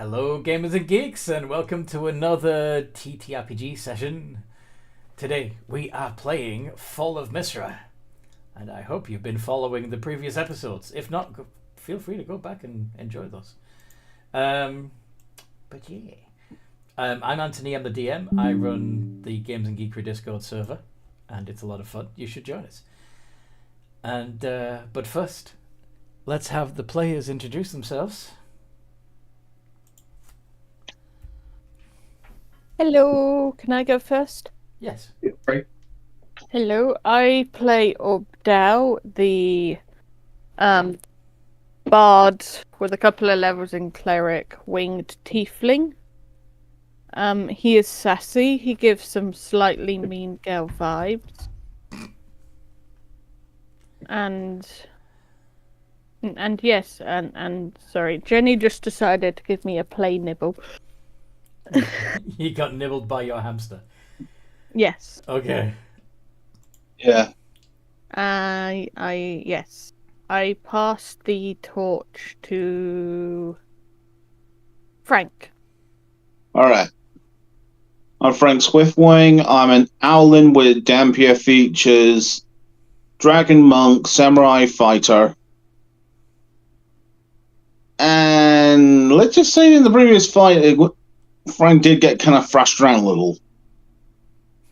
Hello, gamers and geeks, and welcome to another TTRPG session. Today we are playing Fall of Misra, and I hope you've been following the previous episodes. If not, feel free to go back and enjoy those. I'm Anthony, I'm the DM. I run the Games and Geekery Discord server, and it's a lot of fun. You should join us. And but first, let's have the players introduce themselves. Hello, can I go first? Yes. Right. Hello, I play Obdao, the bard with a couple of levels in cleric, winged tiefling. He is sassy. He gives some slightly mean girl vibes. And yes, and sorry, Jenny just decided to give me a play nibble. You got nibbled by your hamster. Yes. Okay. Yeah. Yes. I passed the torch to Frank. Alright. I'm Frank Swiftwing. I'm an Owlin with Dampier features, Dragon Monk, Samurai Fighter. And let's just say in the previous fight, Frank did get kind of thrashed around a little.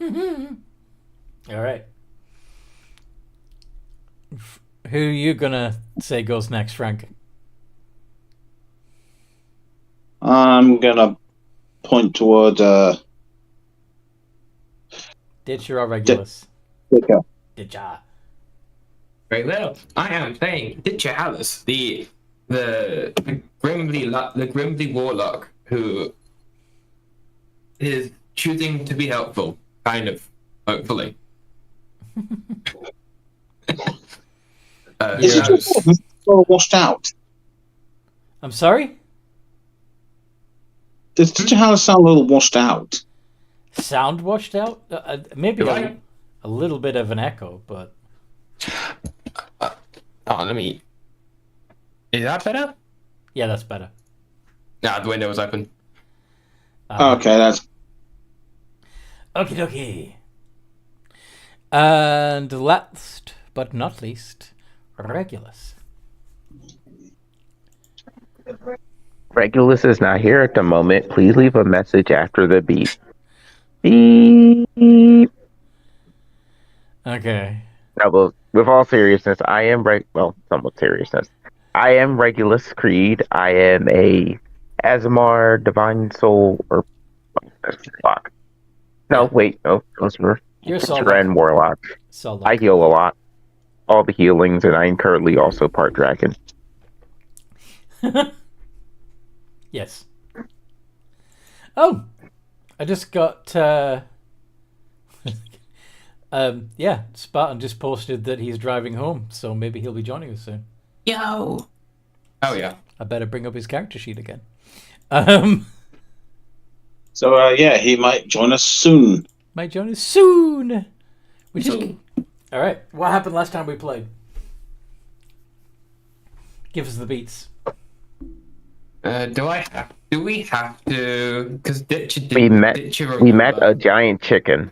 All right. Who are you gonna say goes next, Frank? I'm gonna point toward Ditcher or Regulus? Dicker. Ditcher. Very well. I am playing Ditcher Alice, the grimly warlock who is choosing to be helpful, kind of, hopefully. Is it just washed out? I'm sorry? Did you have to sound a little washed out? Sound washed out? Maybe Right. a little bit of an echo, but... Let me... Is that better? Yeah, that's better. Nah, the window was open. Okay, that's... Okie dokie. And last but not least, Regulus. Regulus is not here at the moment. Please leave a message after the beep. Beep. Okay. No, but with all seriousness, I am somewhat seriousness. I am Regulus Creed. I am a Azamar Divine Soul or fuck. No, wait, no, those were You're Solak. Ren Warlock. Solak. I heal a lot. All the healings, and I am currently also part dragon. Yes. Oh! I just got... yeah, Spartan just posted that he's driving home, so maybe he'll be joining us soon. Yo! Oh, yeah. I better bring up his character sheet again. So, yeah, he might join us soon. Might join us soon! Which is... Alright, what happened last time we played? Give us the beats. Do we have to... Because We met a giant chicken.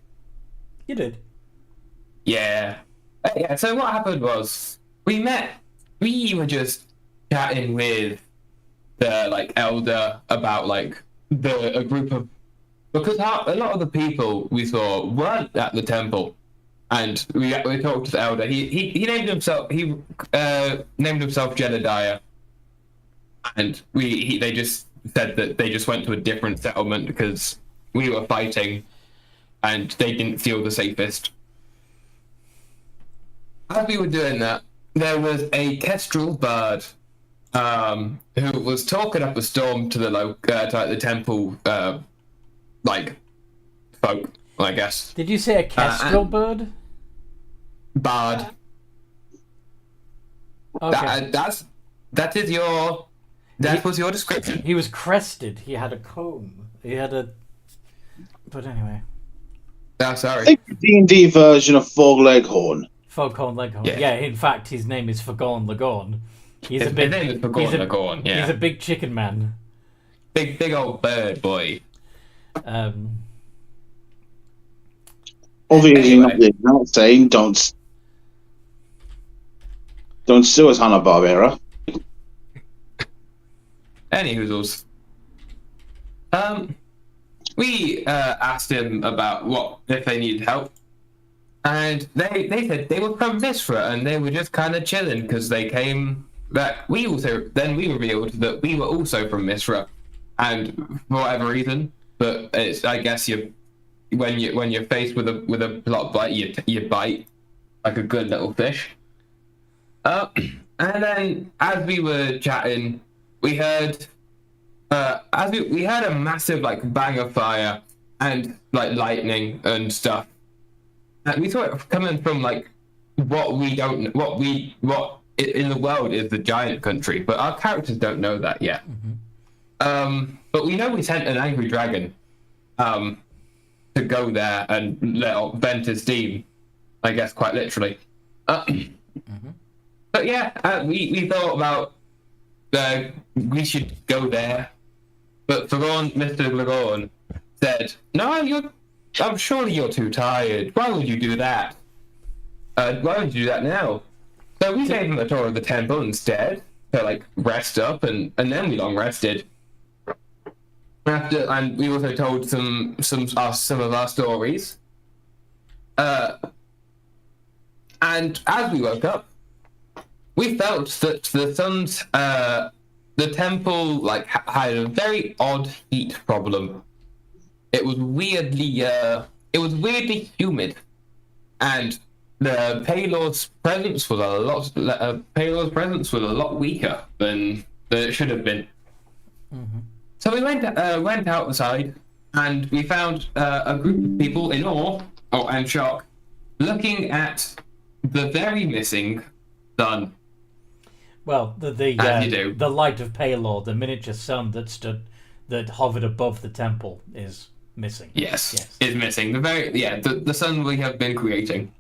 You did. Yeah. Yeah, so what happened was, we were just chatting with the, elder about, a group of... Because a lot of the people we saw weren't at the temple. And we talked to the elder. He named himself Jedediah. And they just said that they just went to a different settlement because we were fighting and they didn't feel the safest. As we were doing that, there was a kestrel bird who was talking up a storm to the temple folk, I guess. Did you say a kestrel bird? Bard. Okay. That was your description. He was crested. He had a comb. He had a... But anyway. Oh, sorry. I think the D&D version of Fog Leghorn. Foghorn Leghorn. Yeah. Yeah, in fact, his name is Foghorn Leghorn. His name is Foghorn Leghorn, yeah. He's a big chicken man. big old bird boy. Obviously, Anyway. not saying don't sue us, Hanna-Barbera. Any hoozles. We asked him about what if they needed help, and they said they were from Misra and they were just kind of chilling because they came back. We revealed that we were also from Misra, and for whatever reason, but it's I guess when you're faced with a plot bite, you bite like a good little fish. And then as we were chatting, we heard. We had a massive like bang of fire and like lightning and stuff, and we saw it coming from like what in the world is the giant country, but our characters don't know that yet. But we know we sent an angry dragon to go there and vent his steam, I guess quite literally. But yeah, we thought about we should go there. But Mr. Lagon said, "No, I'm surely you're too tired. Why would you do that? Why would you do that now?" So we gave him a tour of the temple instead to like rest up, and then we long rested. And we also told some of our stories. And as we woke up, we felt that the temple like had a very odd heat problem. It was weirdly humid, and the Paylord's presence was a lot weaker than it should have been. So we went outside, and we found a group of people in awe and shock, looking at the very missing sun. Well, the light of Paylor, the miniature sun that hovered above the temple, is missing. Yes. Is missing. The sun we have been creating.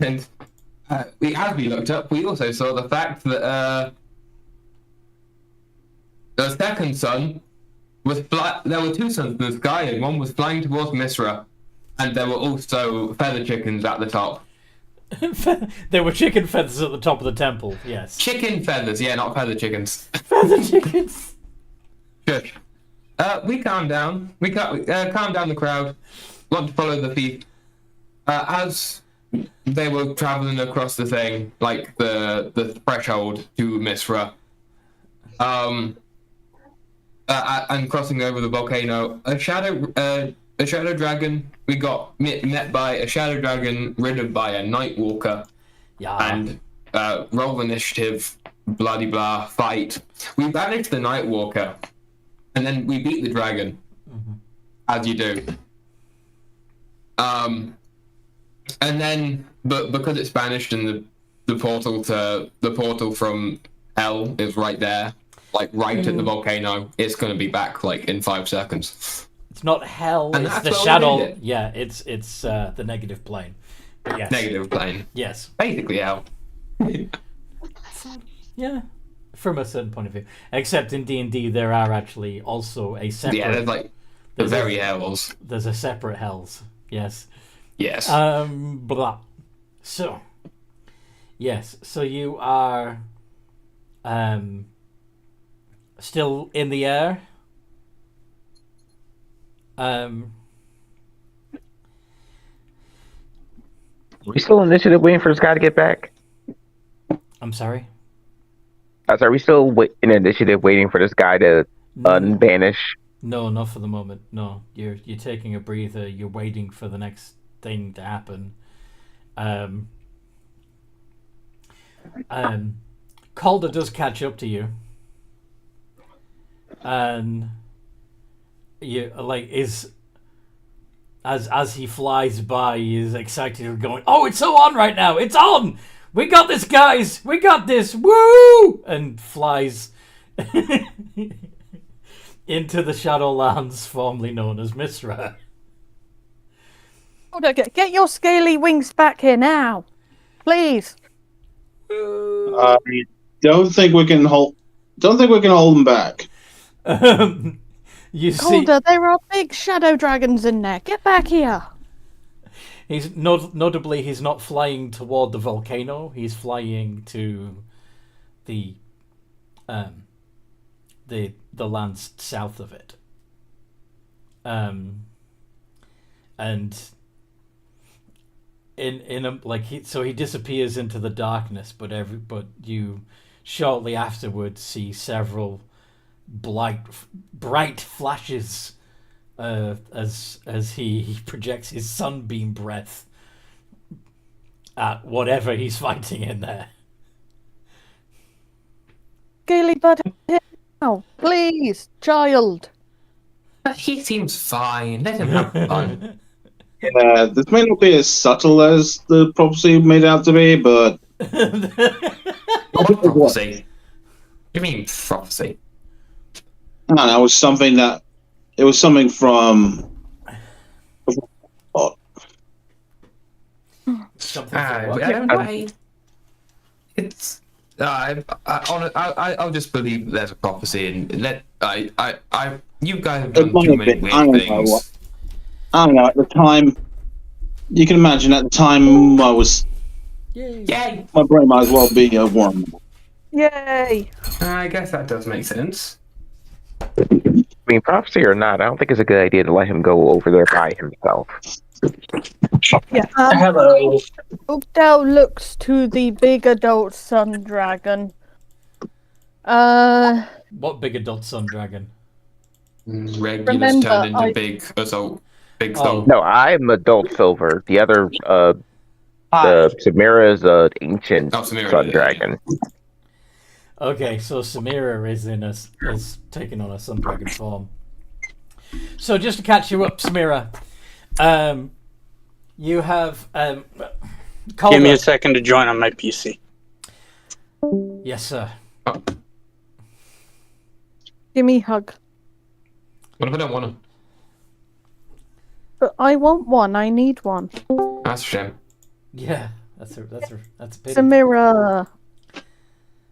And as we looked up, we also saw the fact that the second sun was there were two suns in the sky, and one was flying towards Misra, and there were also feather chickens at the top. There were chicken feathers at the top of the temple, yes. Chicken feathers, yeah, not feather chickens. Feather chickens! Shush. We calmed down. We calmed down the crowd. Want to follow the thief. As they were traveling across the thing, like the threshold to Misra, and crossing over the volcano, a shadow dragon. We got met by a shadow dragon ridden by a Nightwalker. Yeah. And roll initiative, bloody blah, fight. We banished the Nightwalker, and then we beat the dragon, as you do. And then, but because it's banished and the portal from hell is right there, like right at the volcano, it's going to be back like in 5 seconds. It's not hell, and it's the shadow. Yeah, it's the negative plane. But yes. Negative plane. Yes. Basically hell. Yeah, from a certain point of view. Except in D&D there are actually also a separate... Yeah, there's like the very hells. There's a separate hells. Yes. Yes. Blah. So, yes. So you are still in the air. Are we still initiative waiting for this guy to get back? I'm sorry? Are we still in initiative waiting for this guy to unbanish? No, not for the moment. No, you're taking a breather. You're waiting for the next thing to happen. Calder does catch up to you, and you as he flies by, he is excited, going, "Oh, it's so on right now! It's on! We got this, guys! We got this! Woo!" And flies into the Shadowlands, formerly known as Misra. Get your scaly wings back here now, please. I don't think we can hold them back. You see, Calder, there are big shadow dragons in there. Get back here. he's notably he's not flying toward the volcano. He's flying to the the lands south of it. And in a so he disappears into the darkness, but you shortly afterwards see several bright flashes as he projects his sunbeam breath at whatever he's fighting in there. Gaily bud now, please, child. He seems fine. Let him have fun. Yeah, this may not be as subtle as the prophecy made out to be, but What prophecy? You mean prophecy? I don't know, it was something from. Oh, Something It's. I'll just believe there's a prophecy and you guys have It done might too have many been. weird I don't know things. what. I don't know. At the time, you can imagine. At the time, Yay! my brain might as well be a worm. Yay. I guess that does make sense. I mean, prophecy or not, I don't think it's a good idea to let him go over there by himself. Yeah. Hello. Oakdale looks to the big adult sun dragon. What big adult sun dragon? Regulars Remember, turned into I- big assault. Big Oh. soul. No, I'm adult silver. The other, Hi. Samira is an ancient Oh, Samira, sun yeah. dragon. Okay, so Samira is taking on a sun dragon form. So just to catch you up, Samira, you have Calder. Give me a second to join on my PC. Yes, sir. Give me a hug. What if I don't want to? But I want one. I need one. That's a shame. Yeah, that's a pity. Samira.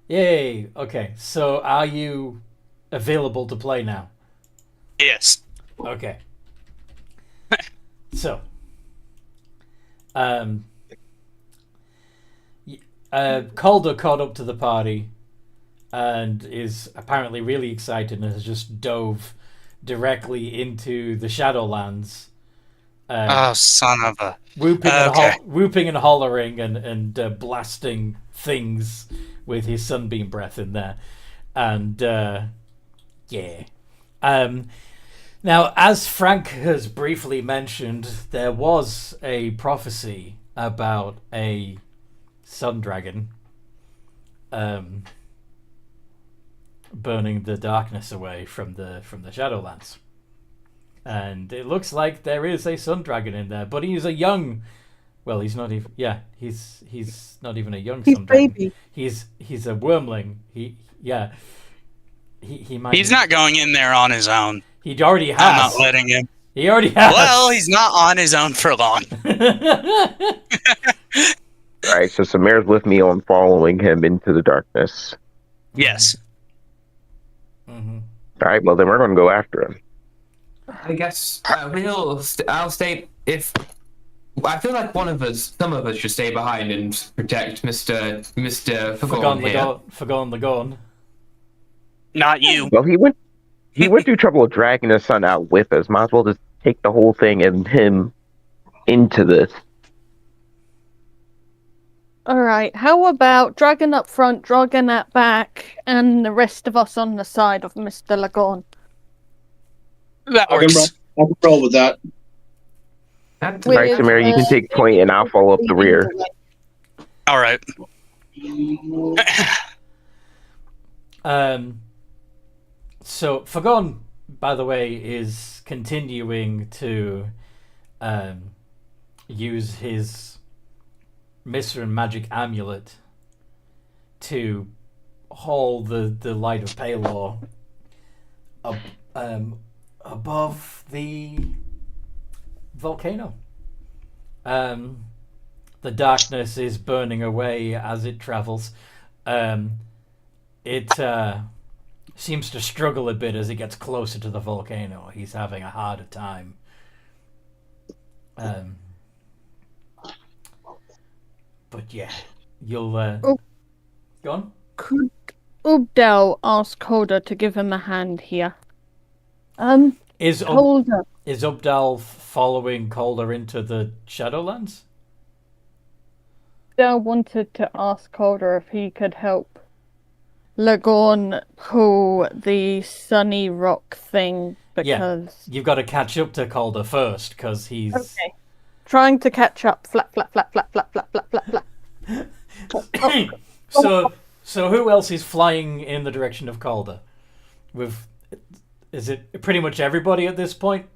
Yay. Okay, so are you available to play now? Yes. Okay. So, Calder caught up to the party and is apparently really excited and has just dove directly into the Shadowlands. Oh, son of a. Whooping, Okay. whooping and hollering and blasting things with his sunbeam breath in there. And, yeah. Now, as Frank has briefly mentioned, there was a prophecy about a sun dragon burning the darkness away from the Shadowlands. And it looks like there is a sun dragon in there, but he's a young. Well, he's not even. Yeah, he's not even a young He's sun dragon. baby. He's a wormling. He might. He's not going in there on his own. He already has. I'm not letting him. He already has. Well, he's not on his own for long. Alright, so Samira's with me on following him into the darkness. Yes. Mhm. Alright, well then we're going to go after him. I guess I'll stay if. I feel like some of us should stay behind and protect Mr. Forgone here. Forgone Lagon. Not you. Well, he went through trouble of dragging his son out with us. Might as well just take the whole thing and him into this. Alright, how about dragon up front, dragon at back, and the rest of us on the side of Mr. Lagon? That I can works. roll with that. That's Wait, Alright, Samira, you can take point and I'll follow up the rear. All right. So Forgone, by the way, is continuing to use his Misra magic amulet to haul the light of Palor above the volcano. The darkness is burning away as it travels. It seems to struggle a bit as he gets closer to the volcano. He's having a harder time. But yeah, you'll go on. Could Ubdel ask Calder to give him a hand here? Is Calder. Ubdal following Calder into the Shadowlands? Ubdel wanted to ask Calder if he could help Lagorn pull the sunny rock thing because... You've got to catch up to Calder first, because he's... Okay. Trying to catch up. Flap, flap, flap, flap, flap, flap, flap, flap, flap. So who else is flying in the direction of Calder? Is it pretty much everybody at this point?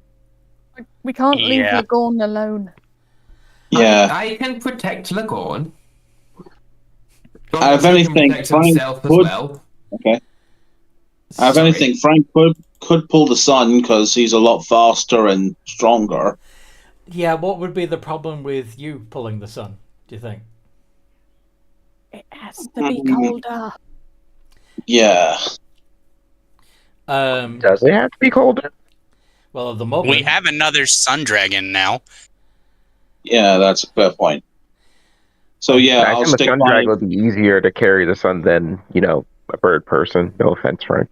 We can't leave Yeah. Lagorn alone. Yeah. I can protect Lagorn. If anything, protect Frank himself as would- well. Okay. If Sorry. anything, Frank could pull the sun because he's a lot faster and stronger. Yeah, what would be the problem with you pulling the sun, do you think? It has to be Calder. Yeah. Does it have to be Calder? Well, at the moment... We have another sun dragon now. Yeah, that's a fair point. So yeah, I I'll assume a stick sun by. drag would be easier to carry the sun than, a bird person. No offense, Frank.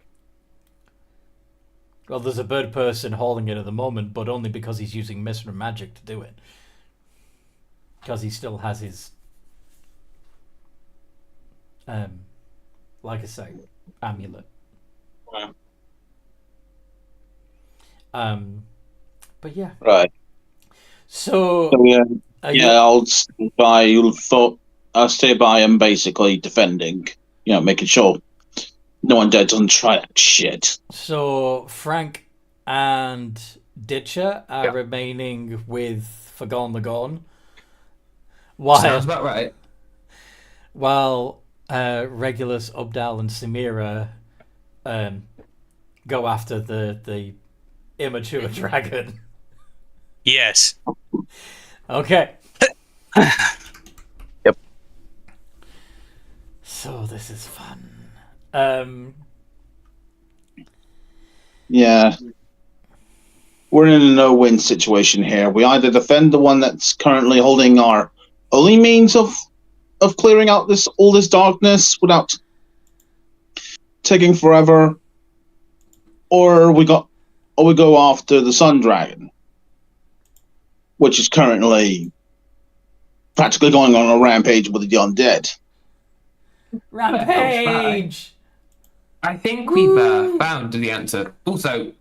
Well, there's a bird person hauling it at the moment, but only because he's using Misra magic to do it. Because he still has his... like I say, amulet. But yeah. Right. So So are you- I'll stay by. I'll stay by him, basically defending. Making sure no one dead doesn't try that shit. So Frank and Ditcher are Yeah. remaining with Forgone the Gone. Sounds about right. While Regulus, Ubdal, and Samira go after the immature dragon. Yes. Okay. Yep. So this is fun. Yeah. We're in a no-win situation here. We either defend the one that's currently holding our only means of clearing out all this darkness without taking forever, or we go after the Sun Dragon, which is currently practically going on a rampage with the undead. Rampage! I think we've found the answer. Also,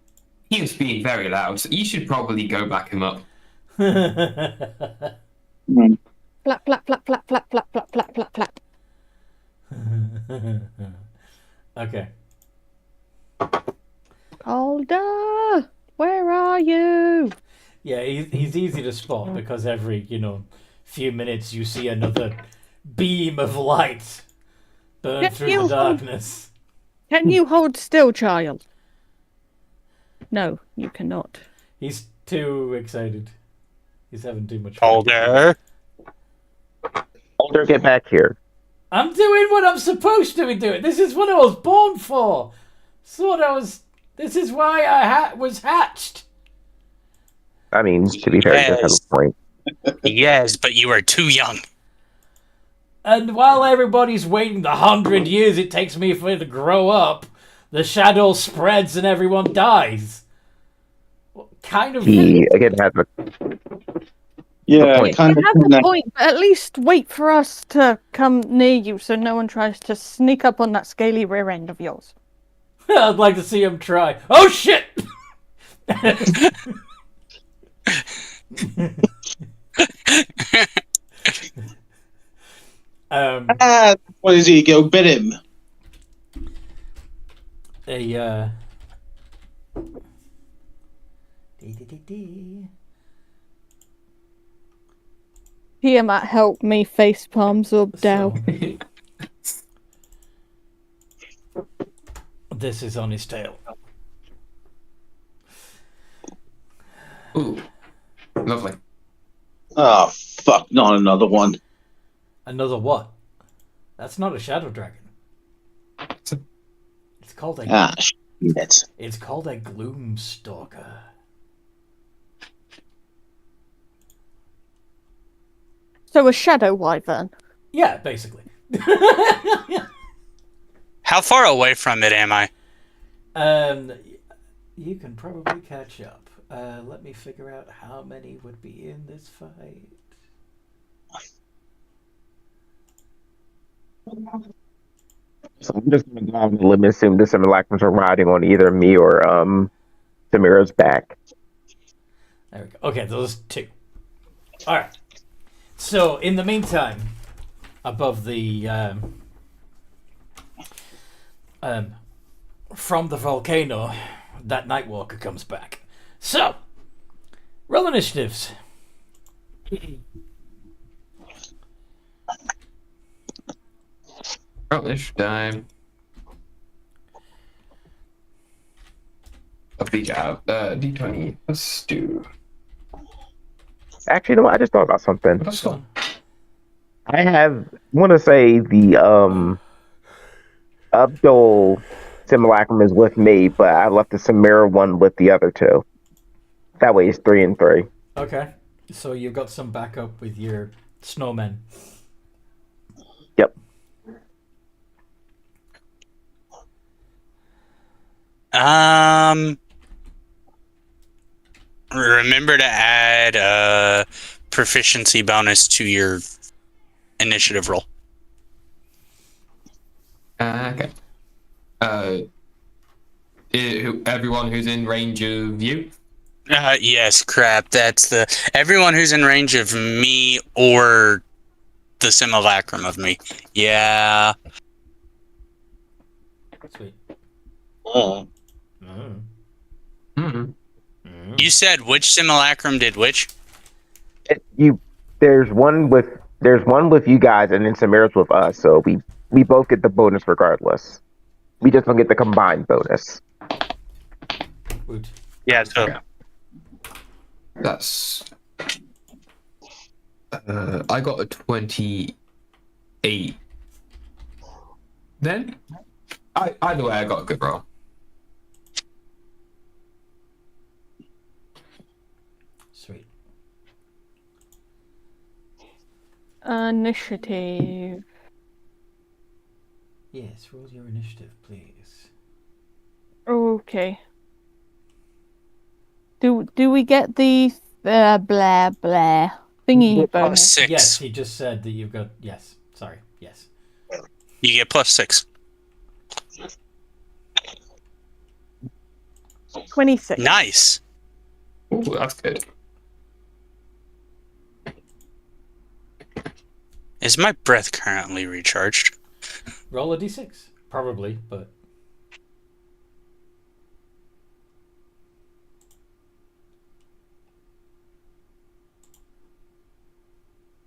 he was being very loud, so you should probably go back him up. Flap, flap, flap, flap, flap, flap, flap, flap, flap, flap. Okay. Calder, where are you? Yeah, he's easy to spot because every, few minutes you see another beam of light burn Get through the you. darkness. Can you hold still, child? No, you cannot. He's too excited. He's having too much fun. Calder. Calder, get back here. I'm doing what I'm supposed to be doing. This is what I was born for. This is why I was hatched. I mean, to be fair, he does have Yes. a point. Yes, but you are too young. And while everybody's waiting the 100 years it takes me for it to grow up, the shadow spreads and everyone dies. What kind of... He, again, has a Yeah, point. kind You of. have a point, but at least wait for us to come near you so no one tries to sneak up on that scaly rear end of yours. I'd like to see him try. Oh, shit! What is he? Go bit him. Tiamat, help me face palms Ubdel. This is on his tail. Ooh, lovely. Oh, fuck, not another one. Another what? That's not a shadow dragon. It's called a Ah, shit. it's called a gloom stalker. So a shadow wyvern. Yeah, basically. How far away from it am I? You can probably catch up. Let me figure out how many would be in this fight. So I'm just gonna go out on the limb and assume the simulacrums are riding on either me or Samira's back. There we go. Okay, those two. All right. So in the meantime, above the from the volcano, that Nightwalker comes back. So, roll initiatives. Oh, this time. A big D20. Let's do. Actually, you know what? I just thought about something. Let's go. I want to say the Abdul simulacrum is with me, but I left the Samira one with the other two. That way, it's 3 and 3. Okay. So you've got some backup with your snowmen. Yep. Remember to add a proficiency bonus to your initiative roll. Okay. Everyone who's in range of you. Yes, crap. That's everyone who's in range of me or the simulacrum of me. Yeah. Sweet. Oh. Mm. Mm-hmm. Mm. You said which simulacrum did which? There's one with you guys, and then Samira's with us. So we both get the bonus regardless. We just don't get the combined bonus. Woot. Yeah, so Okay. That's. I got a 28. Then, either way, I got a good roll. Sweet. Initiative. Yes, roll your initiative, please. Okay. Do we get the blah blah thingy bonus? +6. Yes, he just said that you've got. Yes, sorry. Yes. You get +6. 26. Nice. Ooh, that's good. Is my breath currently recharged? Roll a d6. Probably, but.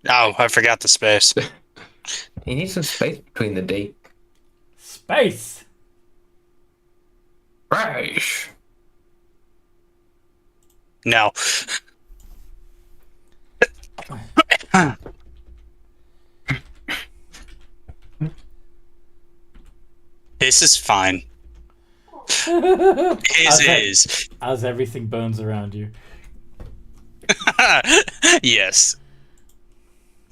Oh, I forgot the space. You need some space between the D. Space! Right. No. This is fine. Is. As everything burns around you. Yes.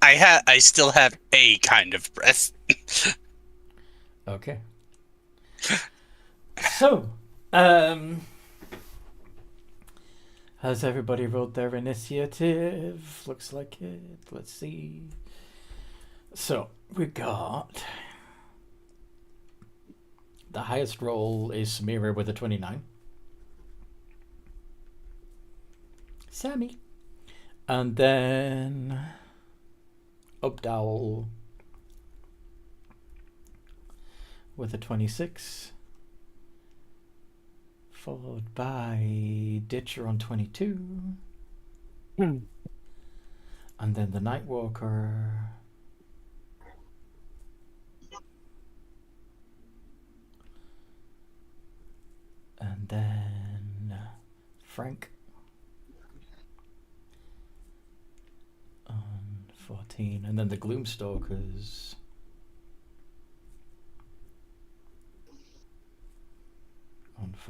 I still have a kind of breath. Okay. So, has everybody rolled their initiative? Looks like it. Let's see. So, we got... The highest roll is Samira with a 29. Sammy. And then... Ubdal with a 26. Followed by Ditcher on 22. And then the Nightwalker. And then Frank on 14. And then the Gloomstalkers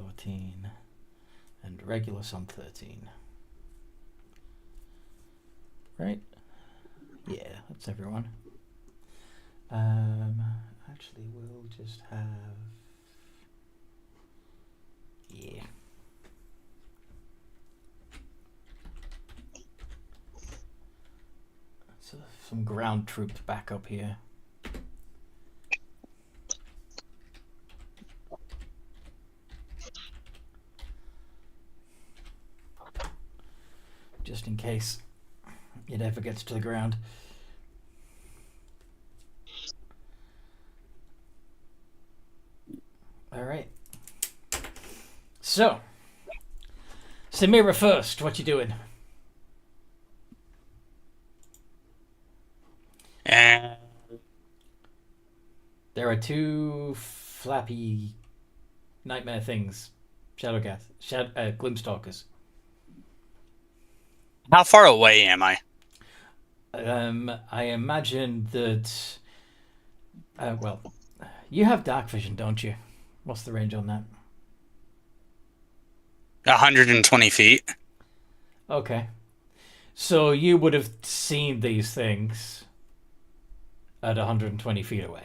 14, and Regulus on 13. Right? Yeah, that's everyone. Actually, we'll just have... Yeah. So some ground troops back up here. Just in case it ever gets to the ground. All right. So, Samira first, what you doing? And There are two flappy nightmare things. Gloomstalkers. how far away am I? I imagine that... well, you have dark vision, don't you? What's the range on that? 120 feet. Okay. So you would have seen these things at 120 feet away.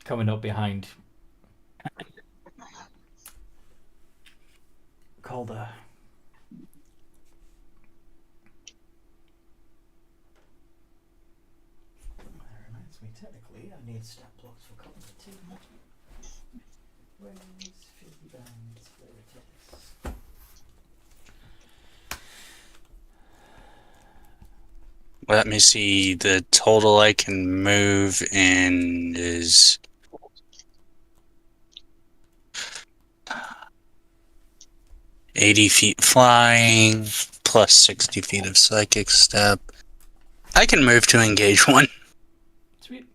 Coming up behind Calder. That reminds me, technically, I need stat blocks for Calder too. Where's Fizzy Bands? There it is. Let me see. The total I can move in is 80 feet flying, plus 60 feet of psychic step. I can move to engage one. Sweet.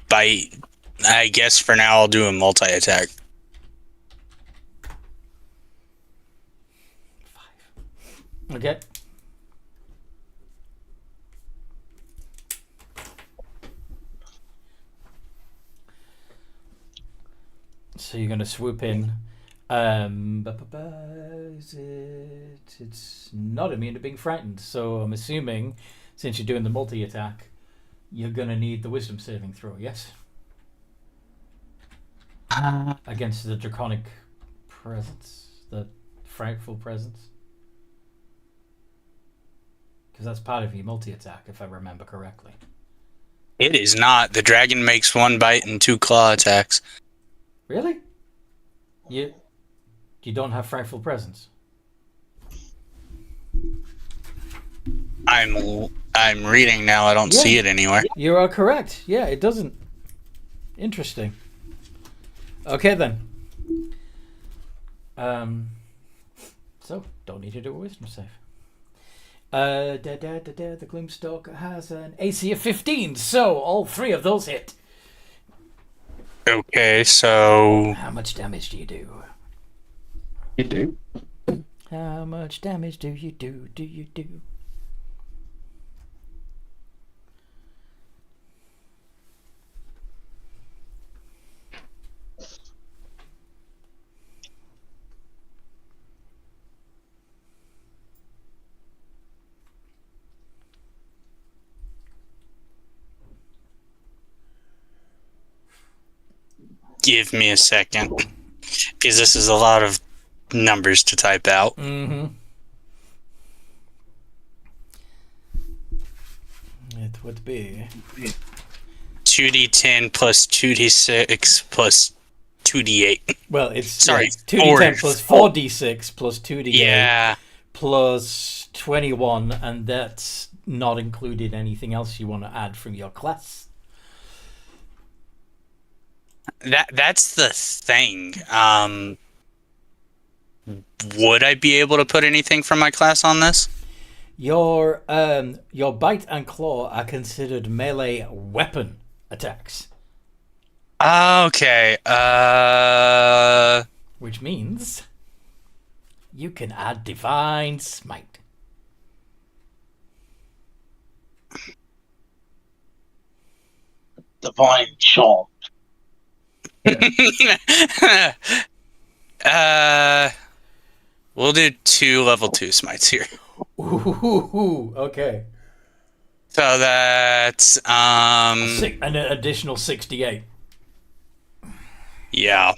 Bite. I guess for now I'll do a multi-attack. 5. Okay. So you're going to swoop in. Is it? It's not immune to being frightened. So I'm assuming, since you're doing the multi-attack, you're going to need the wisdom saving throw, yes? Against the draconic presence, the frightful presence. Because that's part of your multi-attack, if I remember correctly. It is not. The dragon makes 1 bite and 2 claw attacks. Really? You don't have frightful presence? I'm reading now. I don't see it anywhere. You are correct. Yeah, it doesn't. Interesting. Okay then. So don't need to do a wisdom save. The Gloomstalker has an AC of 15, so all 3 of those hit. Okay, so How much damage do you do? You do. How much damage do you do? give me a second, because this is a lot of numbers to type out. Mm-hmm. It would be 2d10 plus 2d6 plus 2d8. well, it's Sorry, 2d10 plus 4d6 plus 2d8 Yeah. plus 21, and that's not included anything else you want to add from your class. That's the thing. Would I be able to put anything from my class on this? Your bite and claw are considered melee weapon attacks, Okay. which means you can add Divine Smite. Divine Charm. We'll do 2 level 2 smites here. Ooh, okay. So that's An additional 68. yeah.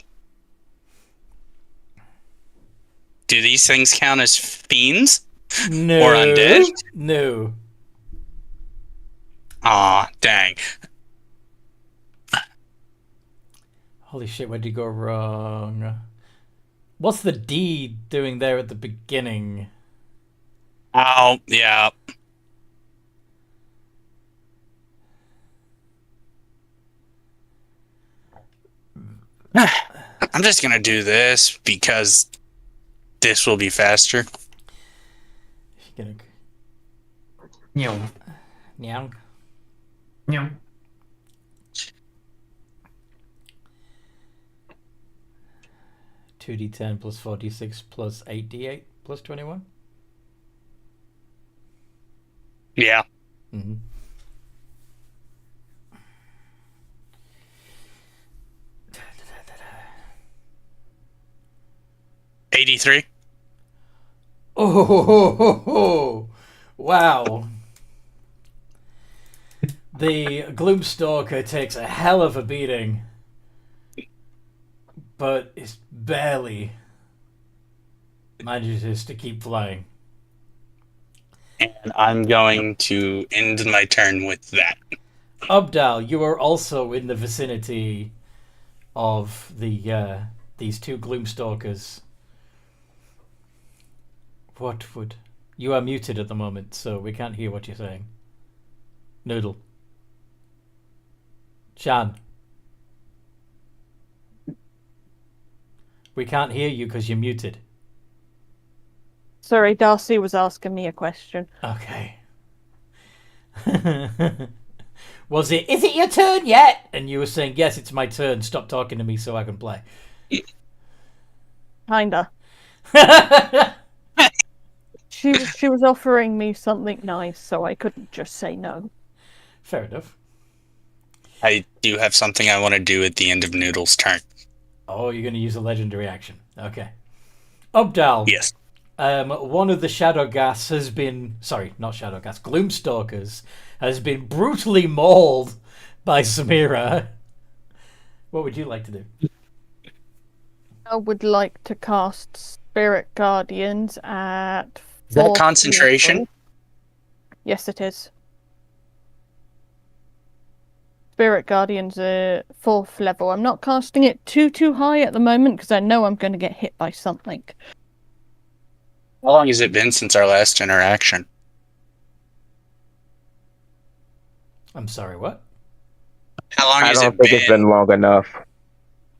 Do these things count as fiends? No. Or undead? No. Aw, dang. Holy shit, where did you go wrong? What's the D doing there at the beginning? Oh, yeah. I'm just gonna do this because this will be faster. Gonna... Meow. Meow. Meow. Two D10 plus 4D6 plus 8D8 plus 21. Yeah. Mm-hmm. $83. Oh, wow. The Gloomstalker takes a hell of a beating, but it barely manages to keep flying. And I'm going to end my turn with that. Ubdal, you are also in the vicinity of the these two Gloomstalkers. What would... You are muted at the moment, so we can't hear what you're saying. Noodle. Shan. We can't hear you because you're muted. Sorry, Darcy was asking me a question. Okay. Is it your turn yet? And you were saying, yes, it's my turn. Stop talking to me so I can play. Kinda. She was offering me something nice, so I couldn't just say no. Fair enough. I do have something I want to do at the end of Noodle's turn. Oh, you're going to use a legendary action. Okay. Ubdal. Yes. One of the Shadow Gas has been... Sorry, not Shadow Gas. Gloomstalkers has been brutally mauled by Samira. What would you like to do? I would like to cast Spirit Guardians at... Is that 4th concentration? level. Yes, it is. Spirit Guardians are 4th level. I'm not casting it too high at the moment because I know I'm going to get hit by something. How long has it been since our last interaction? I'm sorry, what? How long I has don't it think been? it's been long enough.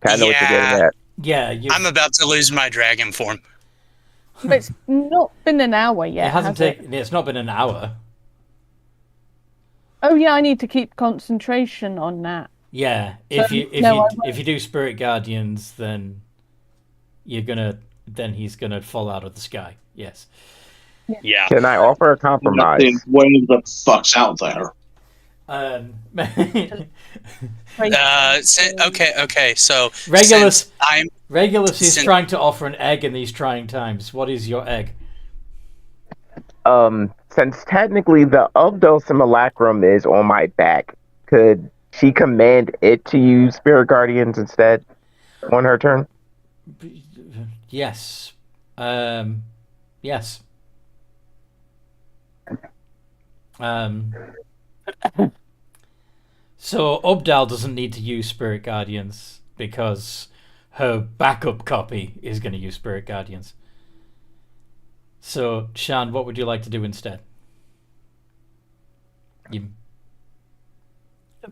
I know what you're getting at. Yeah, I'm about to lose my dragon form. But it's not been an hour yet. it hasn't has it? taken... It's not been an hour. Oh yeah, I need to keep concentration on that. Yeah, So, if you do Spirit Guardians, then he's gonna fall out of the sky. Yes. Yeah. Can I offer a compromise? Where the fuck's out there? Okay. So Regulus, since I'm Regulus is since- trying to offer an egg in these trying times. What is your egg? Since technically the Ubdal Simulacrum is on my back, could she command it to use Spirit Guardians instead on her turn? Yes. Yes. So Ubdal doesn't need to use Spirit Guardians because her backup copy is going to use Spirit Guardians. So, Shan, what would you like to do instead?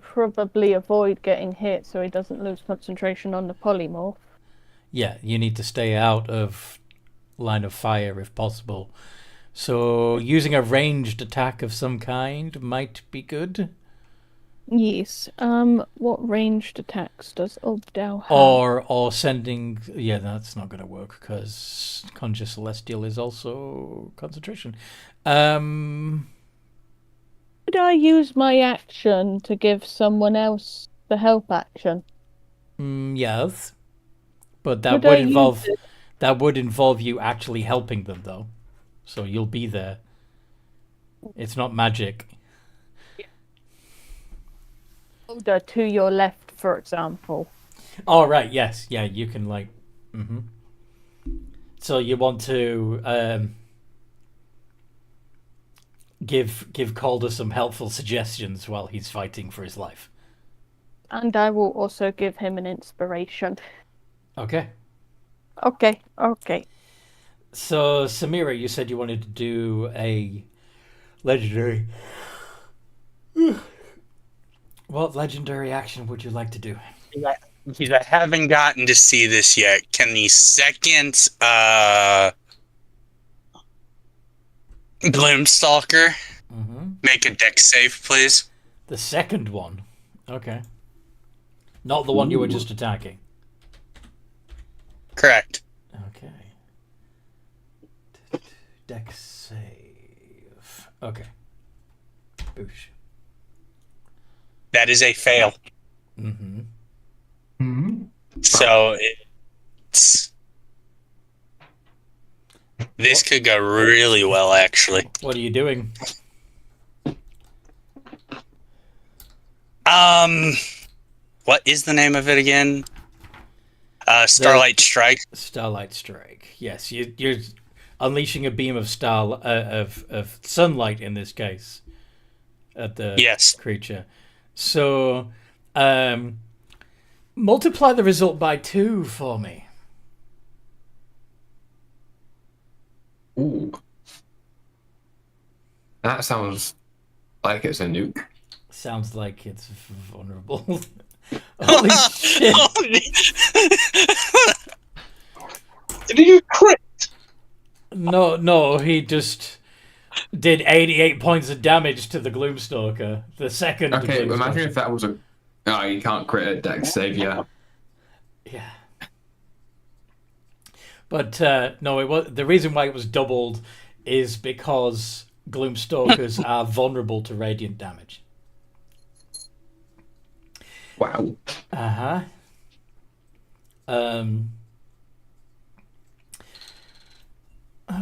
Probably avoid getting hit so he doesn't lose concentration on the polymorph. Yeah, you need to stay out of line of fire if possible. So using a ranged attack of some kind might be good. Yes. What ranged attacks does Obdell have? Or sending. Yeah, that's not going to work because Conjure Celestial is also concentration. Could I use my action to give someone else the help action? Yes, but Could I use it? that would involve you actually helping them though. So you'll be there. It's not magic. Calder to your left, for example. Oh right, yes, yeah, you can like. So you want to give Calder some helpful suggestions while he's fighting for his life. And I will also give him an inspiration. Okay. Okay. So Samira, you said you wanted to do a legendary. What legendary action would you like to do? Because I haven't gotten to see this yet. Can the second Gloomstalker make a dex save, please? The second one. Okay. Not the one you were just attacking. Correct. Okay. Dex save. Okay. Boosh. That is a fail. So this could go really well, actually. What are you doing? What is the name of it again? Starlight Strike. Starlight Strike. Yes, you're unleashing a beam of of sunlight in this case at the creature. So, multiply the result by 2 for me. Ooh. That sounds like it's a nuke. Sounds like it's vulnerable. Holy shit. Did you crit? No, he just did 88 points of damage to the Gloomstalker. The second Okay, Gloomstalker. imagine if that was a... Oh, you can't crit a dex save, yeah. Yeah. But no, it was the reason why it was doubled is because Gloomstalkers are vulnerable to radiant damage. Wow.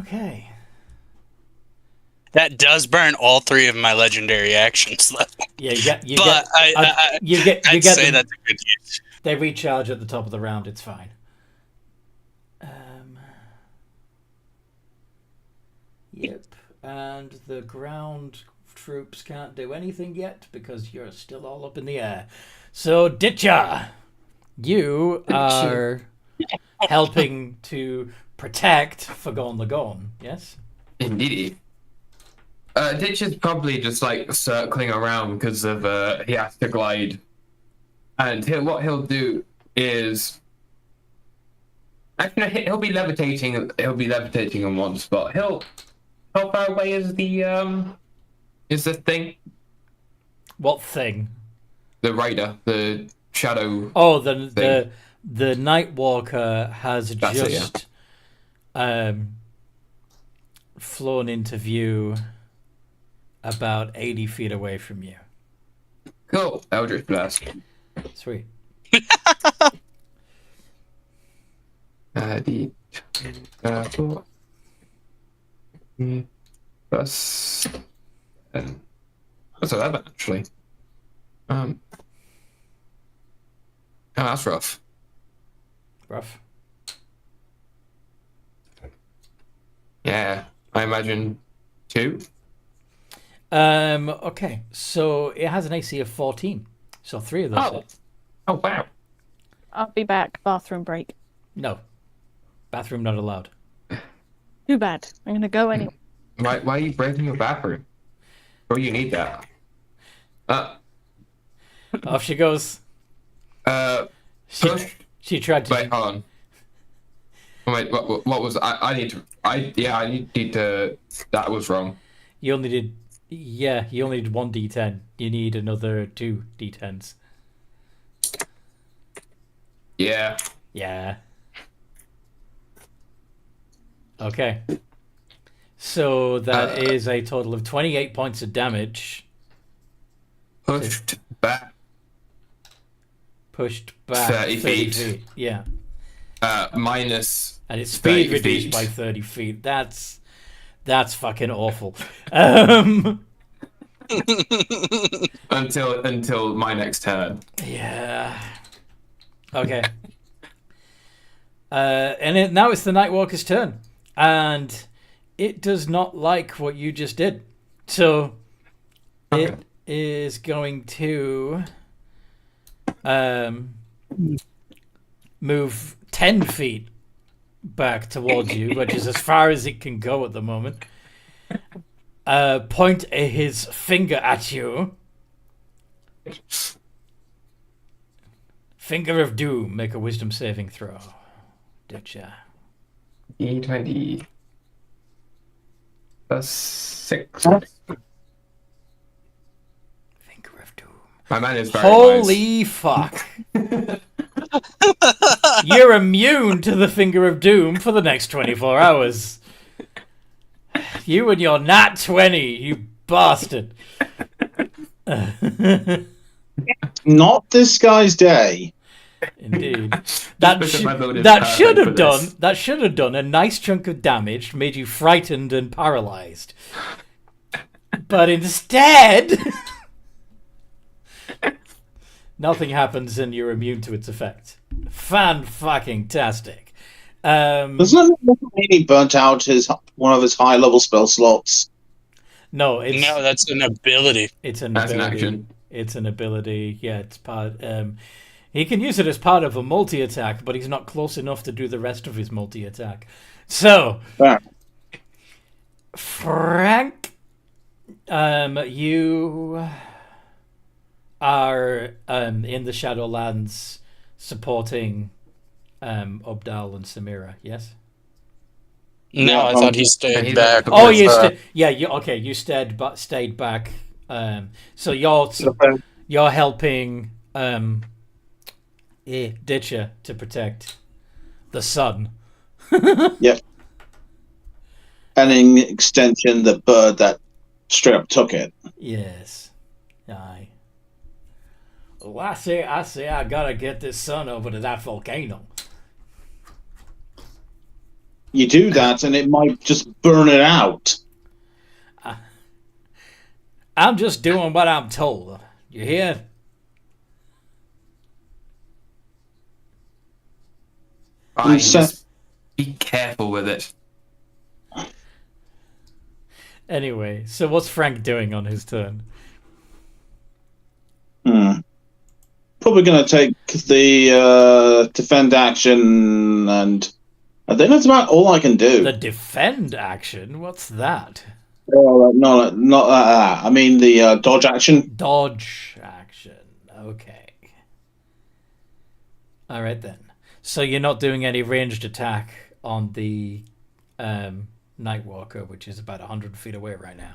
Okay. That does burn all 3 of my legendary actions, though. Yeah, you get I'd say them. that's a good use. They recharge at the top of the round. It's fine. Yep. And the ground troops can't do anything yet because you're still all up in the air. So, Ditcha, you are helping to protect Forgone Lagoon, yes? Indeed. Ditch is probably just like circling around because of he has to glide, and what he'll do is actually he'll be levitating. He'll be levitating in one spot. How far away is the thing? What thing? The rider, the shadow. Oh, thing. the Nightwalker has That's just flown into view about 80 feet away from you. Cool. Eldritch Blast. Sweet. Four. Plus. That's 11 actually. Oh, that's rough. Rough. Yeah, I imagine 2. Okay, so it has an AC of 14. So 3 of those. Oh wow. I'll be back. Bathroom break. No. Bathroom not allowed. Too bad. I'm gonna go anyway. Why are you breaking your bathroom? Oh, you need that. Off she goes. She tried to. Wait, hold on. Wait, what was I need to? That was wrong. You only did Yeah, you only need 1 d10. You need another 2 d10s. Yeah. Yeah. Okay. So that is a total of 28 points of damage. Pushed back Pushed back 30 feet. Yeah. Minus And its speed 30 reduced feet. by 30 feet. That's fucking awful. Until my next turn. Yeah. Okay. And now it's the Nightwalker's turn. And it does not like what you just did. So it is going to move 10 feet back towards you, which is as far as it can go at the moment. Point his finger at you. Finger of Doom. Make a wisdom saving throw. Ditcha. E20. That's 6. Finger of Doom. My man is very Holy fuck. You're immune to the Finger of Doom for the next 24 hours. You and your nat 20, you bastard. Not this guy's day. Indeed. Because my build is That perfect should for have done a nice chunk of damage, made you frightened and paralyzed. But instead, nothing happens and you're immune to its effect. Fan-fucking-tastic. Doesn't it look like he burnt out one of his high-level spell slots? No, that's an ability. It's an That's ability. an action. It's an ability. Yeah, it's part. He can use it as part of a multi-attack, but he's not close enough to do the rest of his multi-attack. So, Yeah. Frank, you are in the Shadowlands supporting Obdal and Samira. Yes. No, I thought he stayed he's back. like- Oh, with, you stayed back. So you're helping Ditcher to protect the sun. Yep. And in extension, the bird that straight up took it. Yes. Aye. Oh, I say, I gotta get this sun over to that volcano. You do that, and it might just burn it out. I'm just doing what I'm told. You hear? Fine, just be careful with it. Anyway, so what's Frank doing on his turn? Probably going to take the defend action, and I think that's about all I can do. The defend action? What's that? No, not that. I mean the dodge action. Dodge action. Okay. All right then. So you're not doing any ranged attack on the Nightwalker, which is about 100 feet away right now.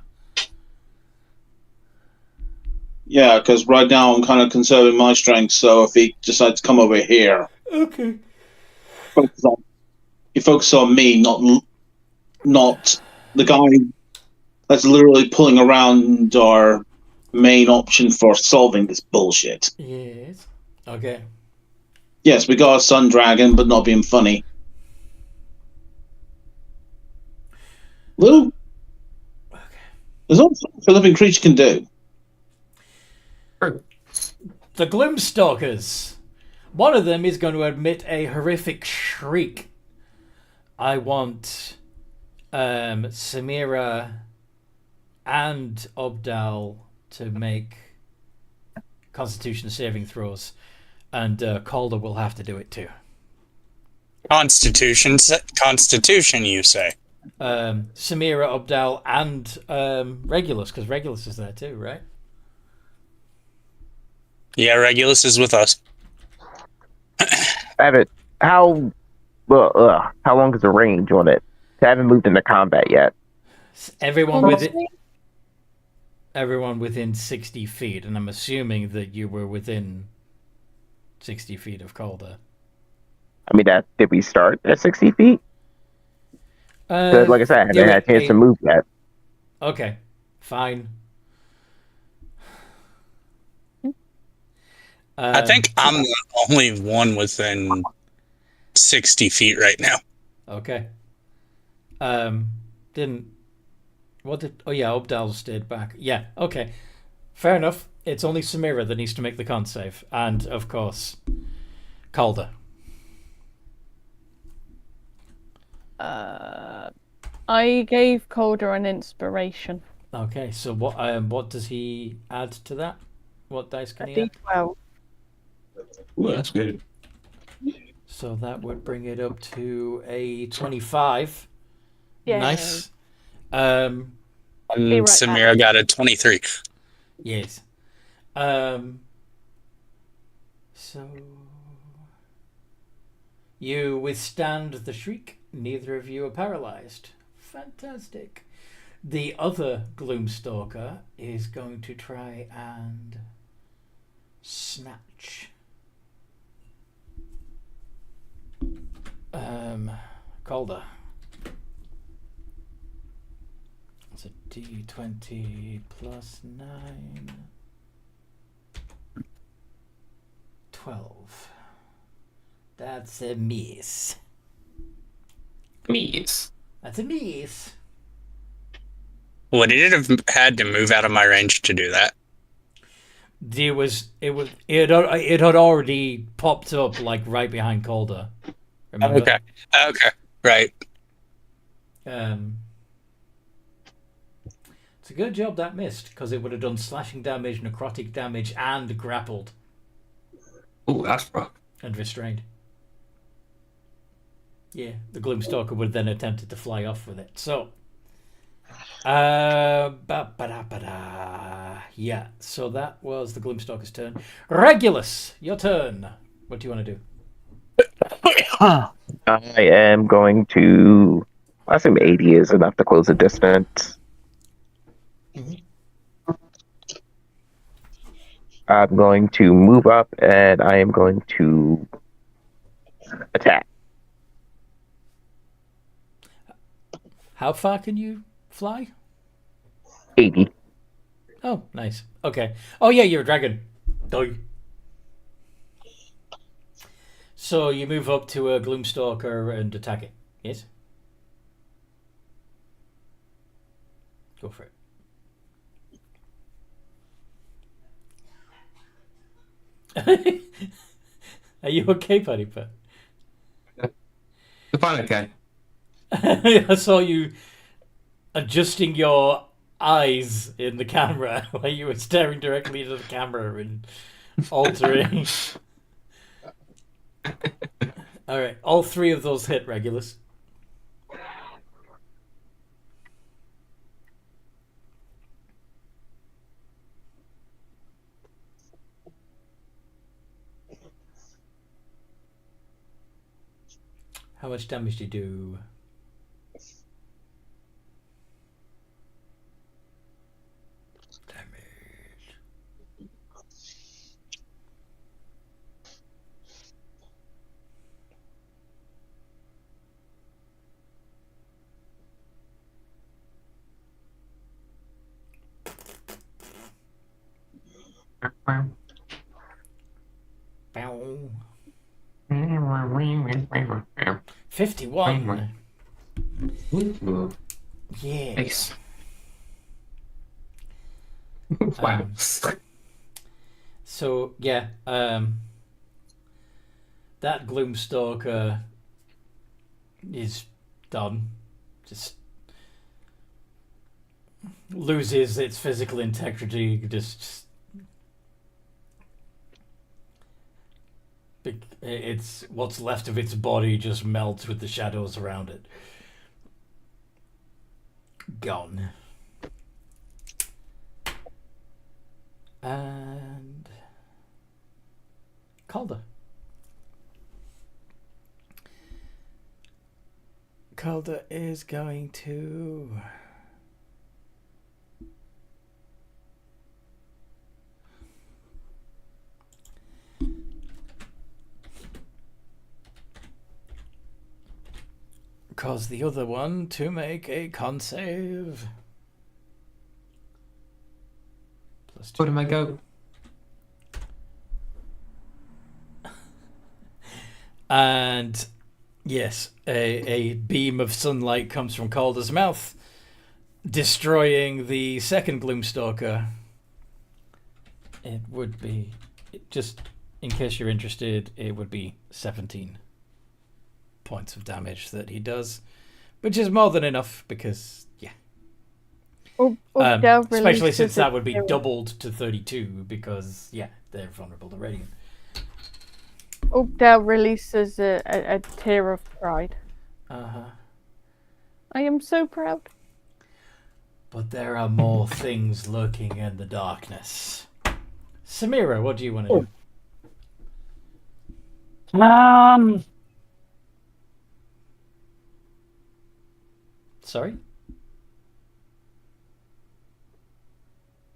Yeah, because right now I'm kind of conserving my strength, so if he decides to come over here, Okay. you focus on me, not the guy that's literally pulling around our main option for solving this bullshit. Yes. Okay. Yes, we got a sun dragon, but not being funny. Little. There's all sorts a living creature can do. The Gloomstalkers. One of them is going to emit a horrific shriek. I want Samira and Obdal to make Constitution saving throws, and Calder will have to do it too. Constitution, you say? Samira, Obdal, and Regulus, because Regulus is there too, right? Yeah, Regulus is with us. Abbott, how long is the range on it? I haven't moved into combat yet. Everyone with it. everyone within 60 feet, and I'm assuming that you were within 60 feet of Calder. I mean, did we start at 60 feet? Like I said, I haven't you're had a at chance to move yet. Okay, fine. I think I'm the only one within 60 feet right now. Okay. Didn't. What did. Oh, yeah, Obdal stayed back. Yeah, okay. Fair enough. It's only Samira that needs to make the con save. And, of course, Calder. I gave Calder an inspiration. Okay, so what does he add to that? What dice can he add? D12. Ooh, that's good. So that would bring it up to a 25. Yeah. Nice. And Be right Samira got a 23. Yes. So you withstand the shriek. Neither of you are paralyzed. Fantastic. The other Gloomstalker is going to try and snatch. Calder. It's a D20 plus 9. 12. That's a miss. Meats. That's a miss. Would it have had to move out of my range to do that? It had already popped up like right behind Calder. Remember? Okay. Right. It's a good job that missed, because it would have done slashing damage, necrotic damage, and grappled Ooh, that's rough. and restrained. Yeah, the Gloomstalker would have then attempted to fly off with it. So, yeah, so that was the Gloomstalker's turn. Regulus, your turn. What do you want to do? I am going to. I assume 80 is enough to close the distance. I'm going to move up and I am going to attack. How far can you fly? 80. Oh, nice. Okay. Oh, yeah, you're a dragon. Die. So you move up to a Gloomstalker and attack it. Yes? Go for it. Are you okay, buddy? But Fine, okay. I saw you adjusting your eyes in the camera while you were staring directly into the camera and altering. All right, all three of those hit Regulus. How much damage do you do? Damage. Bow. 51. Yeah. Nice. Wow. So yeah, that Gloomstalker is done. Just loses its physical integrity. It's what's left of its body just melts with the shadows around it. Gone. And Calder. Calder is going to cause the other one to make a con save. +2. Where do I go? And yes, a beam of sunlight comes from Calder's mouth, destroying the second Gloomstalker. It would be, just in case you're interested, it would be 17 points of damage that he does, which is more than enough because, yeah. Especially since that would be doubled to 32 because, yeah, they're vulnerable to radiant. Oakdale releases a tear of pride. Uh-huh. I am so proud. But there are more things lurking in the darkness. Samira, what do you want to do? Sorry?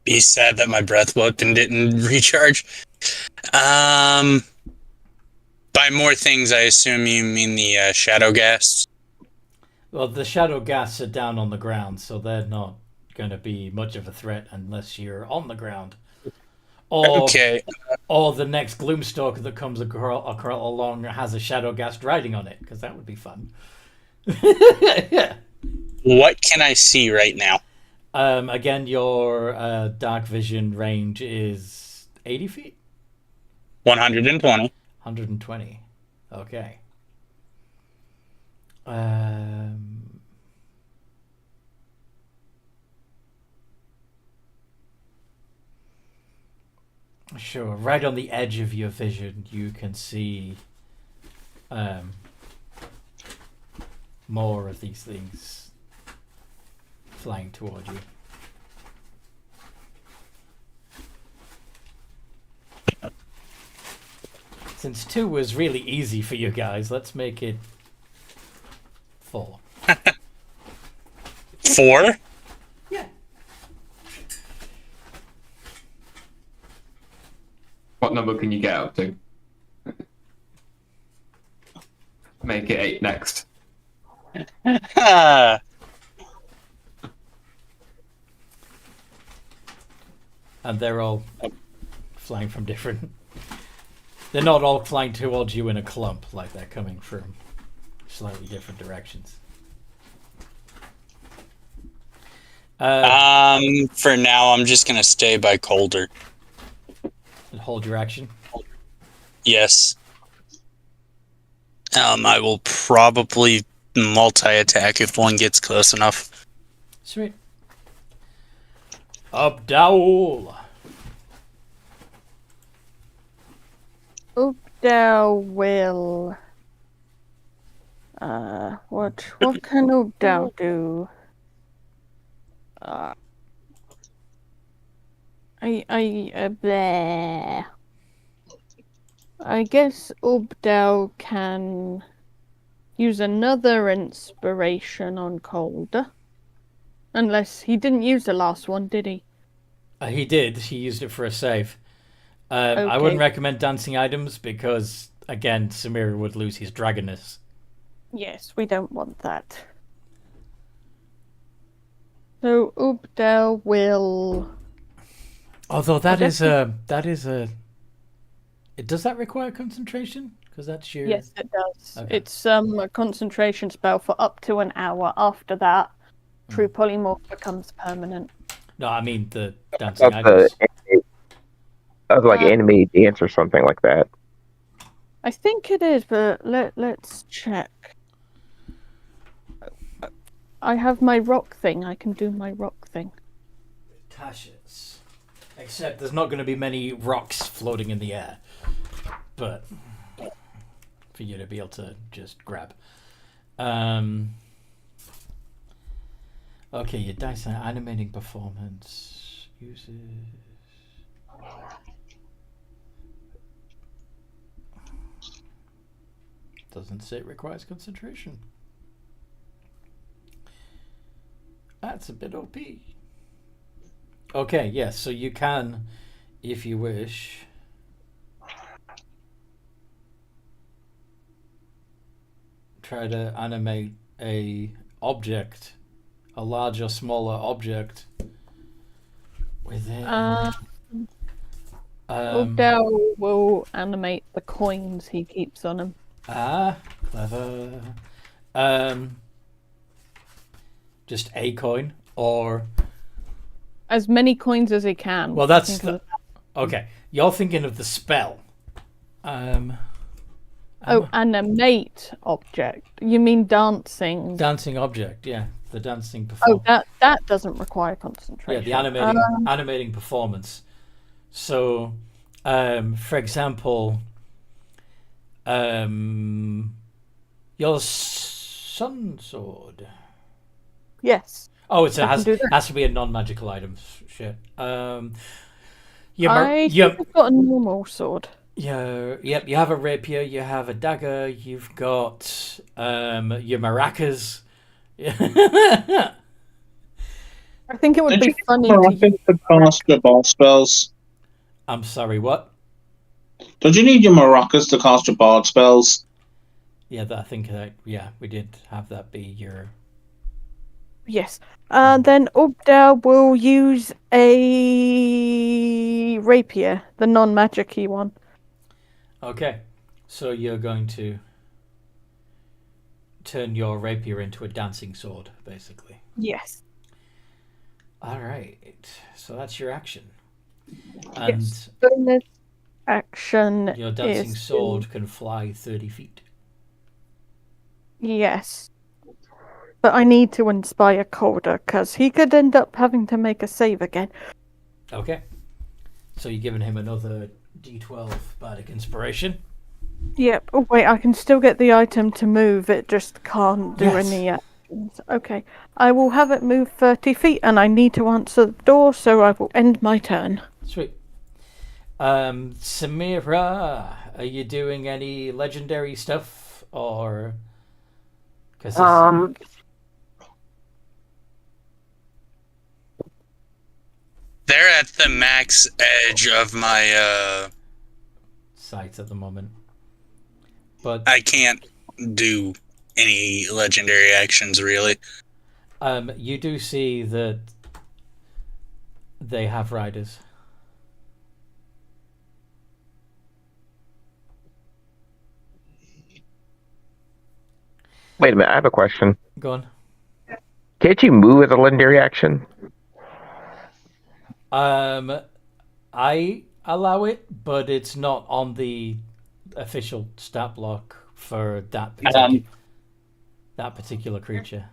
Be sad that my breath weapon didn't recharge. By more things, I assume you mean the shadow gas. Well, the shadow gas are down on the ground, so they're not going to be much of a threat unless you're on the ground. Okay. Or the next Gloomstalker that comes along has a shadow gas riding on it, because that would be fun. What can I see right now? Again, your dark vision range is 80 feet? 120. 120. Okay. Sure. Right on the edge of your vision, you can see more of these things flying toward you. Since 2 was really easy for you guys, let's make it 4. 4? Yeah. What number can you get up to? Make it 8 next. And they're all flying from different... They're not all flying towards you in a clump, like they're coming from slightly different directions. For now, I'm just gonna stay by Calder. And hold your action. Yes. I will probably multi-attack if one gets close enough. Sweet. Abdul. Oakdale will. What can Oakdale do? Bleh. I guess Oakdale can use another inspiration on Calder. Unless he didn't use the last one, did he? He did. He used it for a save. I wouldn't recommend dancing items because, again, Samira would lose his dragonness. Yes, we don't want that. So Oakdale will. Although does that require concentration? Because that's your... Yes, it does. Okay. It's a concentration spell for up to an hour. After that, True Polymorph becomes permanent. No, I mean the dancing items. That was like animated dance or something like that. I think it is, but let's check. I have my rock thing. I can do my rock thing. Tashes. Except there's not going to be many rocks floating in the air. But for you to be able to just grab. Okay, your dice are animating performance. Uses... Doesn't say it requires concentration. That's a bit OP. Okay, yes, so you can, if you wish, try to animate a object, a larger, smaller object within. Odell will animate the coins he keeps on him. Clever. Just a coin, or As many coins as he can. well, that's okay. You're thinking of the spell. Animate object. You mean dancing? Dancing object, yeah, the dancing Oh, performance. that doesn't require concentration. Yeah, the animating performance. So, for example, your sun sword. Yes. Oh, it I can do that. has to be a non-magical item. Shit. I think I've got a normal sword. Yep. You have a rapier. You have a dagger. You've got your maracas. I think it would be funny Maracas to cast your boss spells. I'm sorry. What? Don't you need your maracas to cast your bard spells? Yeah, I think we did have that be your. Yes. Then Ubdal will use a rapier, the non-magic-y one. Okay, so you're going to turn your rapier into a dancing sword, basically. Yes. All right, so that's your action. And yes. Bonus action. Your dancing sword can fly 30 feet. Yes. But I need to inspire Calder, because he could end up having to make a save again. Okay. So you're giving him another D12 bardic inspiration. Yep. Oh, wait, I can still get the item to move. It just can't do any actions. Okay. I will have it move 30 feet, and I need to answer the door, so I will end my turn. Sweet. Samira, are you doing any legendary stuff, or... They're at the max edge of my sight at the moment. But I can't do any legendary actions really. You do see that they have riders. Wait a minute, I have a question. Go on. Can't you move as a legendary action? I allow it, but it's not on the official stat block for that particular creature.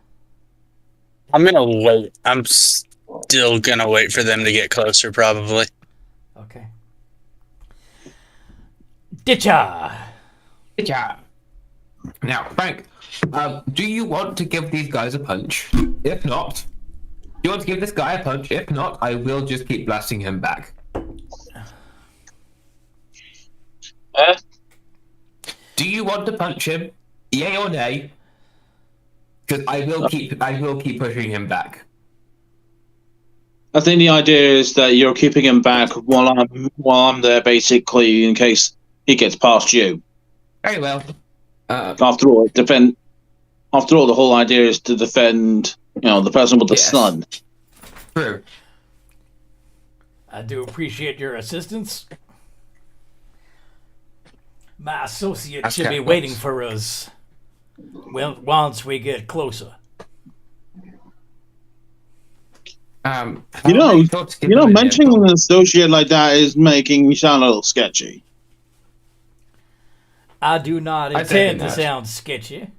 I'm gonna wait. I'm still gonna wait for them to get closer, probably. Okay. Ditcha! Now, Frank, do you want to give these guys a punch? If not, do you want to give this guy a punch? If not, I will just keep blasting him back. Do you want to punch him? Yay or nay? Because I will keep pushing him back. I think the idea is that you're keeping him back while I'm there, basically, in case he gets past you. Very well. After all, the whole idea is to defend, the person with the sun. True. I do appreciate your assistance. My associate should be waiting for us. Well, once we get closer. Mentioning an associate like that is making me sound a little sketchy. I do not intend to sound sketchy.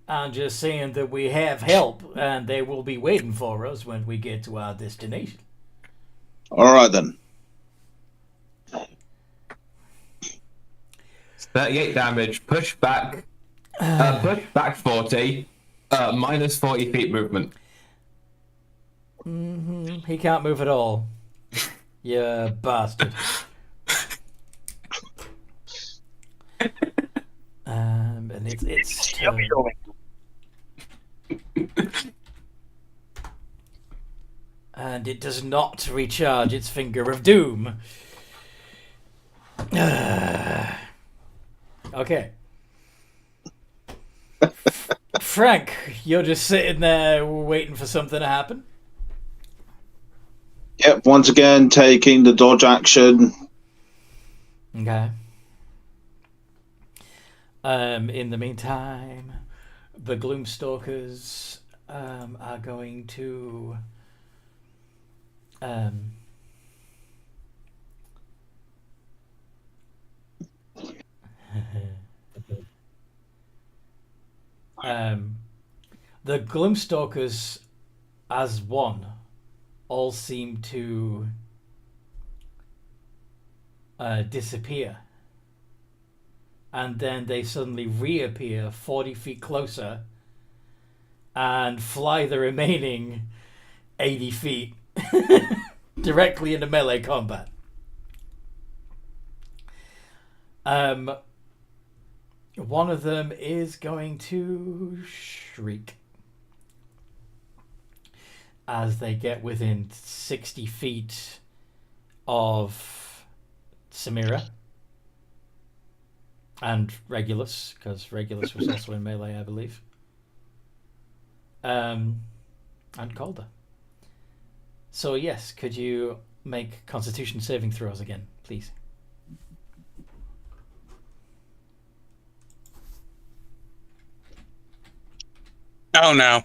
I'm just saying that we have help, and they will be waiting for us when we get to our destination. All right, then. 38 damage. Push back 40. Minus 40 feet movement. He can't move at all. You bastard. And it's and it does not recharge its finger of doom. Okay. Frank, you're just sitting there waiting for something to happen. Yep, once again, taking the dodge action. Okay. In the meantime, the Gloomstalkers are going to the Gloomstalkers as one all seem to disappear, and then they suddenly reappear 40 feet closer and fly the remaining 80 feet directly into melee combat. One of them is going to shriek as they get within 60 feet of Samira and Regulus, because Regulus was also in melee, I believe. And Calder. So yes, could you make Constitution saving throws again, please? Oh no.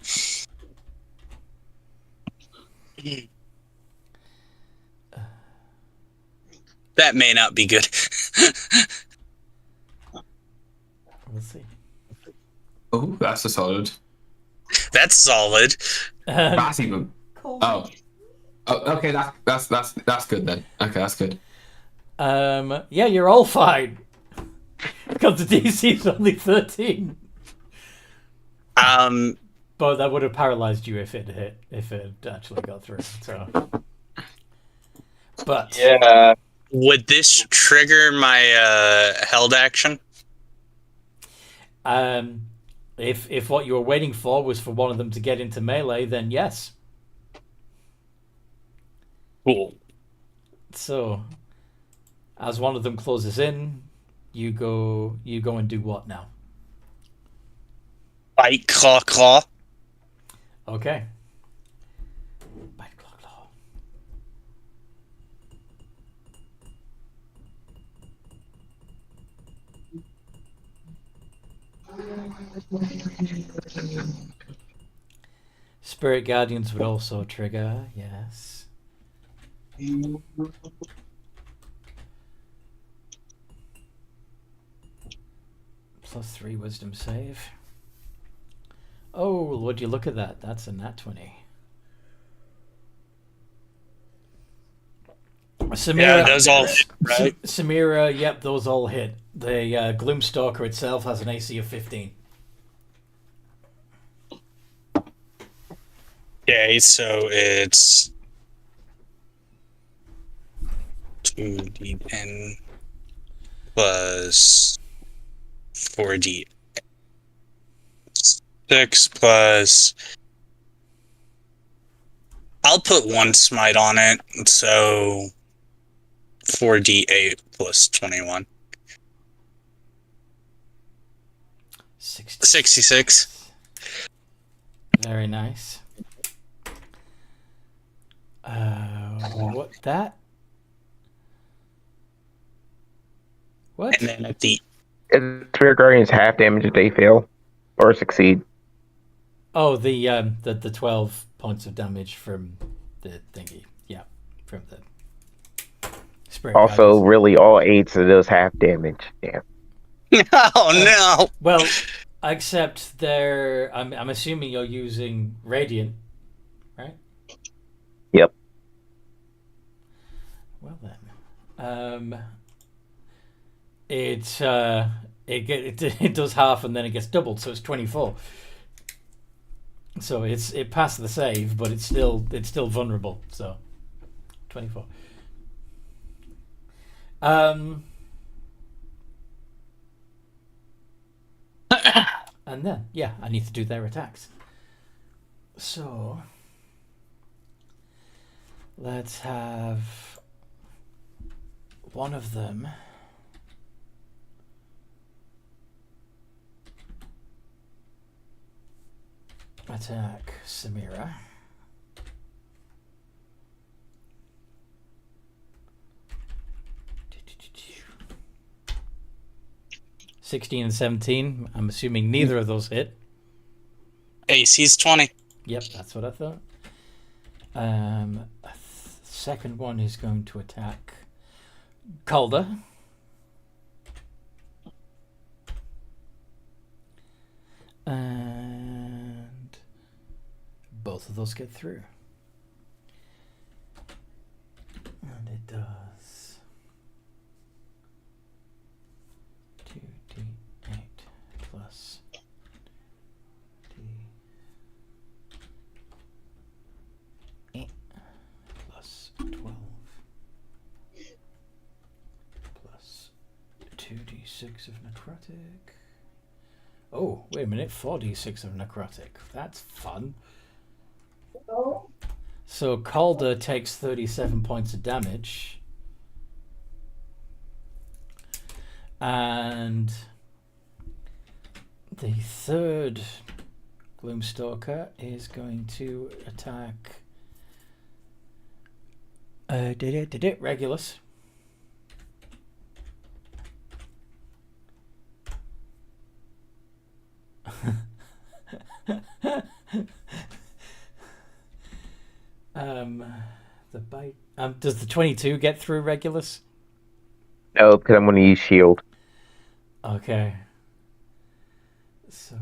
That may not be good. We'll see. Oh, that's a solid. That's solid. That's even. Oh, okay. That's good then. Okay, that's good. Yeah, you're all fine. Because the DC is only 13. But that would have paralyzed you if it actually got through. So, but Yeah. Would this trigger my held action? If what you were waiting for was for one of them to get into melee, then yes. Cool. So, as one of them closes in, you go and do what now? Bite, claw, claw. Okay. Bite, claw, claw. Spirit Guardians would also trigger, yes. +3 wisdom save. Oh, would you look at that? That's a nat 20. Samira, Yeah, those all hit, right? Samira, yep, those all hit. The Gloomstalker itself has an AC of 15. Okay, so it's 2d10 plus 4d6 plus. I'll put one smite on it, so 4d8 plus 21. 66. Very nice. What that? What? And then at the Spirit Guardians half damage if they fail or succeed. Oh, the 12 points of damage from the thingy. Yeah, from the Spirit Also, Guardians. really, all 8s of those half damage. Yeah. Oh no! Well, except they're. I'm assuming you're using Radiant, right? Yep. Well then, it does half and then it gets doubled, so it's 24. So it passed the save, but it's still vulnerable. So 24. And then yeah, I need to do their attacks. So let's have one of them. attack Samira. (16 and 17). I'm assuming neither of those hit. AC's 20. Yep, that's what I thought. Second one is going to attack Calder. And both of those get through. And it does 2d8 plus d8 plus 12 plus 2d6 of necrotic. Oh, wait a minute, 4d6 of necrotic. That's fun. So Calder takes 37 points of damage. And the third Gloomstalker is going to attack Regulus. The bite. Does the 22 get through Regulus? No, because I'm going to use shield. Okay. So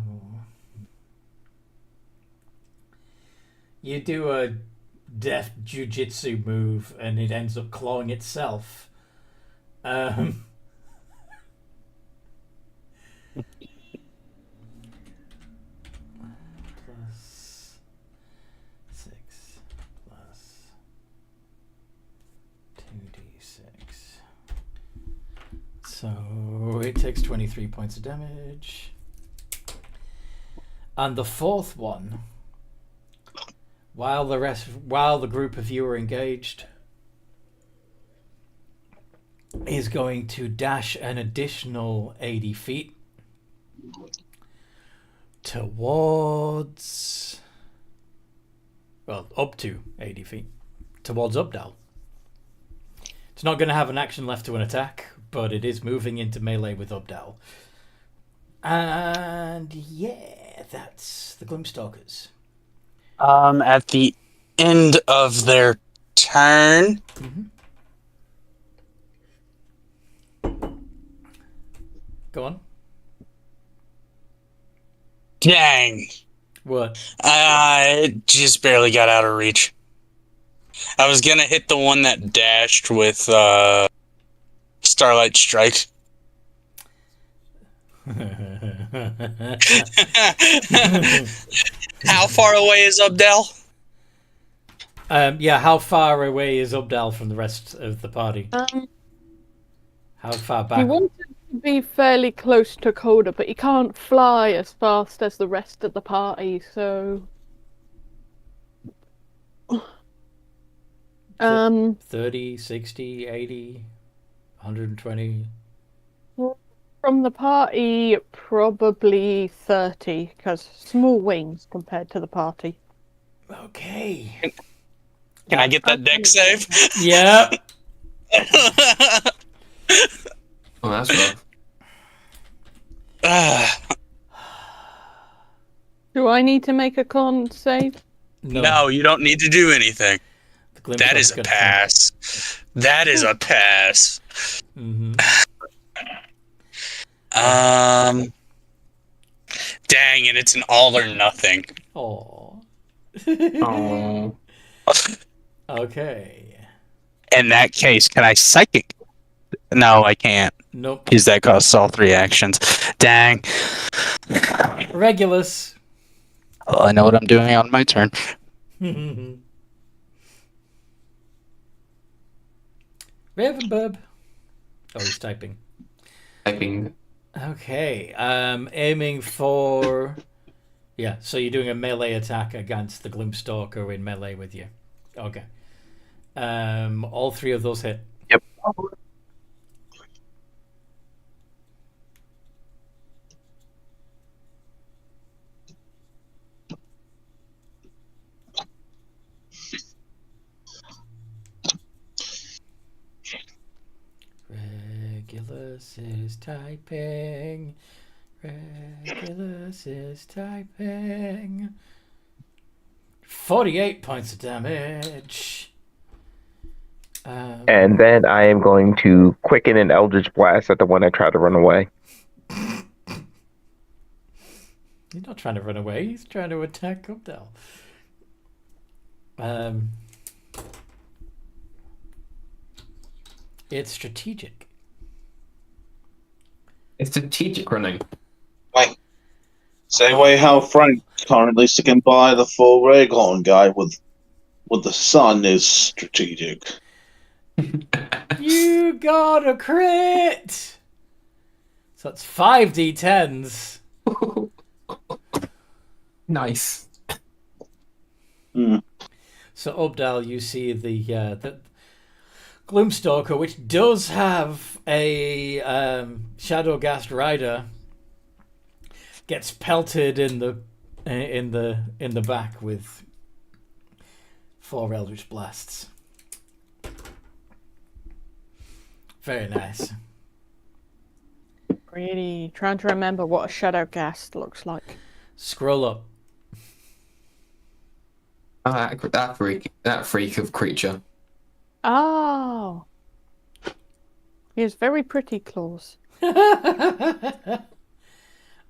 you do a death jujitsu move, and it ends up clawing itself. Plus 6 plus 2d6. So it takes 23 points of damage. And the fourth one, while the group of you are engaged, is going to dash an additional 80 feet towards, well, up to 80 feet towards Ubdal. It's not going to have an action left to an attack, but it is moving into melee with Ubdal. And yeah, that's the Gloomstalkers. At the end of their turn, Go on. dang, What? I just barely got out of reach. I was gonna hit the one that dashed with Starlight Strike. How far away is Ubdal? Yeah, how far away is Ubdal from the rest of the party? How far He back? wanted to be fairly close to Calder, but he can't fly as fast as the rest of the party, so 30, 60, 80, 120. from the party, probably 30, because small wings compared to the party. Okay. Can I get that deck save? Yeah. Oh, that's rough. Do I need to make a con save? No, you don't need to do anything. The That is a pass. That is a pass. Dang, and it's an all or nothing. Oh. Oh. Okay. In that case, can I psychic? No, I can't. Nope. Because that costs all 3 actions. Dang. Regulus. Well, I know what I'm doing on my turn. Ravenburb. Oh, he's typing. Typing. Okay. Aiming for. Yeah, so you're doing a melee attack against the Gloomstalker in melee with you. Okay. All 3 of those hit. Yep. Regulus is typing. Regulus is typing. 48 points of damage. And then I am going to quicken an Eldritch Blast at the one that tried to run away. He's not trying to run away. He's trying to attack Updell. It's strategic. It's strategic running. Wait. Same way how Frank currently sticking by the full Raghorn guy with the sun is strategic. You got a crit! So that's 5d10s. Nice. So Ubdal, you see the Gloomstalker, which does have a Shadowgast rider, gets pelted in the back with 4 Eldritch Blasts. Very nice. Really trying to remember what a Shadowgast looks like. Scroll up. Oh, that freak of creature. Oh. He has very pretty claws.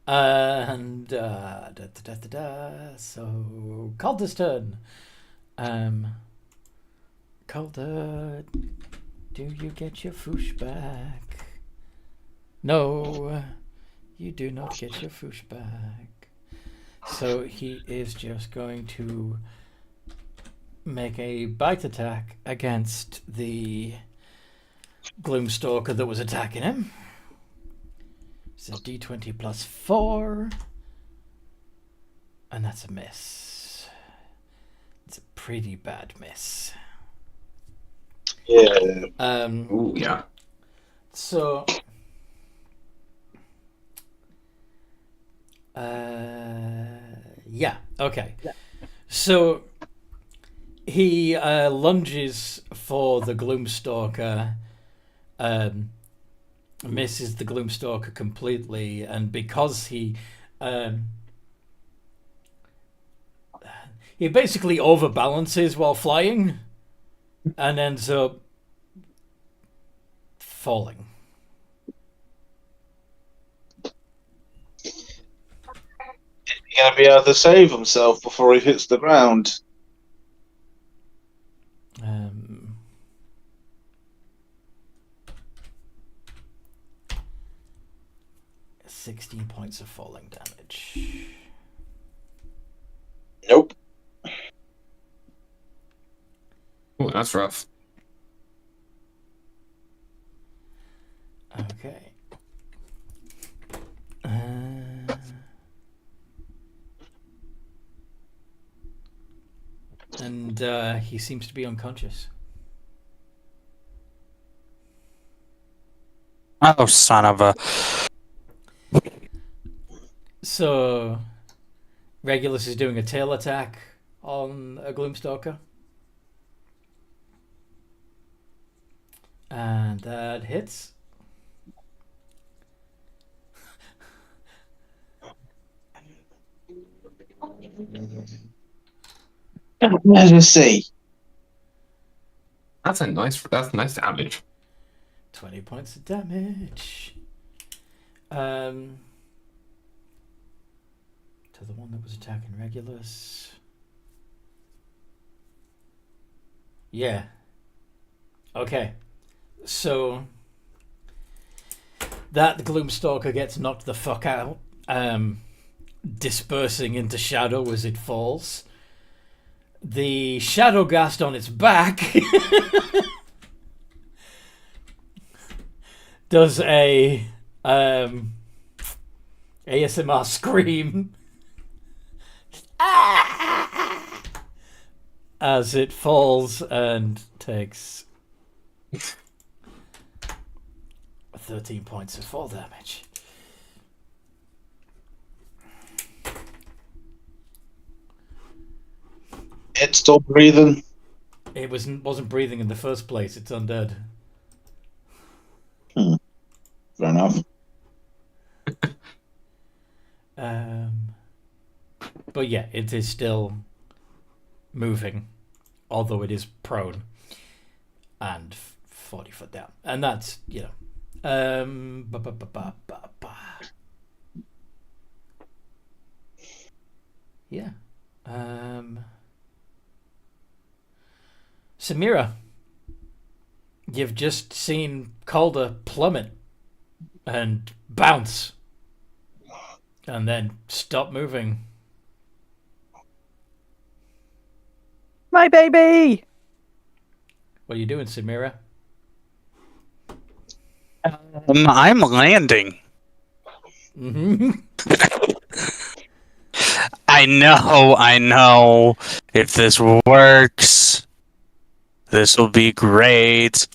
And so Calder's turn. Calder, do you get your foosh back? No, you do not get your foosh back. So he is just going to make a bite attack against the Gloomstalker that was attacking him. It's a d20 plus 4. And that's a miss. It's a pretty bad miss. Yeah. Oh, yeah. So... yeah, okay. Yeah. So he lunges for the Gloomstalker, misses the Gloomstalker completely, and because he basically overbalances while flying and ends up falling. He's going to be able to save himself before he hits the ground. 16 points of falling damage. Nope. Oh, that's rough. Okay. And he seems to be unconscious. Oh, son of a... So, Regulus is doing a tail attack on a Gloomstalker. And that hits. Let us see. That's nice damage. 20 points of damage. To the one that was attacking Regulus. Yeah. Okay. So that Gloomstalker gets knocked the fuck out, dispersing into shadow as it falls. The Shadowgast on its back does a ASMR scream as it falls and takes 13 points of fall damage. It's still breathing. It wasn't breathing in the first place. It's undead. Fair enough. But yeah, it is still moving, although it is prone and 40 foot down, and that's ba, ba, ba, ba, ba, ba. Yeah. Samira, you've just seen Calder plummet and bounce and then stop moving. My baby! What are you doing, Samira? I'm landing. Mm-hmm. I know. If this works, this will be great.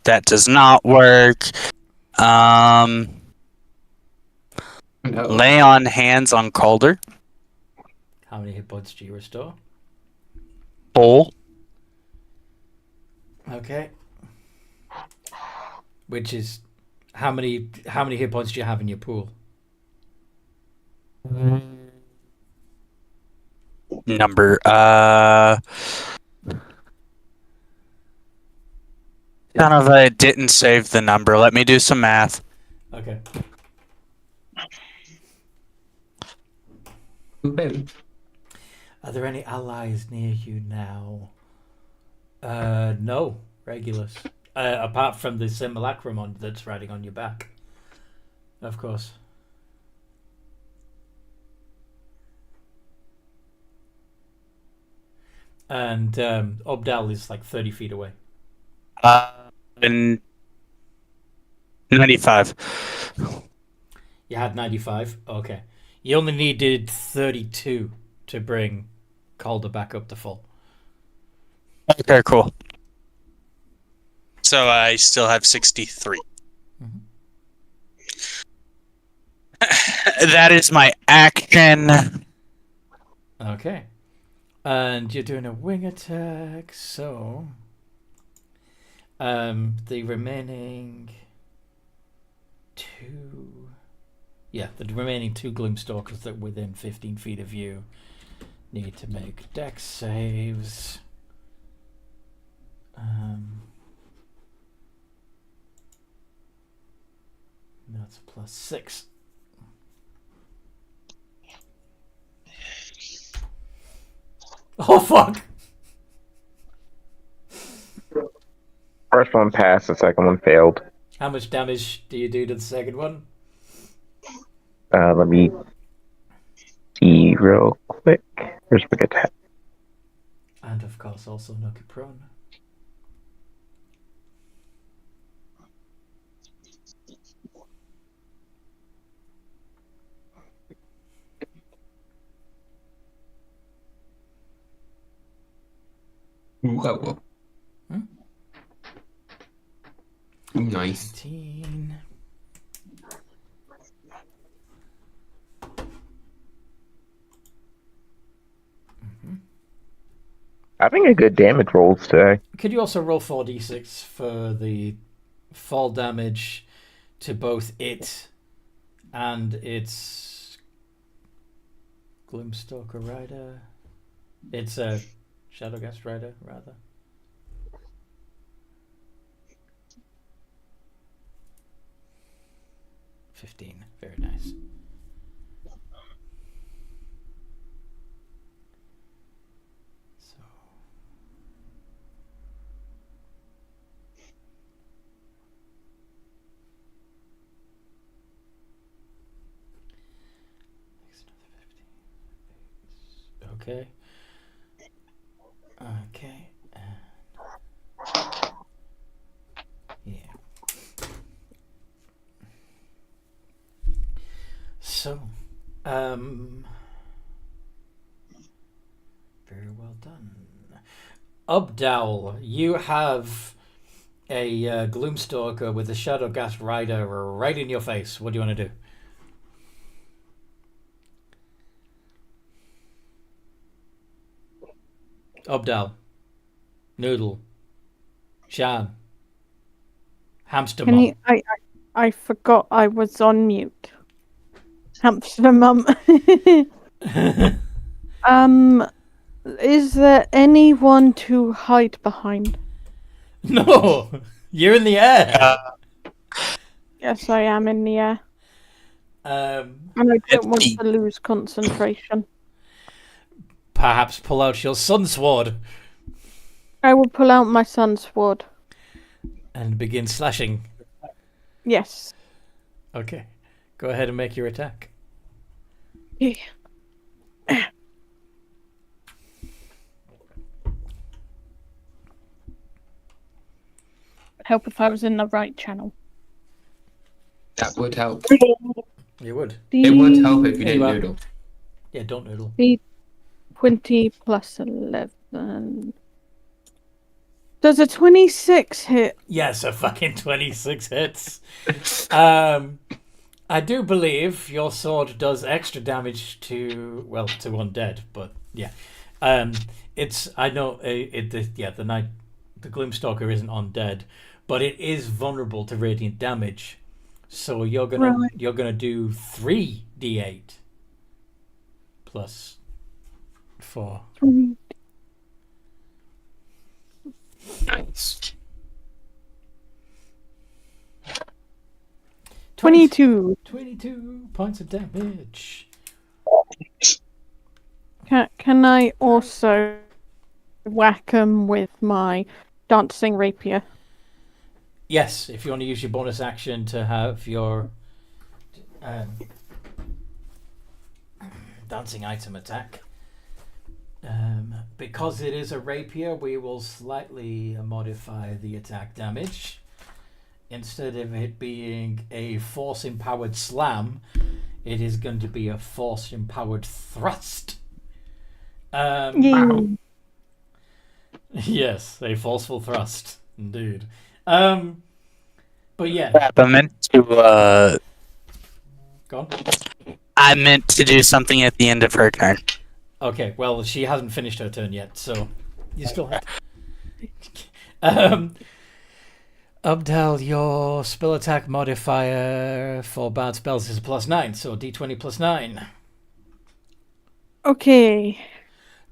That does not work. No. Lay on hands on Calder. How many hit points do you restore? Full. Okay. Which is how many hit points do you have in your pool? Number. Kind of, I didn't save the number. Let me do some math. Okay. Boom. Are there any allies near you now? No, Regulus. Apart from the simulacrum that's riding on your back. Of course. And Obdal is like 30 feet away. And 95. You had 95? Okay. You only needed 32 to bring Calder back up to full. Okay, cool. So I still have 63. Mhm. That is my action. Okay. And you're doing a wing attack, so the remaining two Gloomstalkers that are within 15 feet of you need to make dex saves. That's +6. Oh fuck! First one passed, the second one failed. How much damage do you do to the second one? Let me see real quick. Where's my attack? And of course also knock it prone. Whoa. Hmm? Nice. 19. Having a good damage rolls today. Could you also roll 4d6 for the fall damage to both it and its Gloomstalker Rider? It's a Shadowgast Rider, rather. $15. Very nice. So okay. Okay. Yeah. So, very well done. Ubdowl, you have a Gloomstalker with a Shadowgast Rider right in your face. What do you want to do? Ubdowl, Noodle, Shan. Hamster Can mom. you? I forgot I was on mute. Hamster mum. Is there anyone to hide behind? No, you're in the air. Yes, I am in the air, Um, and I don't want Empty. to lose concentration. perhaps pull out your sun sword I will pull out my sun sword. and begin slashing. Yes. Okay, go ahead and make your attack. Help if I was in the right channel. That would help. You would. It would help if you There you didn't are. noodle. Yeah, don't noodle. 20 plus 11. Does a 26 hit? Yes, a fucking 26 hits. I do believe your sword does extra damage to undead, but yeah. It's I know the Gloomstalker isn't undead, but it is vulnerable to radiant damage. So you're gonna do 3d8 plus 4. Nice. 22. 22 points of damage. Can I also whack him with my dancing rapier? Yes, if you want to use your bonus action to have your dancing item attack. Because it is a rapier, we will slightly modify the attack damage. Instead of it being a force-empowered slam, it is going to be a force-empowered thrust. Yes, a forceful thrust, indeed. But yeah. Crap, I meant to. Go on. I meant to do something at the end of her turn. Okay, well, she hasn't finished her turn yet, so you still have. Ubdal, your spell attack modifier for bad spells is a +9, so d20 +9. Okay.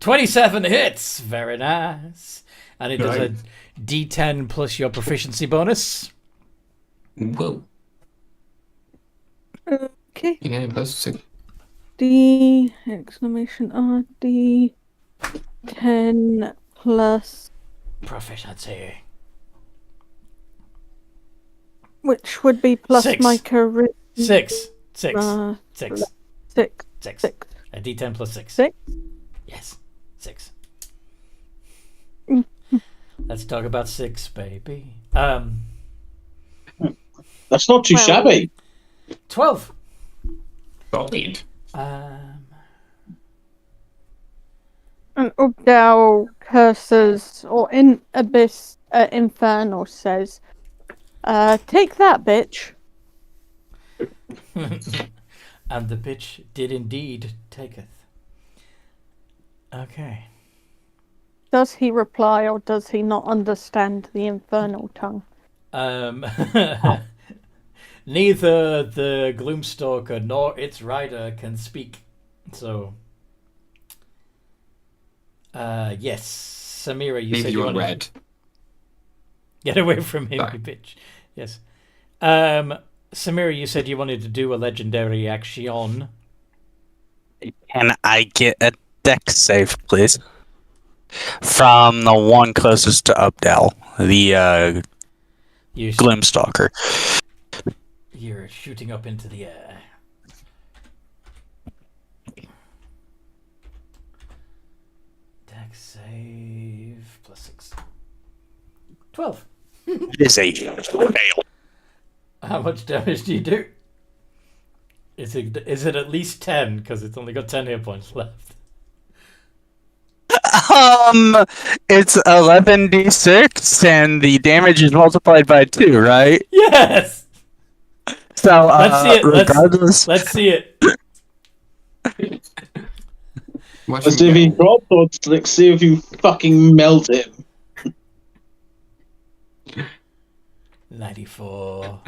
27 hits! Very nice. And it does Right. a d10 plus your proficiency bonus. Whoa. Okay. Yeah, plus 6. D exclamation R D 10 plus, Proficiency. which would be plus 6. my charisma. 6. 6. Uh, 6. 6. 6. 6. A d10 plus 6. 6. Yes. 6. Let's talk about 6, baby. That's not too Well- shabby. 12. Solid. And Ubdal curses, or in Abyss Infernal says, take that, bitch. And the bitch did indeed taketh. Okay. Does he reply, or does he not understand the infernal tongue? Neither the Gloomstalker nor its rider can speak. So, yes, Samira, you Leave said you you on wanted red. get away from him, Sorry. you bitch. Yes. Samira, you said you wanted to do a legendary action. Can I get a dex save, please? From the one closest to Updell, the Gloomstalker. You're shooting up into the air. Dex save plus 6. 12. It is a fail. How much damage do you do? Is it at least 10? Because it's only got 10 hit points left. It's 11d6, and the damage is multiplied by 2, right? Yes! So, Let's see it. regardless. Let's see it. Watch Let's him see if he go. drops, or let's see if you fucking melt him. 94.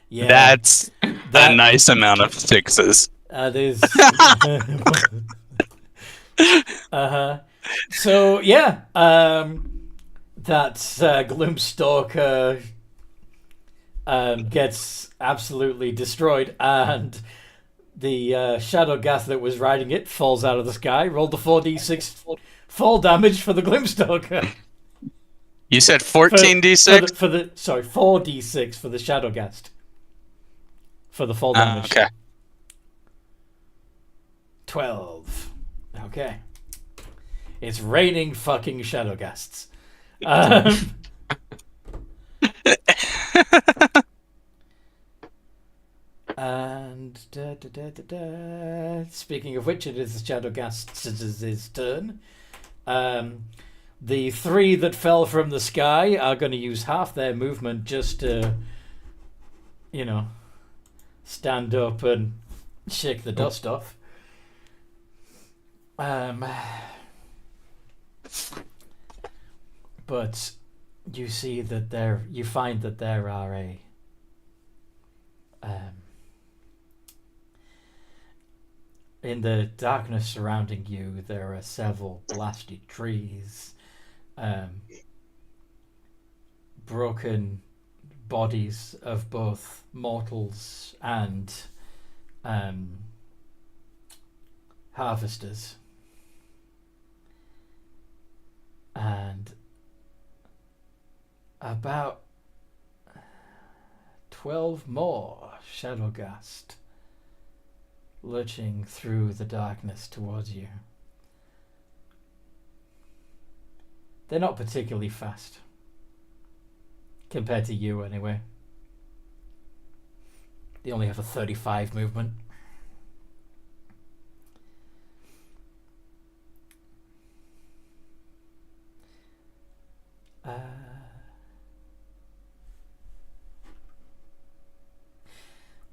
Yeah. That's a nice amount of sixes. That is. Uh-huh. So, yeah. That Gloomstalker gets absolutely destroyed, and the shadow gas that was riding it falls out of the sky. Rolled the 4d6 fall damage for the Gloomstalker. You said 14d6? For the 4d6 for the shadow ghast. For the fall damage. Okay. 12. Okay. It's raining fucking shadow ghasts. And speaking of which, it is the shadow ghast's turn. The 3 that fell from the sky are going to use half their movement just to, stand up and shake the dust off. But you see that you find that there are in the darkness surrounding you, there are several blasted trees, broken bodies of both mortals and harvesters, and about 12 more Shadowghast lurching through the darkness towards you. They're not particularly fast. Compared to you, anyway. They only have a 35 movement.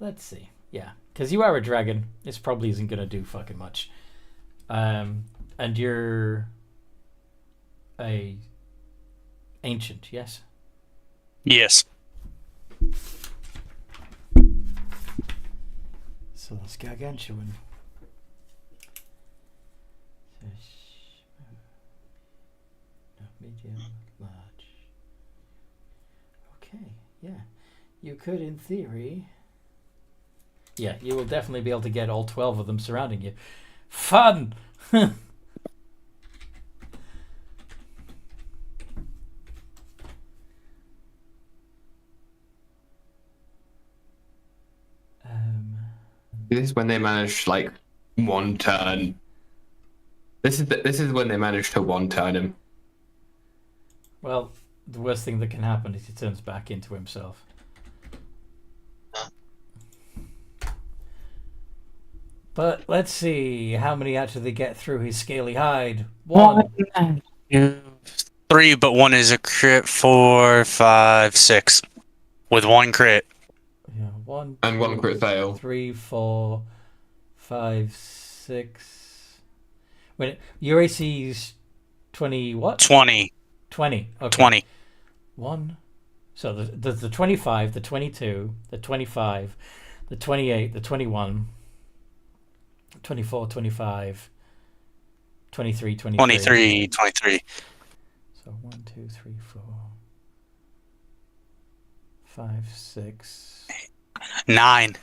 Let's see. Yeah, because you are a dragon. This probably isn't going to do fucking much. And you're a ancient, yes? Yes. So that's gargantuan. Medium, large. Okay, yeah. You could, in theory... Yeah, you will definitely be able to get all 12 of them surrounding you. Fun! This is when they manage like one turn. This is when they manage to one turn him. Well, the worst thing that can happen is he turns back into himself. But let's see how many actually get through his scaly hide. 1. 3, but 1 is a crit. 4, 5, 6. With 1 crit. Yeah, 1 And 1 crit fail. 3, 4, 5, 6. Wait, your AC's 20 what? 20. 20. Okay. 20. 1. So there's the 25, the 22, the 25, the 28, the 21, 24, 25, 23, 23. 23. So 1, 2, 3, 4, 5, 6. 9.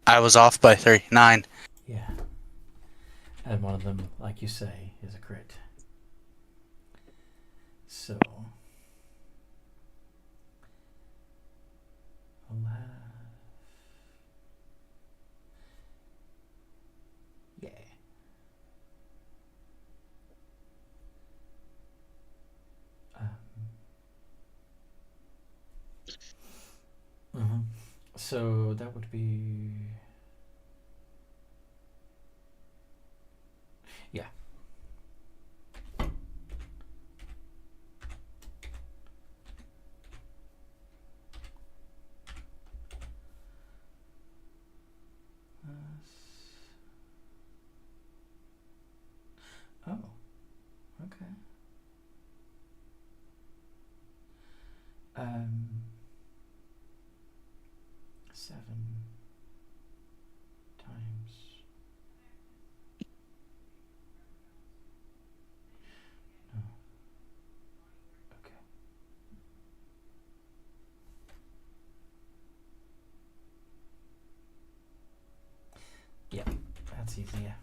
I was off by 3. 9. Yeah. And one of them, like you say, is a crit. So I'll have... Yeah. So that would be... Yeah. Oh, okay. 7 times. No. Okay. Yeah, that's easier.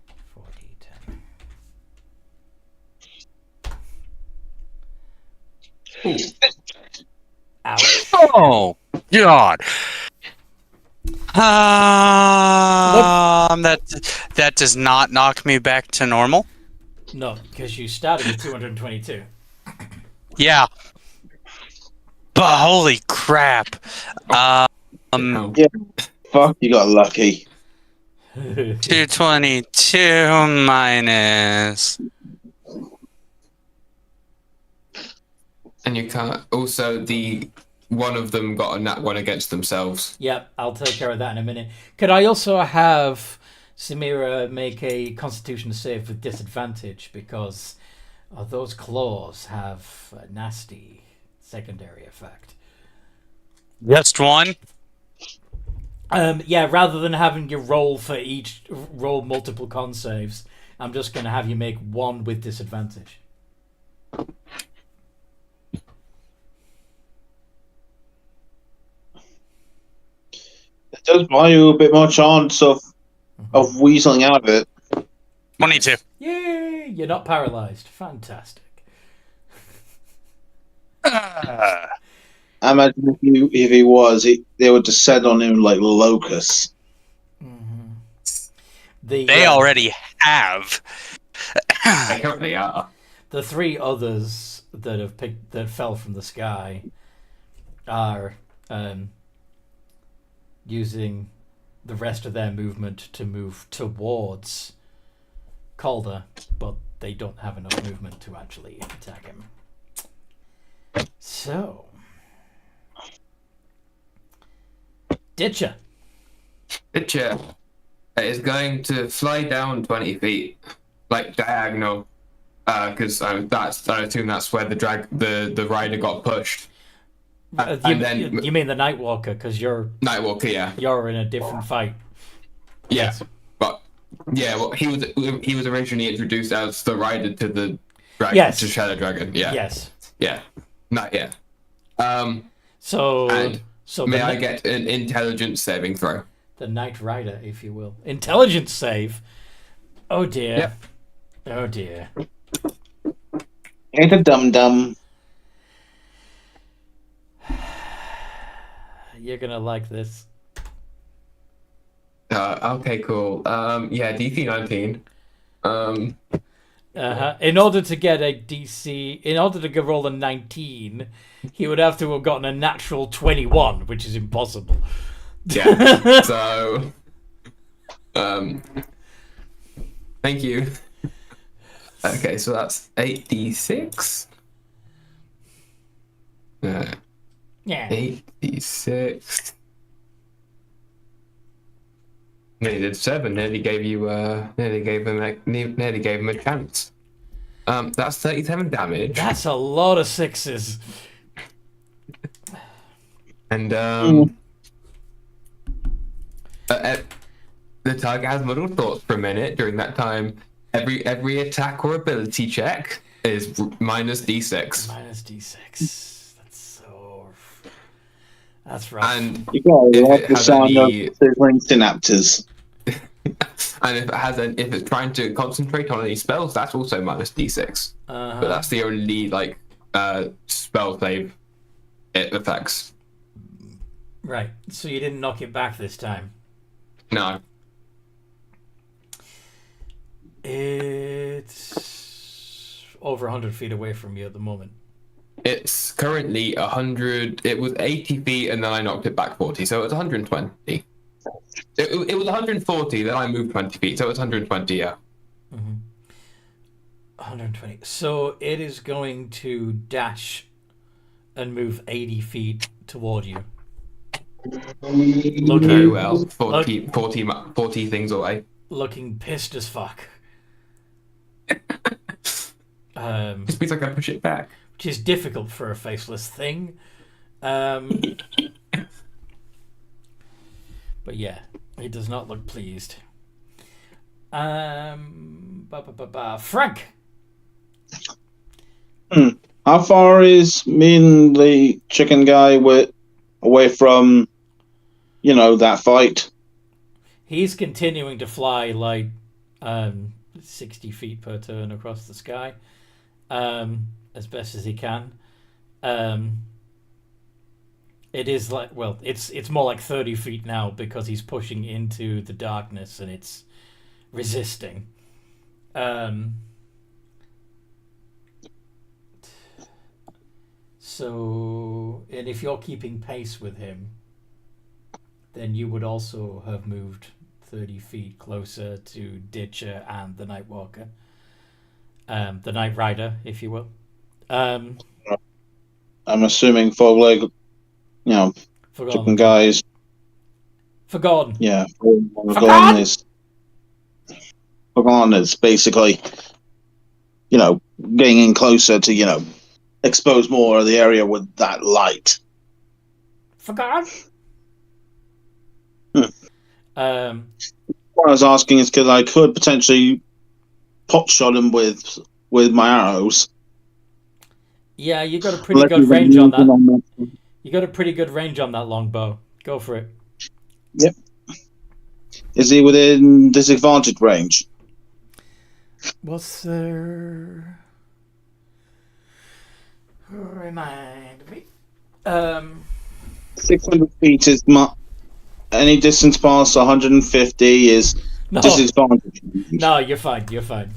And 4d10. Ouch. Oh God. That does not knock me back to normal. No, because you started with 222. Yeah. But holy crap. Ow. Yeah. Fuck, you got lucky. 222 minus. And you can't. Also, one of them got a nat one against themselves. Yep, I'll take care of that in a minute. Could I also have Samira make a Constitution save with disadvantage because those claws have a nasty secondary effect? Just one? Yeah, rather than having you roll multiple con saves, I'm just going to have you make one with disadvantage. It does buy you a bit more chance of weaseling out of it. 22. Yay! You're not paralyzed. Fantastic. I imagine if he was, they would descend on him like locusts. They already have. They currently are. The three others that fell from the sky are using the rest of their movement to move towards Calder, but they don't have enough movement to actually attack him. So, Ditcher. Ditcher is going to fly down 20 feet, like diagonal, because I assume that's where the rider got pushed. You mean the Nightwalker, because you're Nightwalker, yeah. You're in a different fight. Yeah, but yeah, well, he was originally introduced as the rider to the dragon, Yes. to Shadow Dragon. Yeah. Yes. Yeah. Not yet. So May I get an intelligence saving throw? The Knight Rider, if you will. Intelligence save. Oh dear. Yep. Oh dear. Ain't a dum-dum. You're gonna like this. Okay, cool. Yeah, DC 19. In order to get a DC, in order to roll a 19, he would have to have gotten a natural 21, which is impossible. Yeah. So, thank you. Okay, so that's 8d6. Yeah. 8d6. Nearly did 7. Nearly gave him a chance. That's 37 damage. That's a lot of sixes. And the target has muddled thoughts for a minute. During that time, every attack or ability check is minus d6. Minus d6. That's rough. You And gotta if love it the has sound any- of sizzling synapses. and if it's trying to concentrate on any spells, that's also minus d6. But that's the only spell save it affects. Right. So you didn't knock it back this time. No. It's over 100 feet away from you at the moment. It's currently 100. It was 80 feet, and then I knocked it back 40, so it's 120. It was 140, then I moved 20 feet, so it's 120. Yeah. 120. So it is going to dash and move 80 feet toward you. Very well. 40 things away. Looking pissed as fuck. Just means I can push it back. Which is difficult for a faceless thing. But yeah, he does not look pleased. Frank! How far is me and the chicken guy away from, that fight? He's continuing to fly like 60 feet per turn across the sky, as best as he can. It is it's more like 30 feet now because he's pushing into the darkness and it's resisting. So, and if you're keeping pace with him, then you would also have moved 30 feet closer to Ditcher and the Nightwalker. The Night Rider, if you will. I'm assuming Fogleg, chicken guys. Forgotten. Yeah, Forgotten is basically, getting in closer to, expose more of the area with that light. Forgotten. What I was asking is because I could potentially pot shot him with my arrows. Yeah, you got a pretty good range on that. You got a pretty good range on that longbow. Go for it. Yep. Is he within disadvantaged range? What's there? Remind me. 600 feet is any distance past 150 is disadvantaged. No, you're fine. You're fine.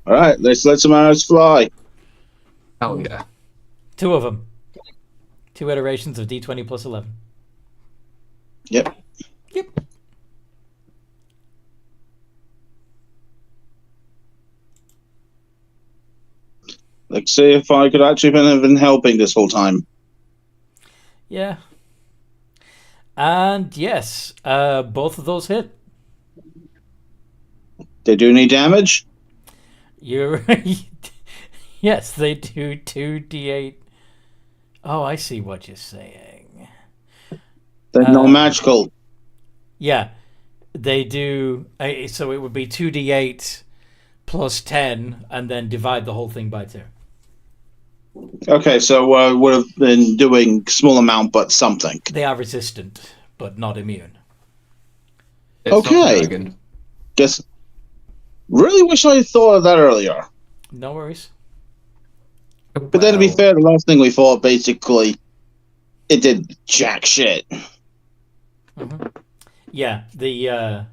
All right, let's let some arrows fly. Oh yeah. 2 of them. 2 iterations of D20 plus 11. Yep. Let's see if I could actually have been helping this whole time. Yeah. And yes, both of those hit. They do any damage? You're yes, they do 2d8. Oh, I see what you're saying. They're not magical. Yeah, they do. So it would be 2d8 plus 10, and then divide the whole thing by 2. Okay, so would have been doing small amount, but something. They are resistant, but not immune. It's okay. Guess. Really wish I had thought of that earlier. No worries. But then to be fair, the last thing we fought, basically, it did jack shit. Mm-hmm. Yeah, the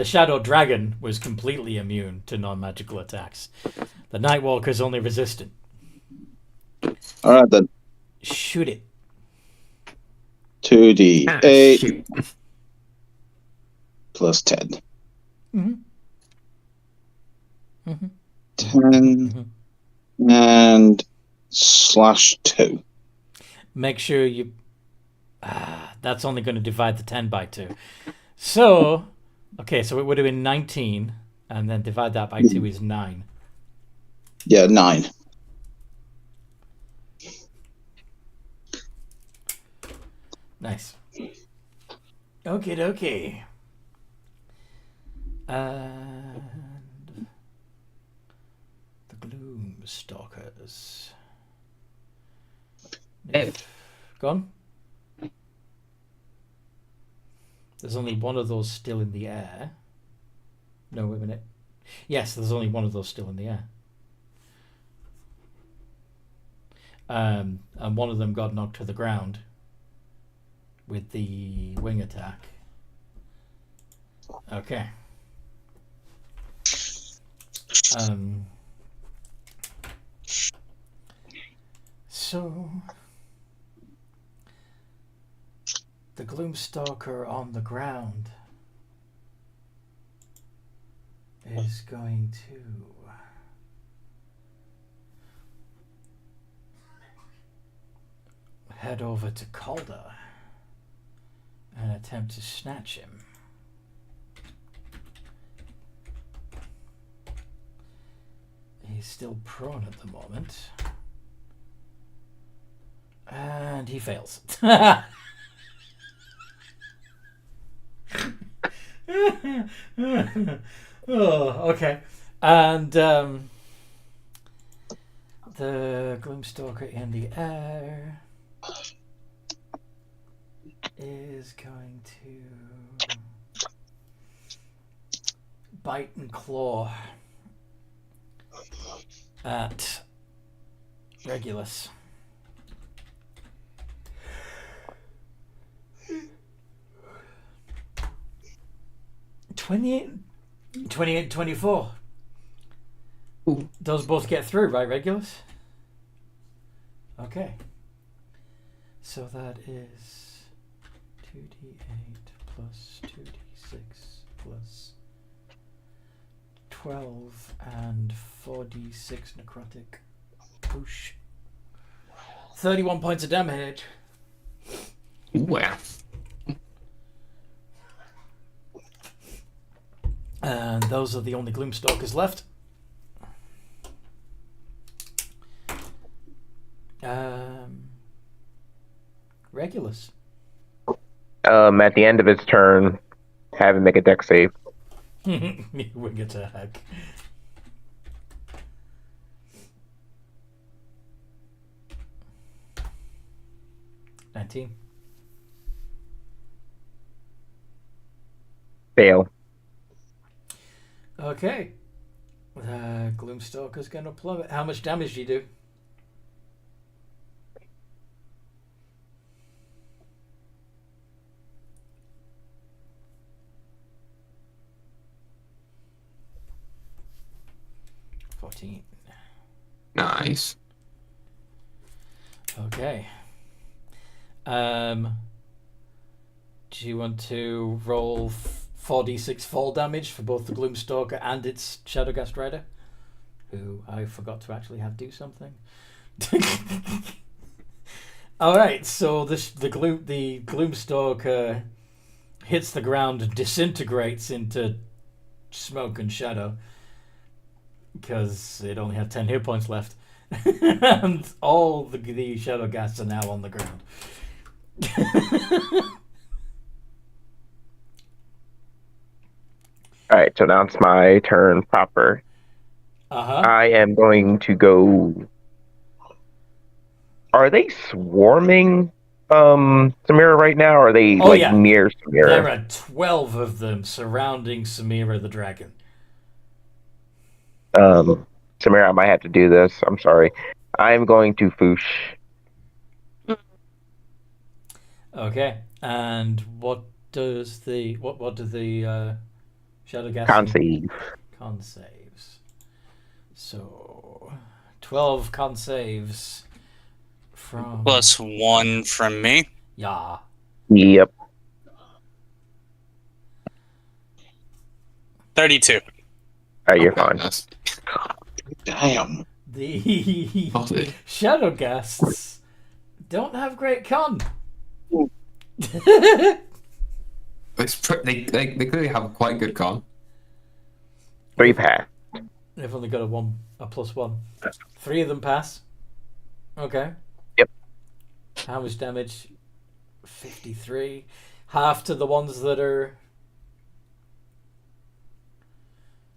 Shadow Dragon was completely immune to non-magical attacks. The Nightwalker's only resistant. Alright then. Shoot it. 2d8 plus 10. Mm-hmm. Mm-hmm. 10 and /2. Make sure you... that's only going to divide the 10 by 2. So, okay, so it would have been 19, and then divide that by 2 is 9. Yeah, 9. Nice. Okie dokie. And the Gloom Stalkers. Gone? There's only one of those still in the air. No, wait a minute. Yes, there's only one of those still in the air. And one of them got knocked to the ground with the wing attack. Okay. So the Gloomstalker on the ground is going to head over to Calder and attempt to snatch him. He's still prone at the moment. And he fails. Oh, okay. And the Gloomstalker in the air is going to bite and claw at Regulus. 28, 24. Ooh. Those both get through, right, Regulus? Okay. So that is 2d8 plus 2d6 plus 12 and 4d6 necrotic. Whoosh. 31 points of damage. Wow. And those are the only Gloomstalkers left. Regulus. At the end of its turn, have him make a dex save. Wing attack. $19. Fail. Okay. Gloomstalker's going to plummet. How much damage do you do? Nice. Okay. Do you want to roll 4d6 fall damage for both the Gloomstalker and its Shadowgast Rider? Who I forgot to actually have do something. Alright, so the Gloomstalker hits the ground and disintegrates into smoke and shadow. Because it only had 10 hit points left. And all the Shadowgasts are now on the ground. Alright, so now it's my turn proper. I am going to go... Are they swarming Samira right now, or are they near Samira? There are 12 of them surrounding Samira the dragon. Samira, I might have to do this. I'm sorry. I'm going to Foosh. Okay, and what does the what do the Shadowgast Con save. Con saves. So 12 con saves from +1 from me. Yeah. Yep. 32. Alright, you're fine. Nice. Damn. The Positive. Shadowgasts don't have great con. They clearly have quite good con. 3 pass. They've only got a +1. 3 of them pass. Okay. Yep. How much damage? 53. Half to the ones that are...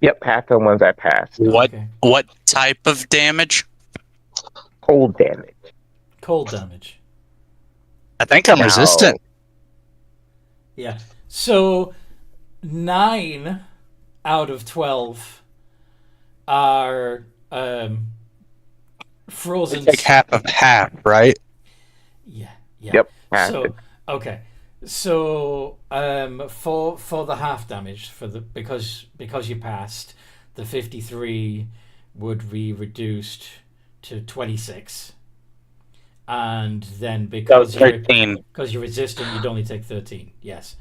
Yep, half the ones I passed. What type of damage? Cold damage. Cold damage. I think I'm resistant. Yeah. So 9 out of 12 are frozen. It's like half of half, right? Yeah. Yep. So okay. So for the half damage because you passed, the 53 would be reduced to 26. And then because you're resistant, you'd only take 13. Yes.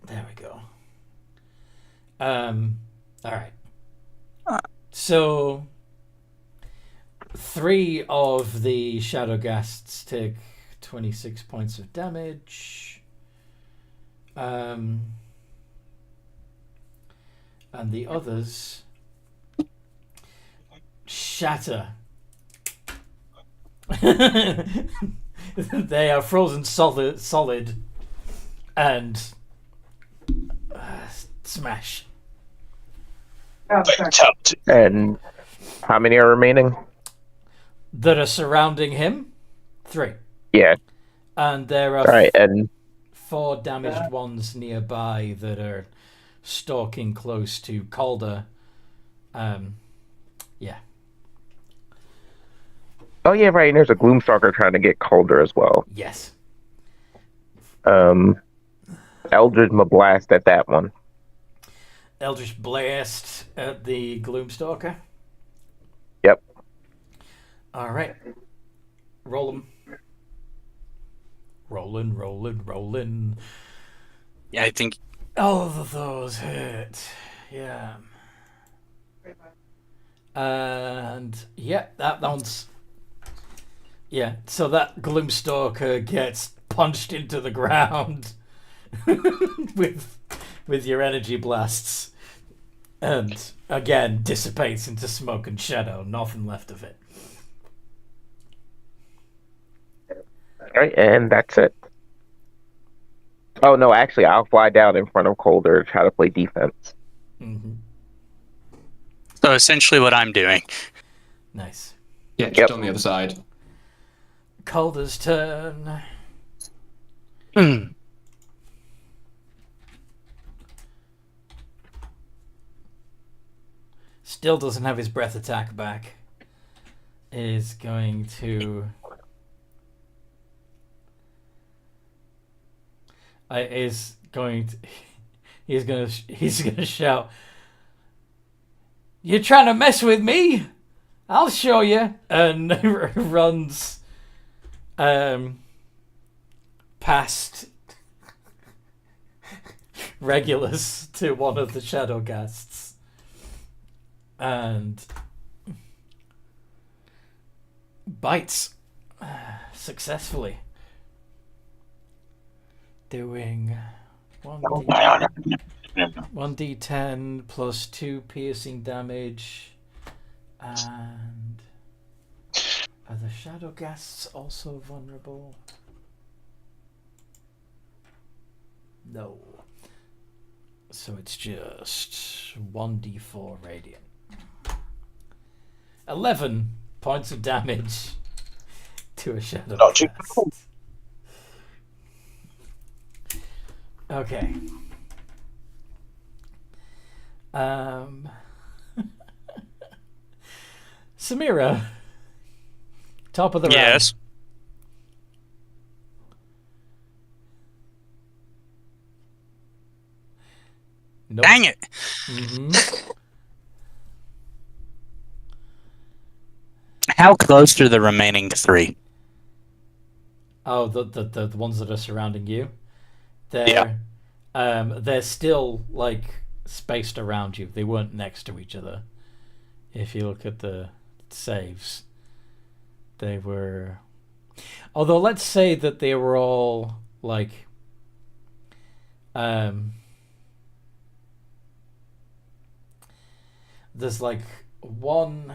There we go. All right. So 3 of the Shadowgasts take 26 points of damage. And the others shatter. They are frozen solid, and smash. Fatality. And how many are remaining? That are surrounding him. 3. Yeah. And there are Right, and 4 damaged ones nearby that are stalking close to Calder. Yeah. oh yeah, right. And there's a Gloomstalker trying to get Calder as well. Yes. Eldritch Blast at that one. Eldritch Blast at the Gloomstalker. Yep. All right. Roll them. Rolling. Yeah, I think. All of those hit. Yeah. And yeah, that one's. Yeah, so that Gloomstalker gets punched into the ground with your energy blasts, and again dissipates into smoke and shadow. Nothing left of it. All right, and that's it. Oh no, actually, I'll fly down in front of Calder to try to play defense. Mm-hmm. So essentially, what I'm doing. Nice. Yeah, just on the other side. Calder's turn. Still doesn't have his breath attack back. Is going to. He's gonna shout. You're trying to mess with me? I'll show you. And runs past Regulus to one of the shadow ghasts and bites successfully, doing 1d10 plus 2 piercing damage. And are the shadow ghasts also vulnerable? No. So it's just 1d4 radiant. 11 points of damage to a shadow Dodgy. ghast. Okay. Samira, top of the round. Yes. Nope. Dang it. Mm-hmm. How close are the remaining 3? Oh, the ones that are surrounding you. They're still like spaced around you. They weren't next to each other. If you look at the saves, they were. Although let's say that they were all like. There's like one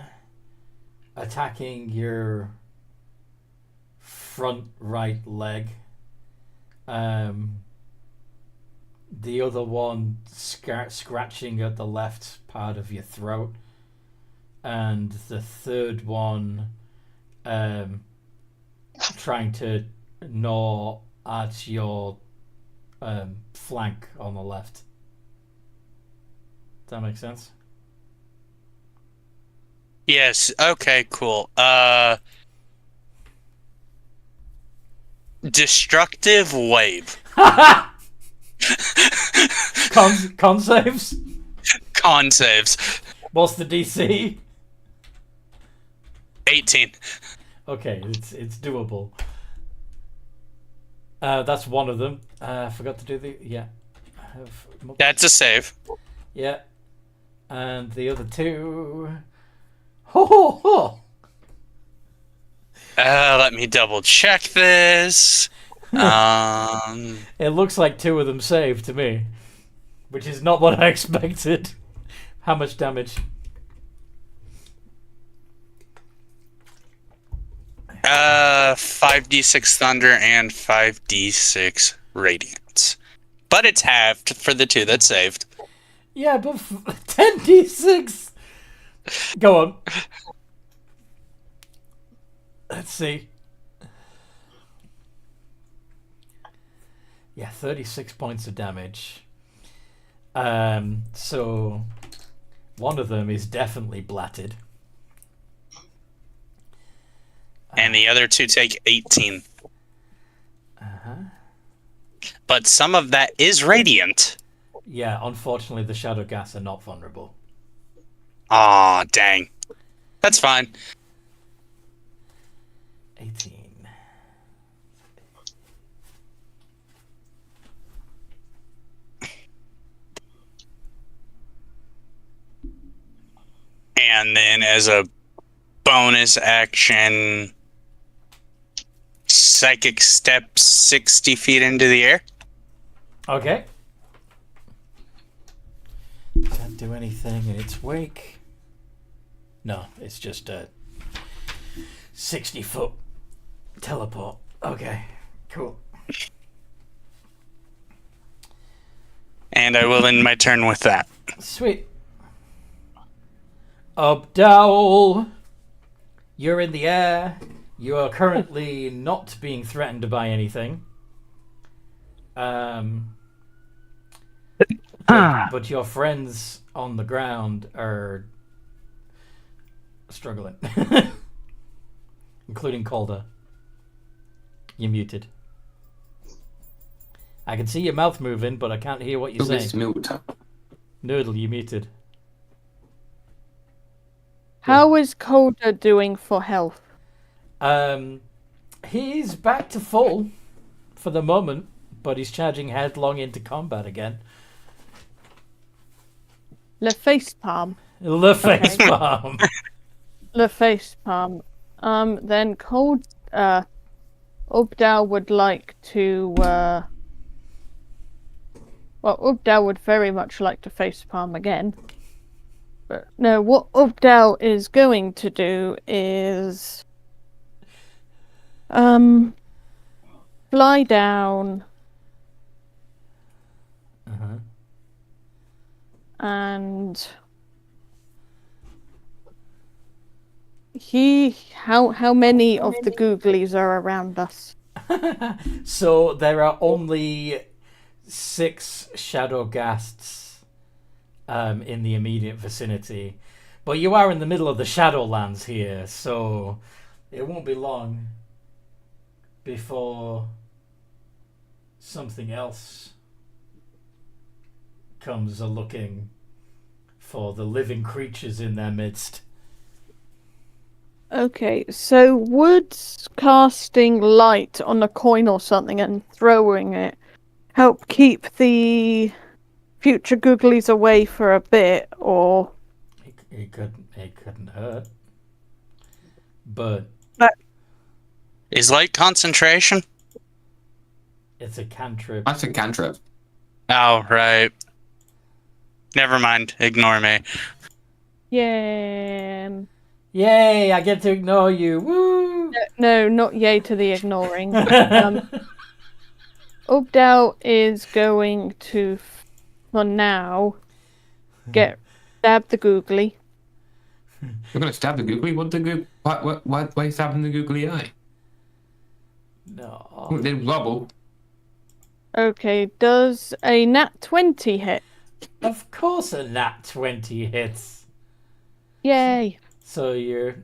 attacking your front right leg. The other one scratching at the left part of your throat. And the third one trying to gnaw at your flank on the left. Does that make sense? Yes. Okay, cool. Destructive wave. Con saves? Con saves. What's the DC? 18. Okay, it's doable. That's one of them. I forgot to do the That's a save. Yeah. And the other two. Ho. Let me double check this. It looks like 2 of them saved to me, which is not what I expected. How much damage? 5d6 thunder and 5d6 radiance. But it's halved for the 2 that saved. Yeah, but 10d6. Go on. Let's see. Yeah, 36 points of damage. So one of them is definitely blatted. And the other 2 take 18. Uh-huh. But some of that is radiant. Yeah, unfortunately the shadow gas are not vulnerable. Aw, dang. That's fine. 18. And then as a bonus action, psychic step 60 feet into the air. Okay. Does that do anything in its wake? No, it's just a 60-foot teleport. Okay, cool. And I will end my turn with that. Sweet. Abdal, you're in the air. You are currently not being threatened by anything. But your friends on the ground are struggling. Including Calder. You're muted. I can see your mouth moving, but I can't hear what you're saying. Noodle, you're muted. How is Calder doing for health? He's back to full for the moment, but he's charging headlong into combat again. Le facepalm. Le facepalm. Le facepalm. Then Ubdal would like to. Ubdal would very much like to facepalm again. But no, what Ubdal is going to do is fly down and how many of the googlies are around us? So there are only 6 shadow ghasts in the immediate vicinity, but you are in the middle of the Shadowlands here, so it won't be long before something else comes a-looking for the living creatures in their midst. Okay, so would casting light on a coin or something and throwing it help keep the future googlies away for a bit, or It couldn't hurt. But Is light concentration? it's a cantrip. That's a cantrip. Oh, right. Never mind. Ignore me. yeah. Yay, I get to ignore you. Woo! No, not yay to the ignoring. Ubdal is going to, for now, stab the googly. You're gonna stab the googly? Why are you stabbing the googly eye? No. Oh, they wobble. Okay, does a nat 20 hit? Of course a nat 20 hits. Yay. So you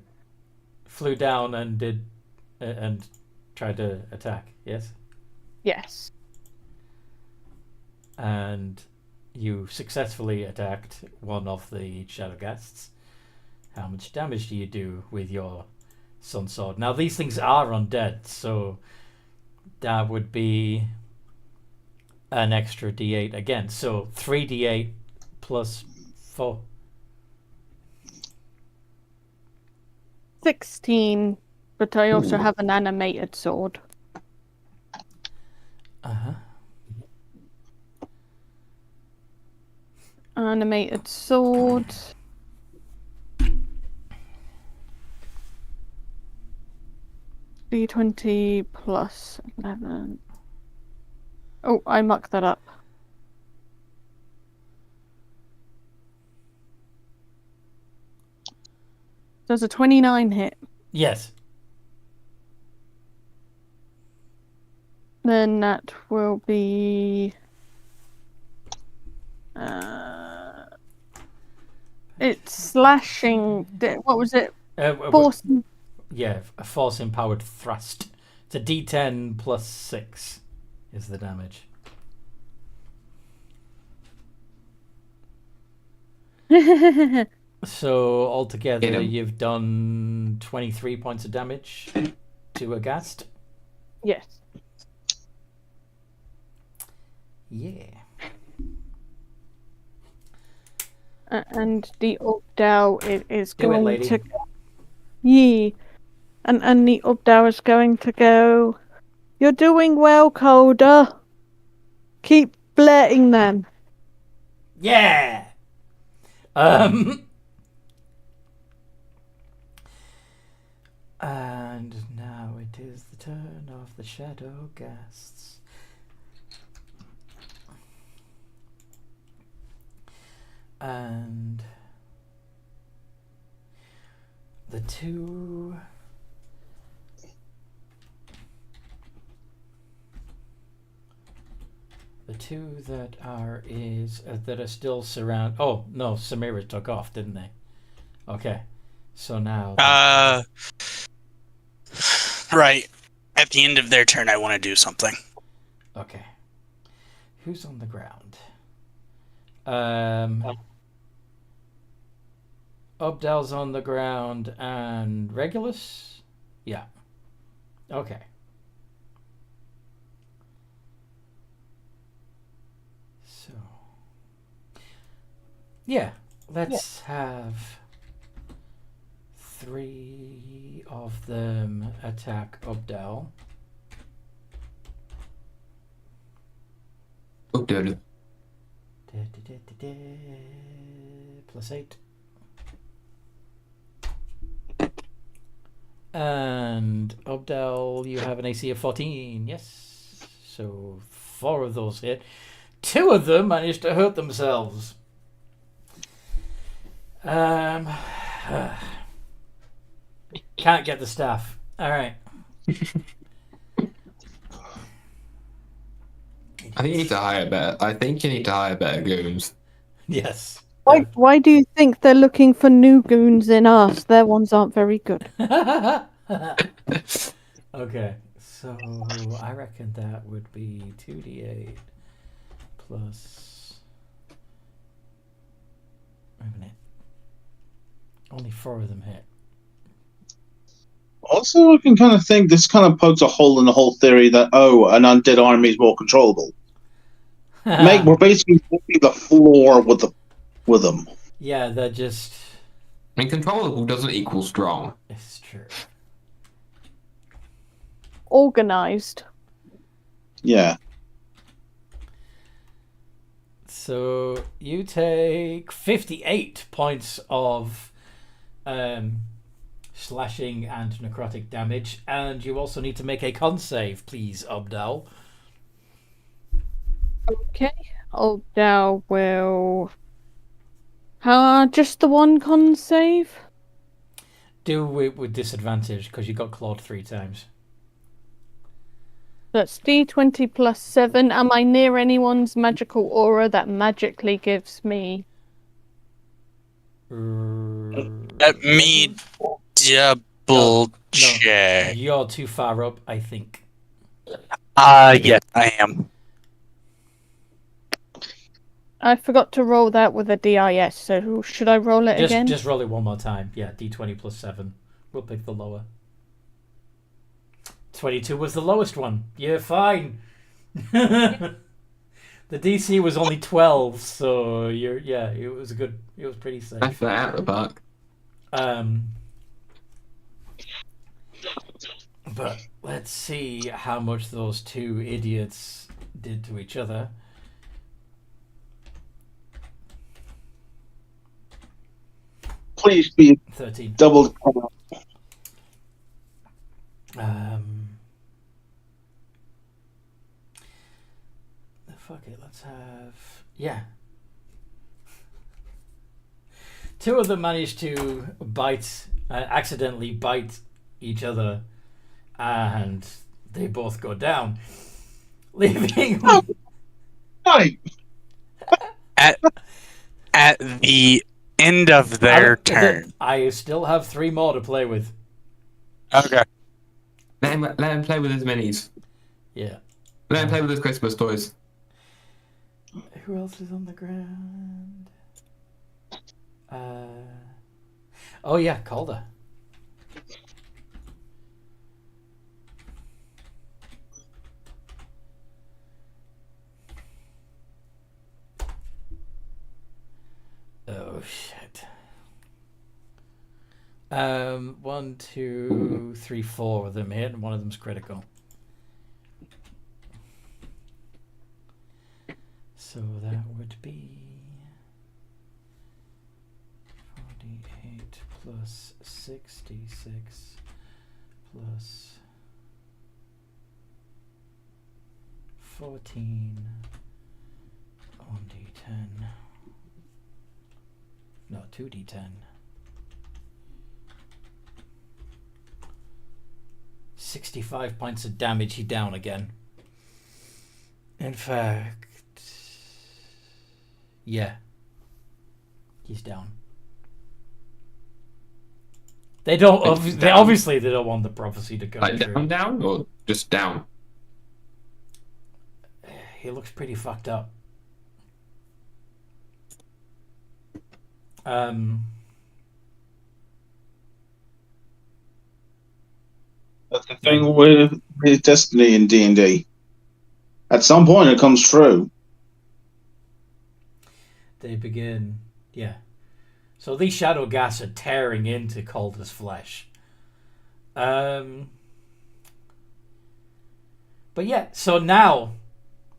flew down and tried to attack, yes? Yes. And you successfully attacked one of the shadow ghasts. How much damage do you do with your sun sword? Now these things are undead, so that would be an extra d8 again. So 3d8 plus 4. 16, but I also have an animated sword. Animated sword. D20 plus 11. Oh, I mucked that up. Does a 29 hit? Yes. Then that will be... it's slashing... What was it? Force... Yeah, a force-empowered thrust. It's a D10 plus 6 is the damage. So altogether, Hit him. you've done 23 points of damage to a ghast. Yes. Yeah. And the Ubdao is Do it, going lady. to... Yee. And the Ubdao is going to go... You're doing well, Calder. Keep flirting them. Yeah. And now it is the turn of the shadow ghasts. And the two that are still surround. Oh no, Samira took off, didn't they? Okay, so now. Right. At the end of their turn, I want to do something. Okay. Who's on the ground? Ubdal's on the ground and Regulus? Yeah. Okay. So. Yeah. Let's have 3 of them attack Ubdal. Ubdal. Plus 8. And Ubdal, you have an AC of 14. Yes. So 4 of those hit. 2 of them managed to hurt themselves. Can't get the staff. All right. I think you need to hire better. I think you need to hire better goons. Yes. Why do you think they're looking for new goons in us? Their ones aren't very good. Okay, so I reckon that would be 2d8 plus. Wait a minute. Only 4 of them hit. Also, I can kind of think this kind of pokes a hole in the whole theory that, an undead army is more controllable. We're basically making the floor with them. Yeah, they're just. I mean, controllable doesn't equal strong. It's true. Organized. Yeah. So you take 58 points of slashing and necrotic damage, and you also need to make a con save, please, Ubdal. Okay. Ubdal will... just the one con save? Do it with disadvantage, because you got clawed 3 times. That's D20 plus 7. Am I near anyone's magical aura that magically gives me... Let me double check. You're too far up, I think. Yes, I am. I forgot to roll that with a DIS, so should I roll it again? Just roll it one more time. Yeah, D20 plus 7. We'll pick the lower. 22 was the lowest one. You're fine. The DC was only 12, so it was good. It was pretty safe. That's that out the park. But let's see how much those 2 idiots did to each other. Please be 13. double. Fuck it, let's have... Yeah. Two of them manage to accidentally bite each other, and they both go down, leaving... Right. At the end of their turn. I still have 3 more to play with. Okay. Let him play with his minis. Yeah. Let him play with his Christmas toys. Who else is on the ground? Oh yeah, Calder. Oh shit. 1, 2, 3, 4 of them hit, and one of them's critical. So that would be 48 plus 66 plus 14 on D10. No, 2D10. 65 points of damage. He's down again. In fact, yeah, he's down. They don't. They obviously they don't want the prophecy to go through. Down, or just down. He looks pretty fucked up. That's the thing with Destiny in D&D. At some point, it comes true. They begin, yeah. So these shadow gas are tearing into Calder's flesh. But yeah, so now,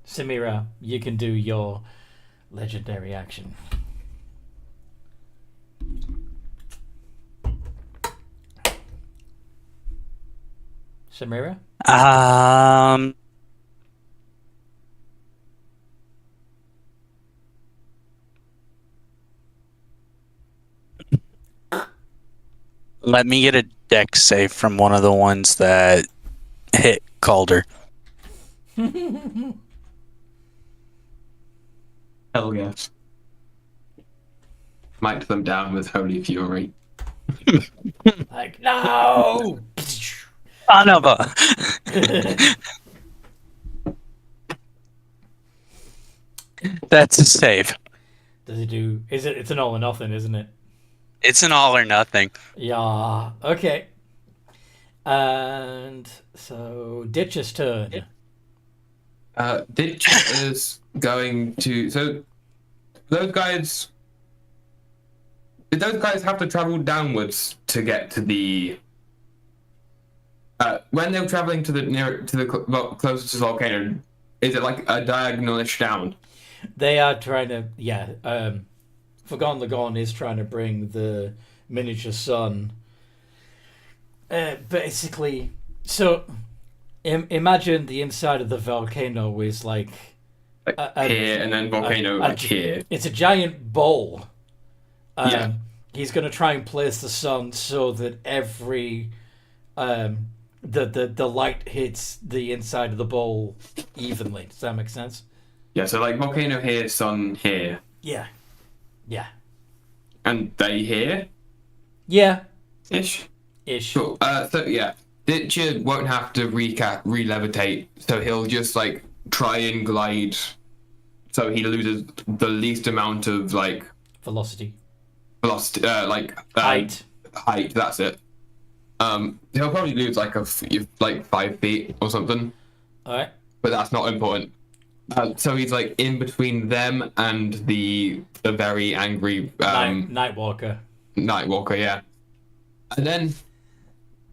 Samira, you can do your legendary action. Samira? Let me get a dex save from one of the ones that hit Calder. Hell yes. Smite them down with holy fury. Like, no! Son of a... That's a save. Does it do... It's an all or nothing, isn't it? It's an all or nothing. Yeah. Okay. And so Ditch's turn. Ditch is going to... So, those guys... Did those guys have to travel downwards to get to the... when they're traveling to the closest volcano, is it like a diagonalish down? They are trying to... Yeah. Forgotten Lagon is trying to bring the miniature sun. Basically, so imagine the inside of the volcano is like here, and then volcano here. It's a giant bowl. Yeah. He's going to try and place the sun so that every the light hits the inside of the bowl evenly. Does that make sense? Yeah. So like volcano here, sun here. Yeah. Yeah. And they here? Yeah. Ish. Cool. So yeah, Ditcher won't have to re-levitate, so he'll just like try and glide, so he loses the least amount of like velocity, height. Height. That's it. He'll probably lose like 5 feet or something. All right. But that's not important. So he's like in between them and the very angry Nightwalker. Nightwalker, yeah. And then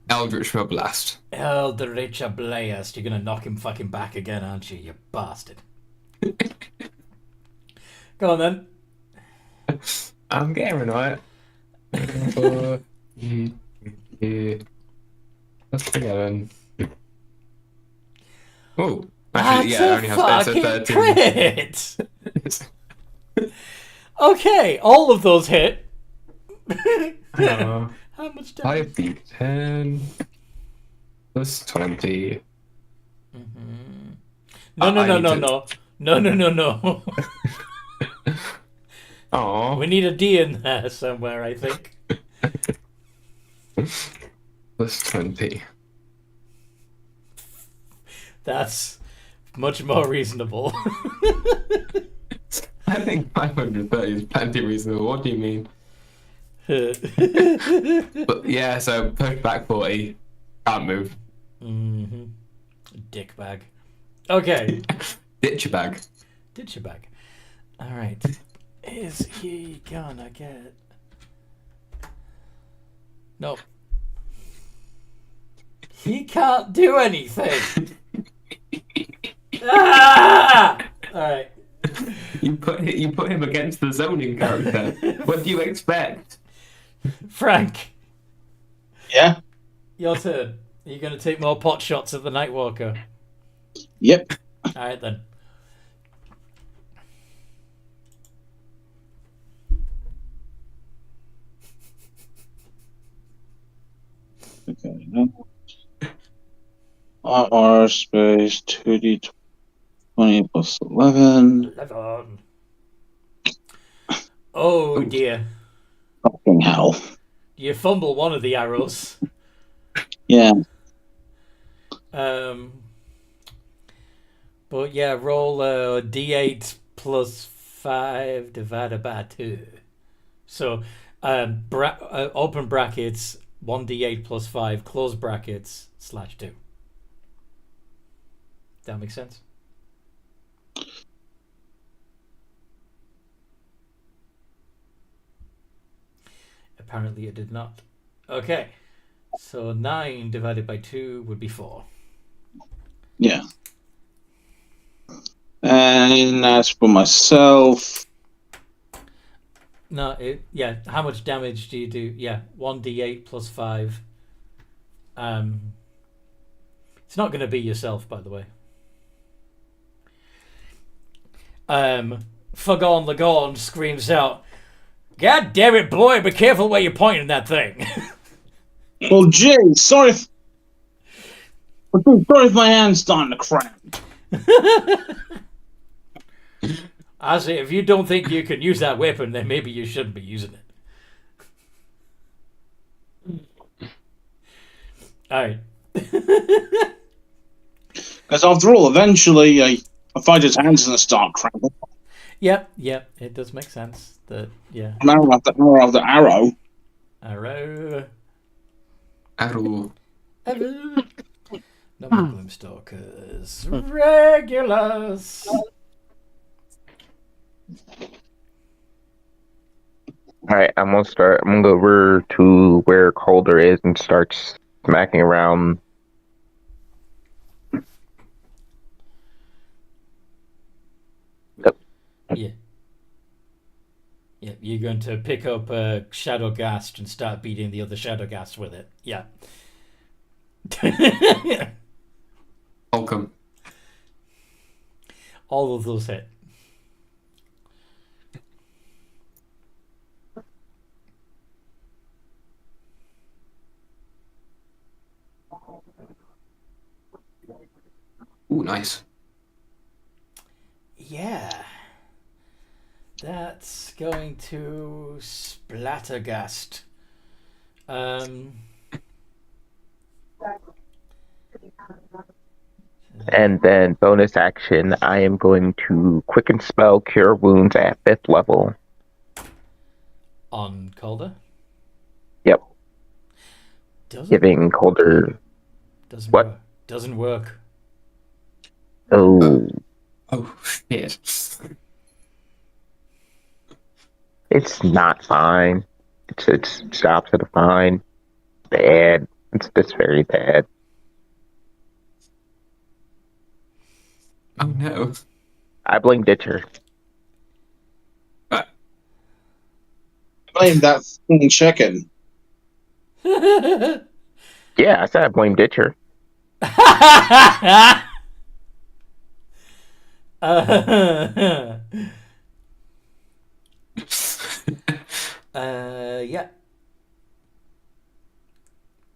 Eldritch Blast. Eldritch Blast. You're gonna knock him fucking back again, aren't you, you bastard? Go on then. I'm getting right. That's 11. Oh, That's actually, yeah, I a only have it's a fucking 13. crit! Okay, all of those hit. Uh, How much damage? 5d10 plus 20. No, I need to- no. Oh, We need a D in there somewhere, I think. plus 20. That's much more reasonable. I think 530 is plenty reasonable. What do you mean? But yeah, so push back 40. Can't move. Dick bag. Okay. Ditch your bag. Ditch your bag. Alright. Is he gonna get... Nope. He can't do anything! Ah! Alright. You put him against the zoning character. What do you expect? Frank, Yeah. your turn. Are you gonna take more pot shots at the Nightwalker? Yep. Alright then. Okay. R space 2d20 plus 11. 11. Oh dear. Fucking hell. You fumble one of the arrows. Yeah. But yeah, roll a d8 plus 5 divided by 2. So, open brackets, 1d8 plus 5, close brackets, /2. That makes sense? Apparently it did not. Okay. So 9 divided by 2 would be 4. Yeah. And as for myself, No, yeah. How much damage do you do? Yeah, 1d8 plus 5. It's not going to be yourself, by the way. Fugorn Lagorn screams out, "God damn it, boy! Be careful where you're pointing that thing." well, gee, sorry if my hand's starting to cramp. I say, if you don't think you can use that weapon, then maybe you shouldn't be using it. Alright. Because after all, eventually a fighter's hand's going to start cramping. Yep, it does make sense. That, yeah. Arrow after arrow after arrow. Arrow. Arrow. No more Gloomstalkers. Regulars. Alright, I'm gonna go over to where Calder is and start smacking around. Yep. Yeah. Yeah, you're going to pick up a Shadow Ghast and start beating the other Shadow Ghast with it. Yeah. Welcome. All of those hit. Ooh, nice. Yeah. That's going to Splattergast. And then bonus action, I am going to quicken spell cure wounds at 5th level. On Calder? Yep. Doesn't Giving Calder Doesn't what? work. Doesn't work. Oh, Oh, shit. it's not fine. It's the opposite of fine. Bad. It's just very bad. Oh no. I blame Ditcher. Blame that fucking chicken. Yeah, I said I blame Ditcher. Yeah.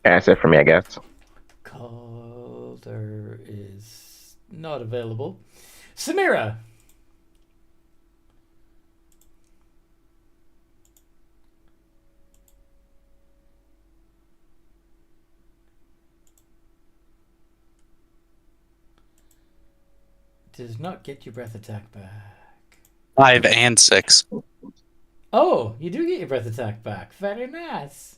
That's it for me, I guess. Calder is not available. Samira. Does not get your breath attack back. 5 and 6. Oh, you do get your breath attack back. Very nice.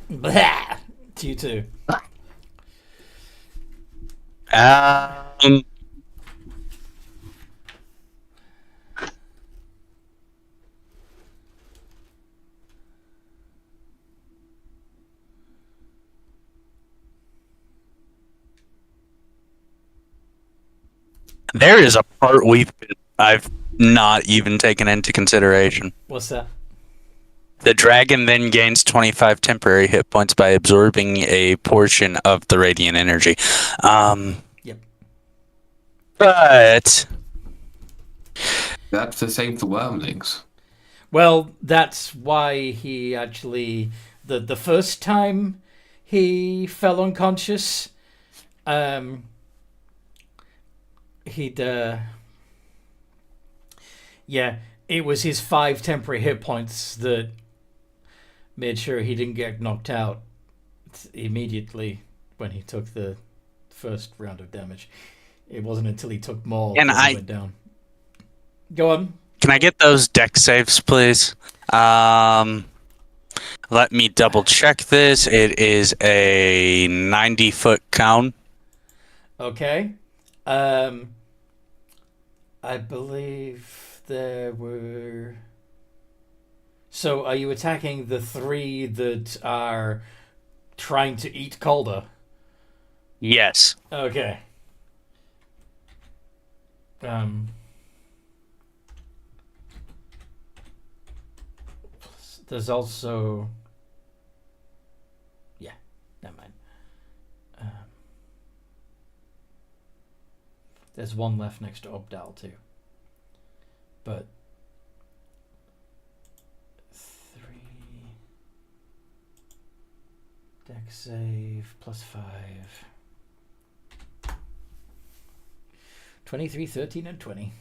Blah. To you too. There is a part I've not even taken into consideration. What's that? The dragon then gains 25 temporary hit points by absorbing a portion of the radiant energy. Yep. But That's to save the wormlings. Well, that's why he actually the first time he fell unconscious, he'd yeah, it was his 5 temporary hit points that made sure he didn't get knocked out immediately when he took the first round of damage. It wasn't until he took more that he went down. Go on. can I get those deck saves, please? Let me double check this. It is a 90-foot cone. Okay. I believe there were... So are you attacking the 3 that are trying to eat Calder? Yes. Okay. There's also... Yeah, never mind. There's one left next to Obdal too. But... 3... Deck save plus 5... 23, 13, and 20.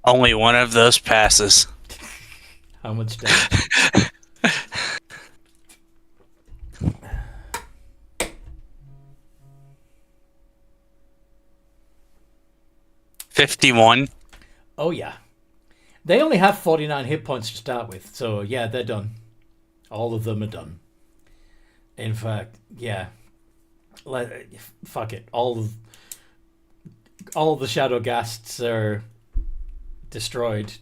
Only one of those passes. How much damage? $51. Oh, yeah. They only have 49 hit points to start with, so yeah, they're done. All of them are done. In fact, yeah. Fuck it. All of the Shadow Ghasts are destroyed.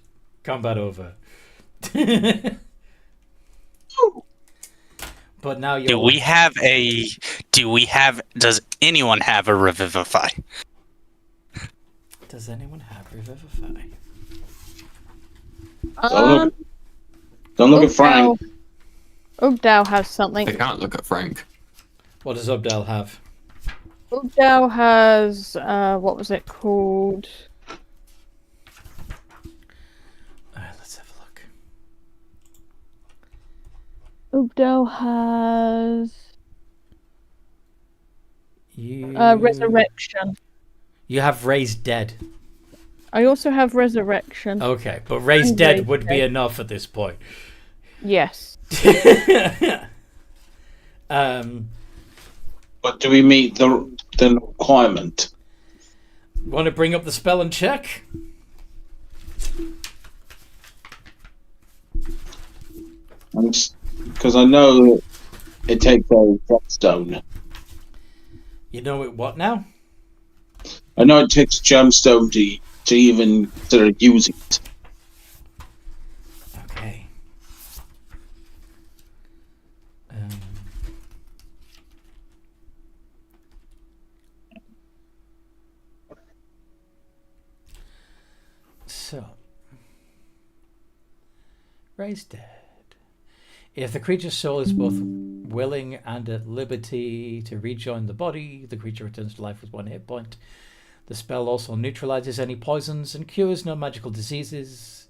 Combat over. But now you're... Does anyone have a Revivify? Does anyone have Revivify? Don't look at Frank. Ubdal has something. They can't look at Frank. What does Ubdal have? Ubdal has what was it called? Let's have a look. Ubdal has resurrection. You have Raised Dead. I also have resurrection. Okay, but Raised Dead Raised would be Dead. enough at this point. Yes. But do we meet the requirement? Want to bring up the spell and check? Because I know it takes a gemstone. You know it what now? I know it takes a gemstone to even consider using it. Okay. So, Raised Dead. If the creature's soul is both willing and at liberty to rejoin the body, the creature returns to life with 1 hit point. The spell also neutralizes any poisons and cures no magical diseases.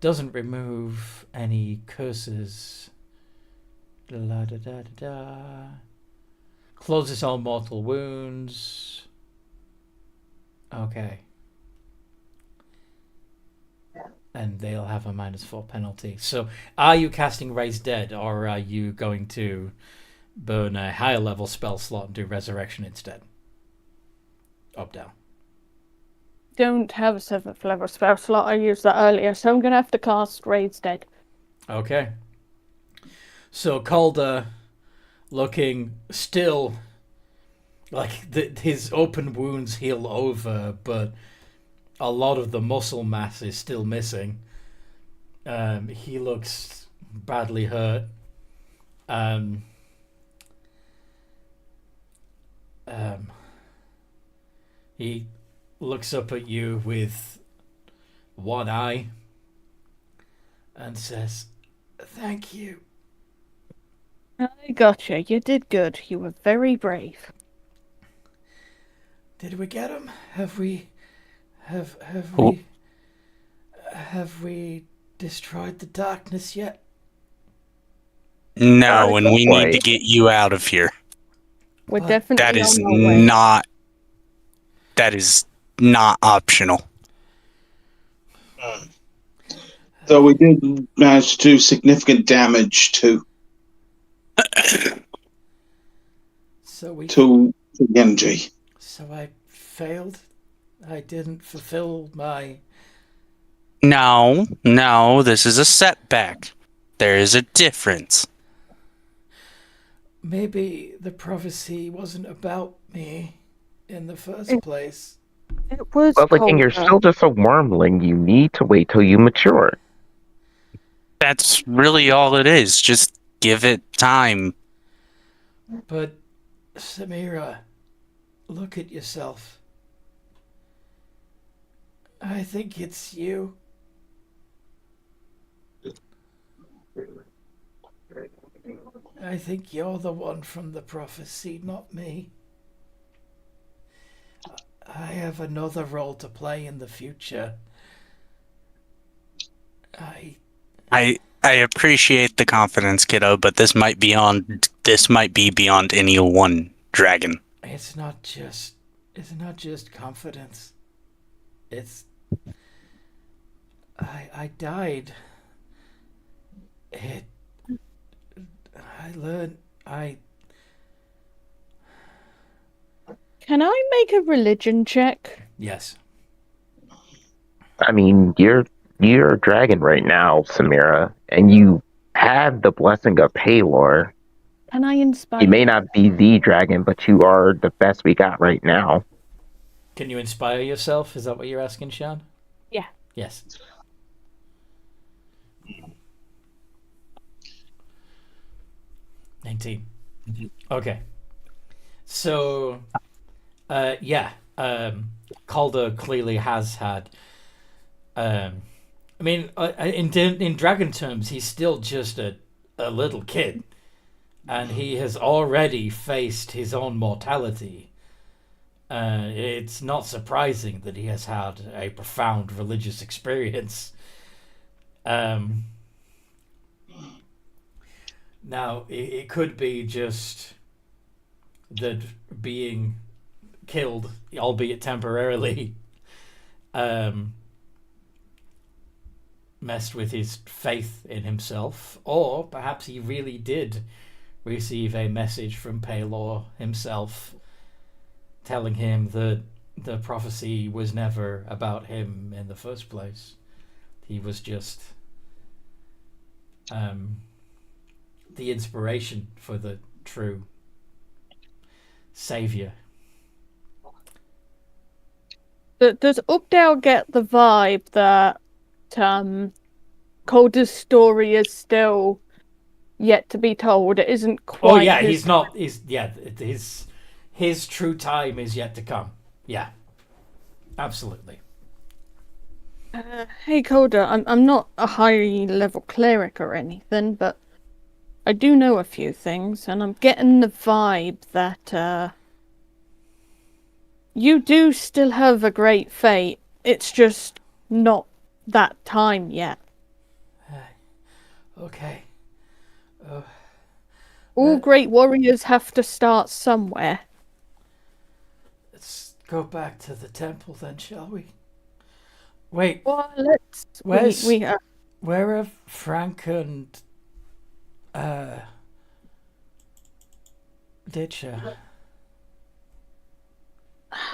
Doesn't remove any curses. Da, da, da, da, da. Closes all mortal wounds. Okay. And they'll have a -4 penalty. So, are you casting Raise Dead, or are you going to burn a higher level spell slot and do Resurrection instead? Up, down. Don't have a 7th level spell slot. I used that earlier, so I'm going to have to cast Raise Dead. Okay. So, Calder, looking still like his open wounds heal over, but a lot of the muscle mass is still missing. He looks badly hurt. He looks up at you with one eye and says, "Thank you." I gotcha. You did good. You were very brave. Did we get him? Have we destroyed the darkness yet? No, and we need to quite. get you out of here. We're But definitely That is on our way. not. That is not optional. So we did manage to do significant damage to Genji. So I failed. I didn't fulfill my. No, this is a setback. There is a difference. Maybe the prophecy wasn't about me in the first place. It was But like, and you're Calder. still just a wormling. You need to wait till you mature. That's really all it is. Just give it time. But, Samira, look at yourself. I think it's you. I think you're the one from the prophecy, not me. I have another role to play in the future. I appreciate the confidence, kiddo, but this might be beyond any one dragon. It's not just confidence. It's I died. Can I make a religion check? Yes. I mean, you're a dragon right now, Samira, and you have the blessing of Palor. Can I inspire? You may not be the dragon, but you are the best we got right now. Can you inspire yourself? Is that what you're asking, Sean? Yeah. Yes. $19. Okay. So, Calder clearly has had. I mean, in dragon terms, he's still just a little kid, and he has already faced his own mortality. It's not surprising that he has had a profound religious experience. Now, it could be just that being killed, albeit temporarily, messed with his faith in himself, or perhaps he really did receive a message from Palor himself telling him that the prophecy was never about him in the first place. He was just the inspiration for the true savior. Does Updale get the vibe that Calder's story is still yet to be told? It isn't quite. Oh yeah, his... he's not. His true time is yet to come. Yeah, absolutely. Hey Calder, I'm not a high level cleric or anything, but I do know a few things, and I'm getting the vibe that you do still have a great fate. It's just not that time yet. Okay. All great warriors have to start somewhere. Let's go back to the temple then, shall we? Wait, Well, let's. Where's- We where are Frank and Ditcher?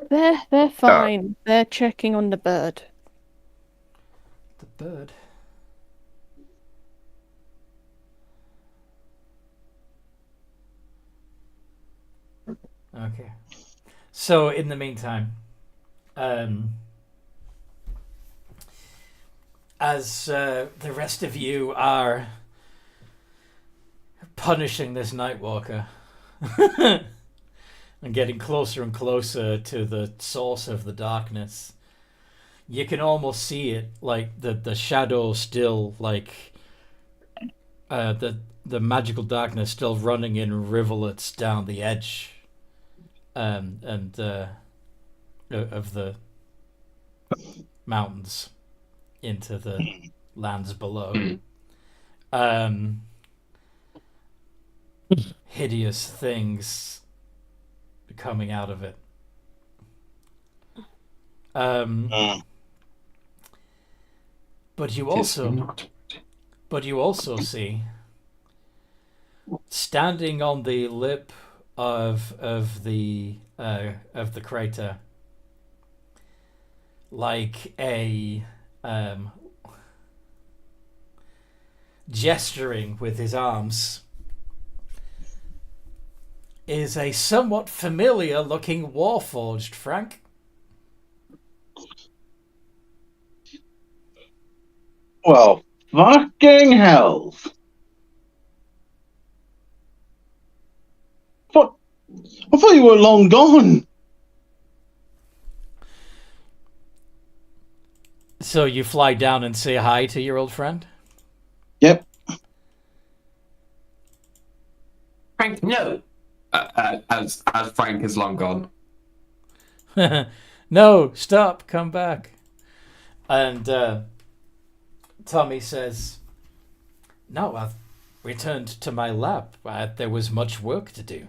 they're fine. They're checking on the bird. The bird. Okay. So in the meantime, as the rest of you are punishing this Nightwalker and getting closer and closer to the source of the darkness, you can almost see it, like the shadow still, like the magical darkness still running in rivulets down the edge of the mountains into the lands below. Hideous things coming out of it. But you also see, standing on the lip of the crater, like a gesturing with his arms, is a somewhat familiar looking Warforged, Frank. Well, fucking hell. What? I thought you were long gone. So you fly down and say hi to your old friend? Yep. Frank, no. As Frank is long gone. No, stop, come back. And Tommy says, no, I've returned to my lab. There was much work to do.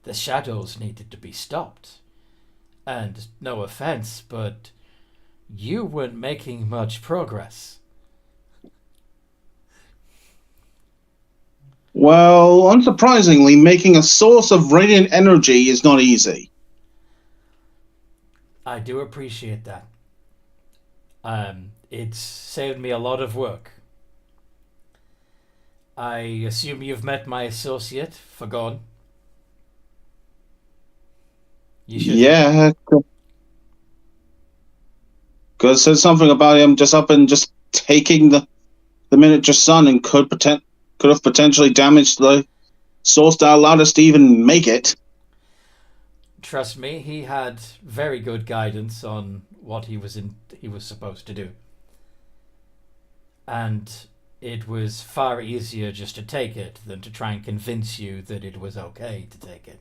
The shadows needed to be stopped. And no offense, but you weren't making much progress. Well, unsurprisingly, making a source of radiant energy is not easy. I do appreciate that. It's saved me a lot of work. I assume you've met my associate, Fagon. You should. Yeah. Because said something about him just up and just taking the miniature sun and could have potentially damaged the source that allowed us to even make it. Trust me, he had very good guidance on what he was supposed to do. And it was far easier just to take it than to try and convince you that it was okay to take it.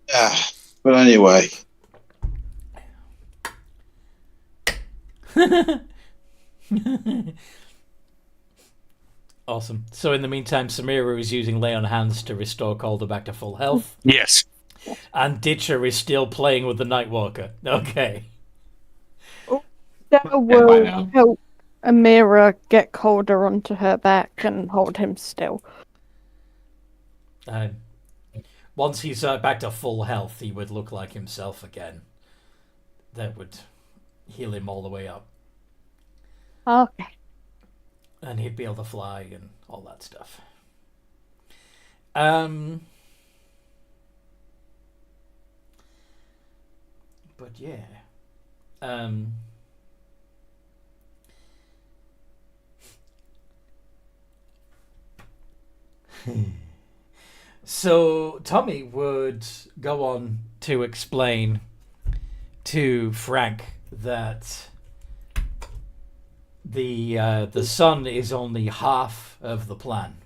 Yeah. But anyway. Awesome. So in the meantime, Samira is using Lay on Hands to restore Calder back to full health. Yes. And Ditcher is still playing with the Nightwalker. Okay. That bye will now. help Amira get Calder onto her back and hold him still. Once he's back to full health, he would look like himself again. That would heal him all the way up. Okay. And he'd be able to fly and all that stuff. But yeah. So Tommy would go on to explain to Frank that the sun is only half of the plan.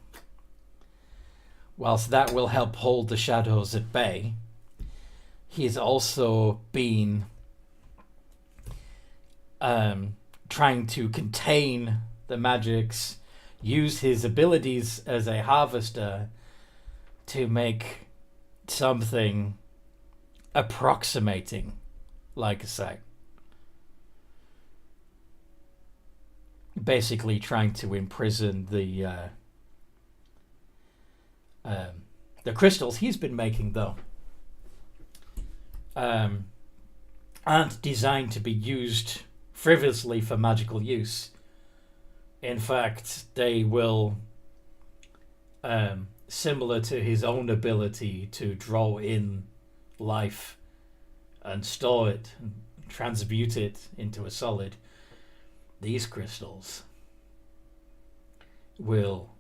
Whilst that will help hold the shadows at bay, he's also been trying to contain the magics, use his abilities as a harvester to make something approximating like a sight. Basically trying to imprison the crystals he's been making, though, aren't designed to be used frivolously for magical use. In fact, they will, similar to his own ability to draw in life and store it and transmute it into a solid, these crystals will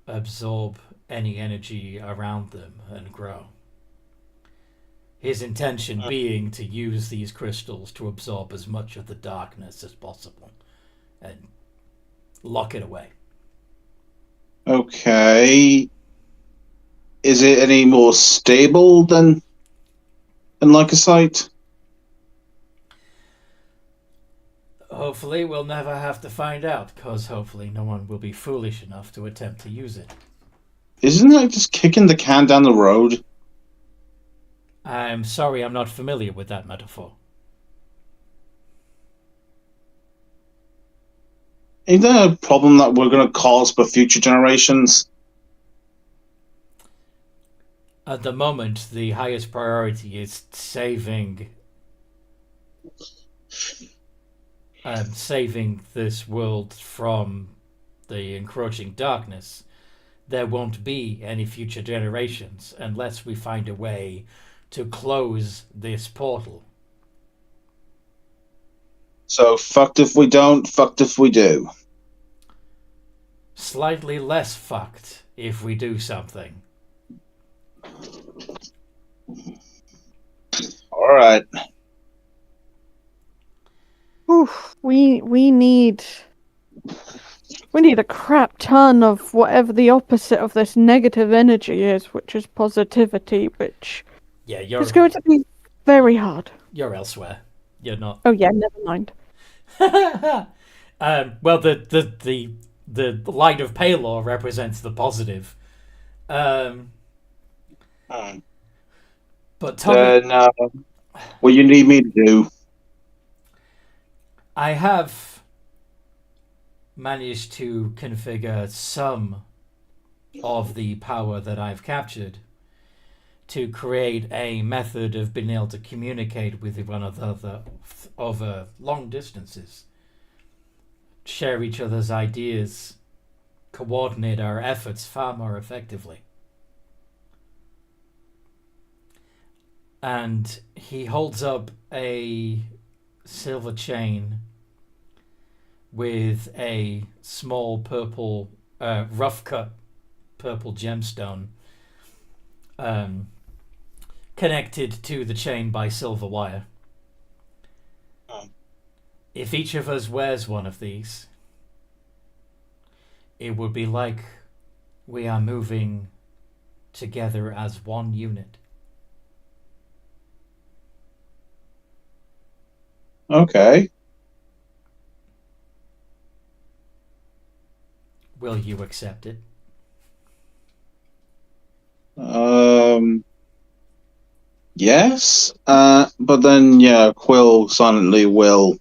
absorb any energy around them and grow. His intention being to use these crystals to absorb as much of the darkness as possible and lock it away. Okay. Is it any more stable than Lycosite? Hopefully we'll never have to find out, because hopefully no one will be foolish enough to attempt to use it. Isn't that just kicking the can down the road? I'm sorry, I'm not familiar with that metaphor. Is there a problem that we're going to cause for future generations? At the moment, the highest priority is saving this world from the encroaching darkness. There won't be any future generations unless we find a way to close this portal. So, fucked if we don't, fucked if we do. Slightly less fucked if we do something. Alright. Oof, we need a crap ton of whatever the opposite of this negative energy is, which is positivity, which Yeah, is going to be very hard. You're elsewhere. You're not. Oh yeah, never mind. Well, the light of Palor represents the positive. But Tommy, Then, what you need me to do? I have managed to configure some of the power that I've captured to create a method of being able to communicate with one another over long distances, share each other's ideas, coordinate our efforts far more effectively. And he holds up a silver chain with a small purple, rough cut purple gemstone connected to the chain by silver wire. If each of us wears one of these, it would be like we are moving together as one unit. Okay. Will you accept it? Yes. But then, yeah, Quill silently will.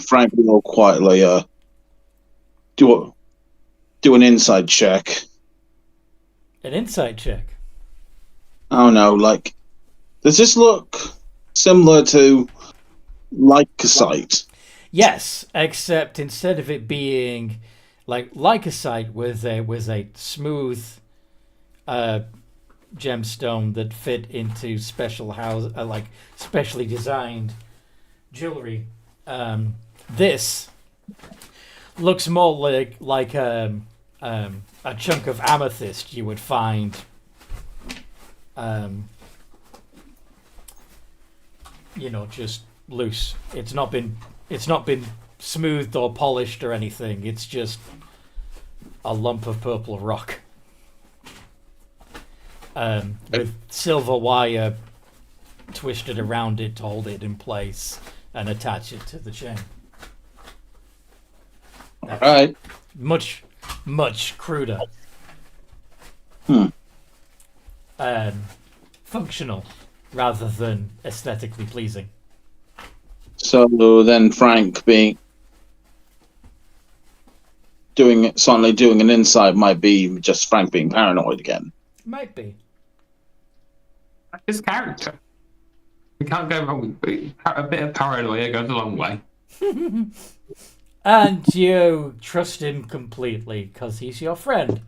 Frank will quietly do an insight check. An insight check. Oh no! Like, does this look similar to Lycosite? Yes, except instead of it being like Lycosite was a smooth gemstone that fit into special like specially designed jewelry. This looks more like a chunk of amethyst you would find just loose. It's not been smoothed or polished or anything. It's just a lump of purple rock. With silver wire twisted around it to hold it in place and attach it to the chain. All right. Much, much cruder. Functional rather than aesthetically pleasing. So then Frank suddenly doing an insight might be just Frank being paranoid again. Might be. His character. We can't go wrong with a bit of paranoia goes a long way. And you trust him completely because he's your friend.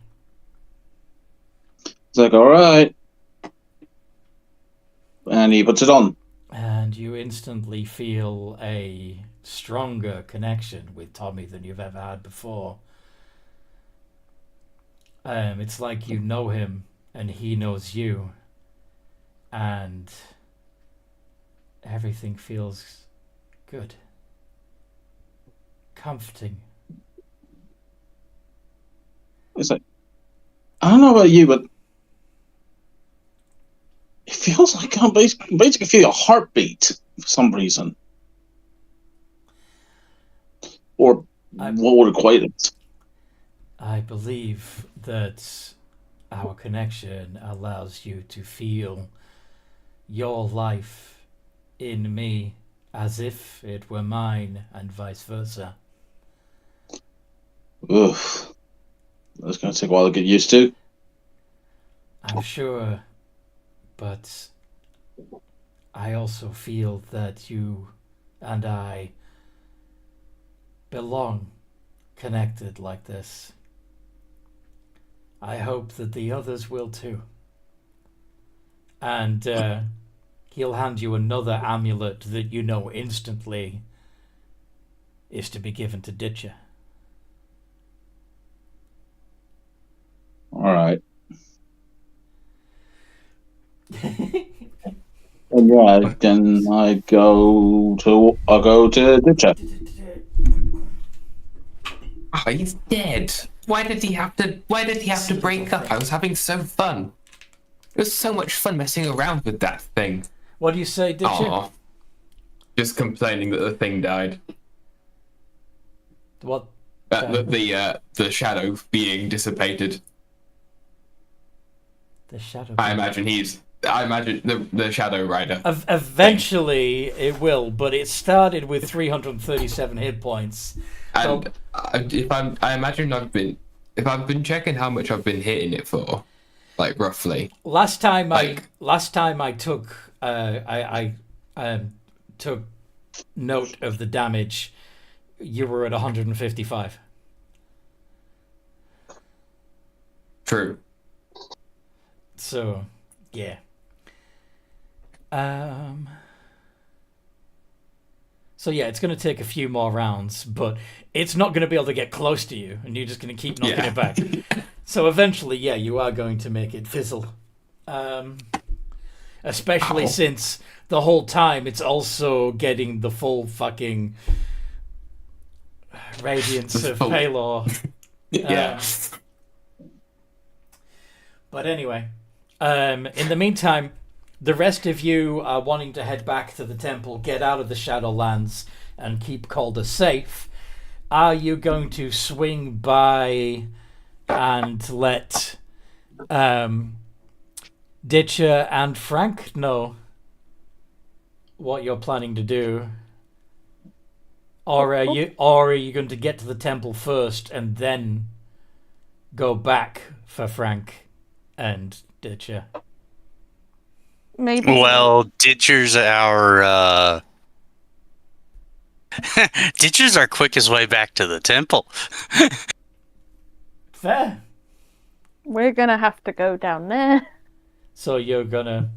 It's like, all right. And he puts it on. And you instantly feel a stronger connection with Tommy than you've ever had before. It's like you know him and he knows you. And everything feels good. Comforting. It's like, I don't know about you, but it feels like I basically feel a heartbeat for some reason. Or what would equate it? I believe that our connection allows you to feel your life in me as if it were mine and vice versa. Oof. That's going to take a while to get used to. I'm sure, but I also feel that you and I belong connected like this. I hope that the others will too. And he'll hand you another amulet that you know instantly is to be given to Ditcher. All right. And yeah, then I go to Ditcher. Oh, he's dead. Why did he have to break up? I was having so fun. It was so much fun messing around with that thing. What do you say, Ditcher? Oh, just complaining that the thing died. What? The shadow being dissipated. The shadow. I imagine the Shadow Rider. Eventually it will, but it started with 337 hit points. And if I've been checking how much I've been hitting it for, like roughly. Last time I took took note of the damage, you were at 155. True. So, yeah. So yeah, it's going to take a few more rounds, but it's not going to be able to get close to you, and you're just going to keep knocking it back. So eventually, yeah, you are going to make it fizzle. Especially since the whole time it's also getting the full fucking radiance of Palor. Yeah. But anyway, in the meantime, the rest of you are wanting to head back to the temple, get out of the Shadowlands, and keep Calder safe. Are you going to swing by and let Ditcher and Frank know what you're planning to do? Or are you going to get to the temple first and then go back for Frank and Ditcher? Maybe. Well, Ditcher's our Ditcher's our quickest way back to the temple. Fair. We're gonna have to go down there. So you're gonna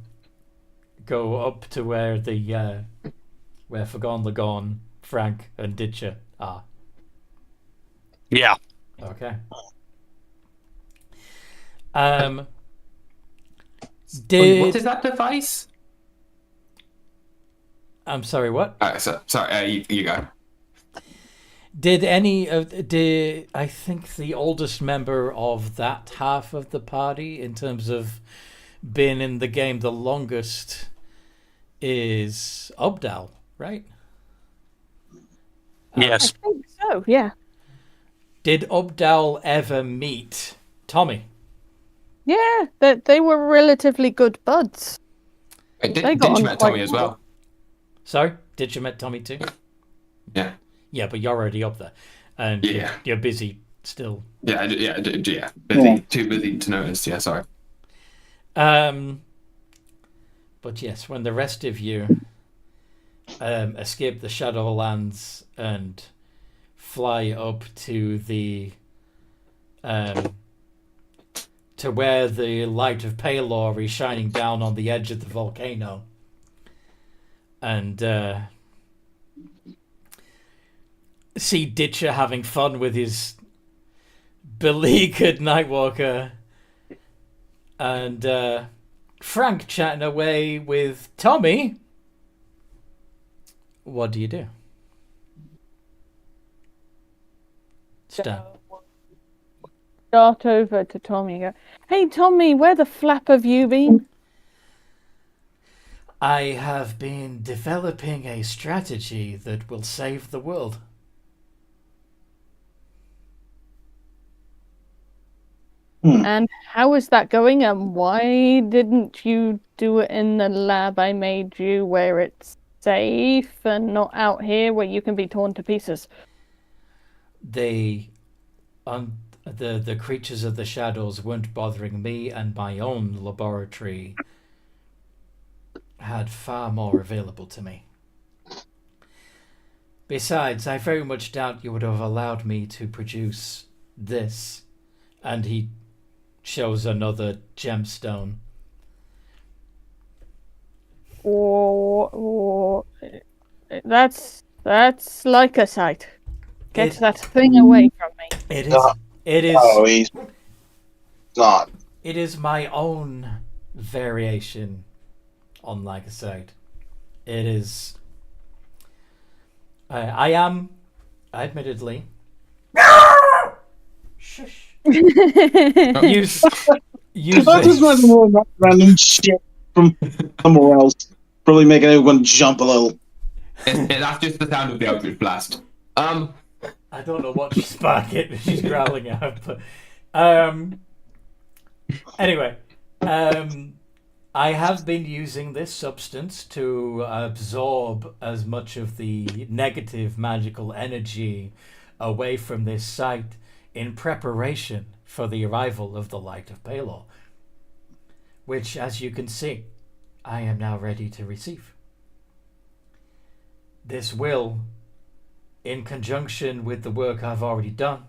go up to where the where Forgone Lagone, Frank, and Ditcher are. Yeah. Okay. What is that device? I'm sorry, what? Sorry, you go. Did I think the oldest member of that half of the party, in terms of being in the game the longest, is Obdal, right? Yes. I think so, yeah. Did Obdal ever meet Tommy? Yeah, they were relatively good buds. Did They got you on met quite Tommy as well. well? Sorry, did you met Tommy too? Yeah. Yeah, but you're already up there, and Yeah. you're busy still. Yeah. Busy. Yeah. Too busy to notice. Yeah. Sorry. But yes, when the rest of you escape the Shadowlands and fly up to the to where the light of Palor is shining down on the edge of the volcano, and see Ditcher having fun with his beleaguered Nightwalker, and Frank chatting away with Tommy, what do you do? Dart over to Tommy and go, "Hey Tommy, where the flap have you been?" I have been developing a strategy that will save the world. And how is that going? And why didn't you do it in the lab I made you, where it's safe and not out here where you can be torn to pieces? The creatures of the shadows weren't bothering me, and my own laboratory had far more available to me. Besides, I very much doubt you would have allowed me to produce this. And he shows another gemstone. Or that's like a sight. Get that thing away from me. It is. No. It is. Oh, he's not. It is my own variation on Lycosite. It is. I am, admittedly. Shush. Use I just this. imagine that random shit from somewhere else, probably making everyone jump a little. That's just the sound of the Eldritch Blast. I don't know what she's barking. She's growling out, but anyway, I have been using this substance to absorb as much of the negative magical energy away from this site in preparation for the arrival of the Light of Palor, which, as you can see, I am now ready to receive. This will, in conjunction with the work I've already done,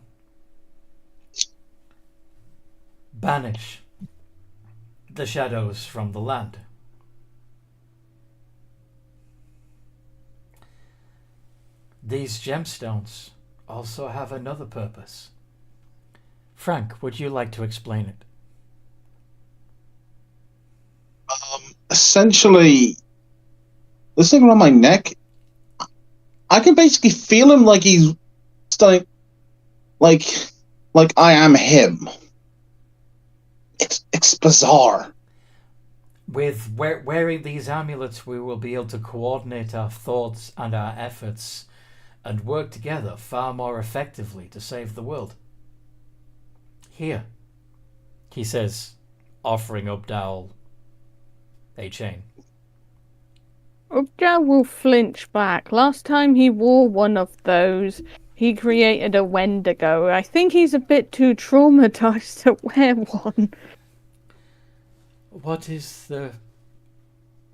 banish the shadows from the land. These gemstones also have another purpose. Frank, would you like to explain it? Essentially, this thing around my neck, I can basically feel him like he's starting, like I am him. It's bizarre. With wearing these amulets, we will be able to coordinate our thoughts and our efforts and work together far more effectively to save the world. Here, he says, offering Obdal a chain. Ubja will flinch back. Last time he wore one of those, he created a Wendigo. I think he's a bit too traumatized to wear one. What is the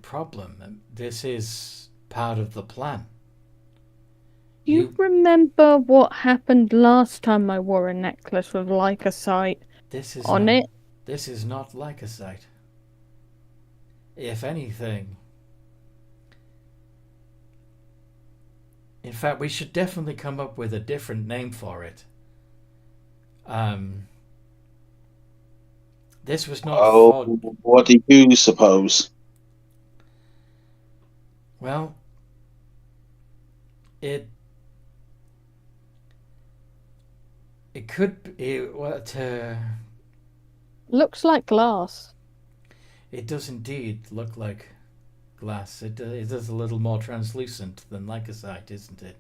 problem? This is part of the plan. You remember what happened last time I wore a necklace with lycosite This is on not, it? This is not lycosite. If anything, in fact, we should definitely come up with a different name for it. This was not. Oh, what do you suppose? Well, it could be Looks like glass. it does indeed look like glass. It is a little more translucent than lycosite, isn't it?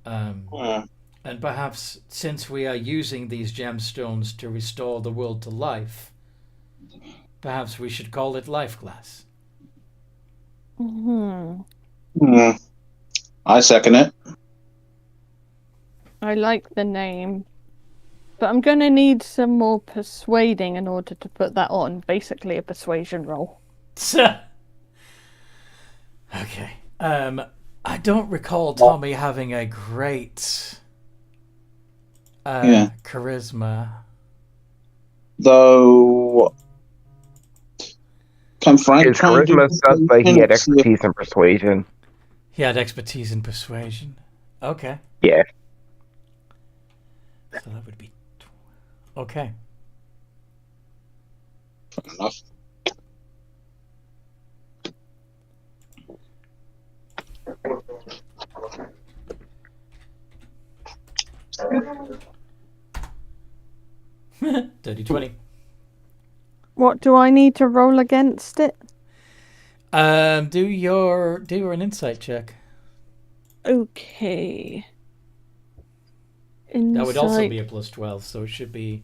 And perhaps since we are using these gemstones to restore the world to life, perhaps we should call it life glass. I second it. I like the name. But I'm going to need some more persuading in order to put that on. Basically a persuasion roll. Okay. I don't recall Tommy having a great charisma. Though... Can Frank His try and charisma give sucks, but he had hints? expertise in persuasion. He had expertise in persuasion. Okay. Yeah. So that would be... Okay. Fair enough. Dirty 20. What do I need to roll against it? Do an insight check. Okay. Insight. That would also be a plus 12, so it should be...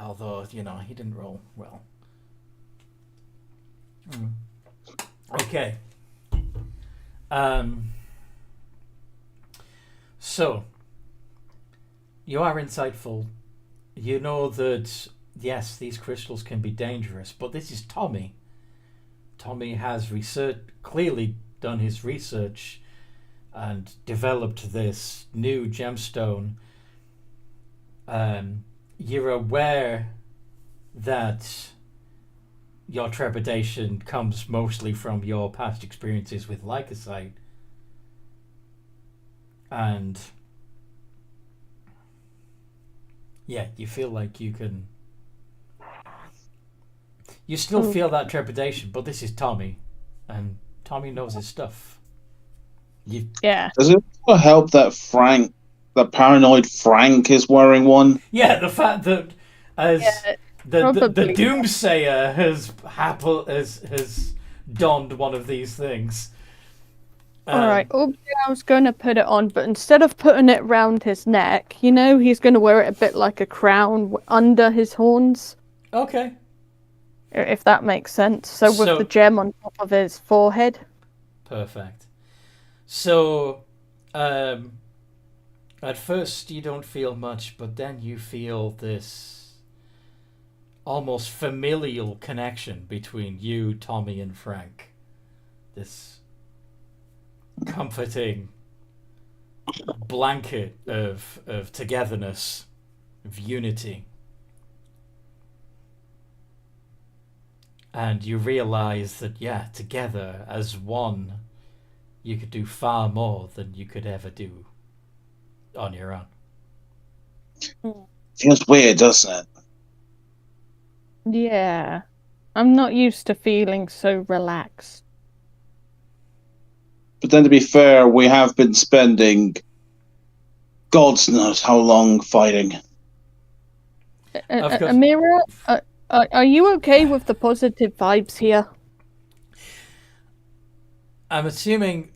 Although, he didn't roll well. Okay. So, you are insightful. You know that, yes, these crystals can be dangerous, but this is Tommy. Tommy has clearly done his research and developed this new gemstone. You're aware that your trepidation comes mostly from your past experiences with lycosite. And yeah, you feel like you can... You still feel that trepidation, but this is Tommy. And Tommy knows his stuff. Yeah. Does it also help that paranoid Frank is wearing one? Yeah, the fact that the Doomsayer has donned one of these things. Alright, I was going to put it on, but instead of putting it round his neck, he's going to wear it a bit like a crown under his horns. Okay. If that makes sense. So with the gem on top of his forehead. Perfect. So, at first you don't feel much, but then you feel this almost familial connection between you, Tommy, and Frank. This comforting blanket of togetherness, of unity. And you realize that, together as one, you could do far more than you could ever do on your own. Feels weird, doesn't it? Yeah. I'm not used to feeling so relaxed. But then to be fair, we have been spending God's knows how long fighting. Amira, are you okay with the positive vibes here? I'm assuming